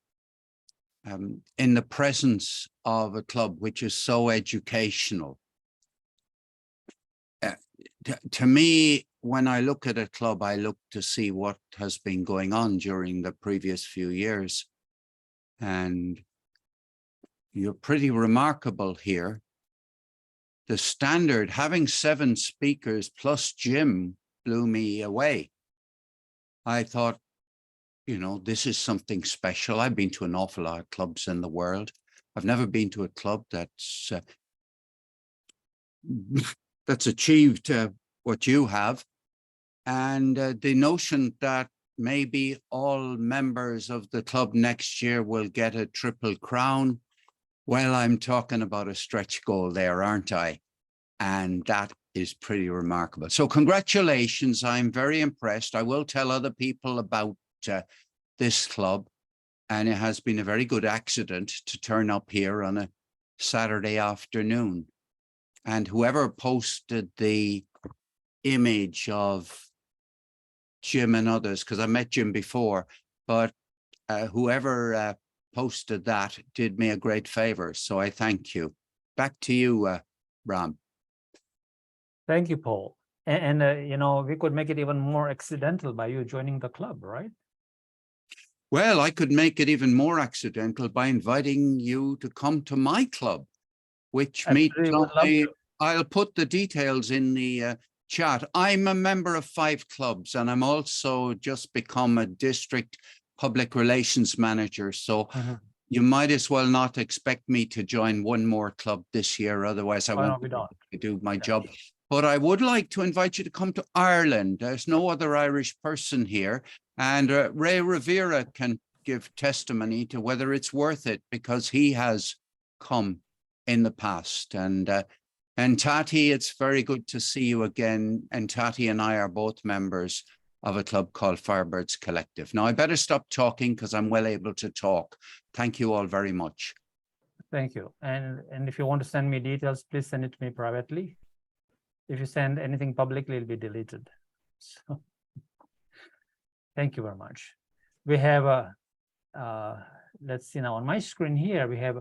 in the presence of a club which is so educational. To me, when I look at a club, I look to see what has been going on during the previous few years. And you're pretty remarkable here. The standard, having 7 speakers plus Jim, blew me away. I thought, you know, this is something special. I've been to an awful lot of clubs in the world. I've never been to a club that's achieved what you have. And the notion that maybe all members of the club next year will get a triple crown, well, I'm talking about a stretch goal there, aren't I? And that is pretty remarkable. So congratulations. I'm very impressed. I will tell other people about this club. And it has been a very good accident to turn up here on a Saturday afternoon. And whoever posted the image of Jim and others, because I met Jim before, but whoever posted that did me a great favor. So I thank you. Back to you, Ram. Thank you, Paul. And you know, we could make it even more accidental by you joining the club, right? Well, I could make it even more accidental by inviting you to come to my club, which meets I'll put the details in the chat. I'm a member of 5 clubs, and I'm also just become a district public relations manager. So you might as well not expect me to join one more club this year. Otherwise, I won't be able to do my job. But I would like to invite you to come to Ireland. There's no other Irish person here. And Ray Rivera can give testimony to whether it's worth it, because he has come in the past. And Tati, it's very good to see you again. And Tati and I are both members of a club called Firebirds Collective. Now, I better stop talking because I'm well able to talk. Thank you all very much. Thank you. And if you want to send me details, please send it to me privately. If you send anything publicly, it'll be deleted. So, thank you very much. We have let's see now on my screen here, we have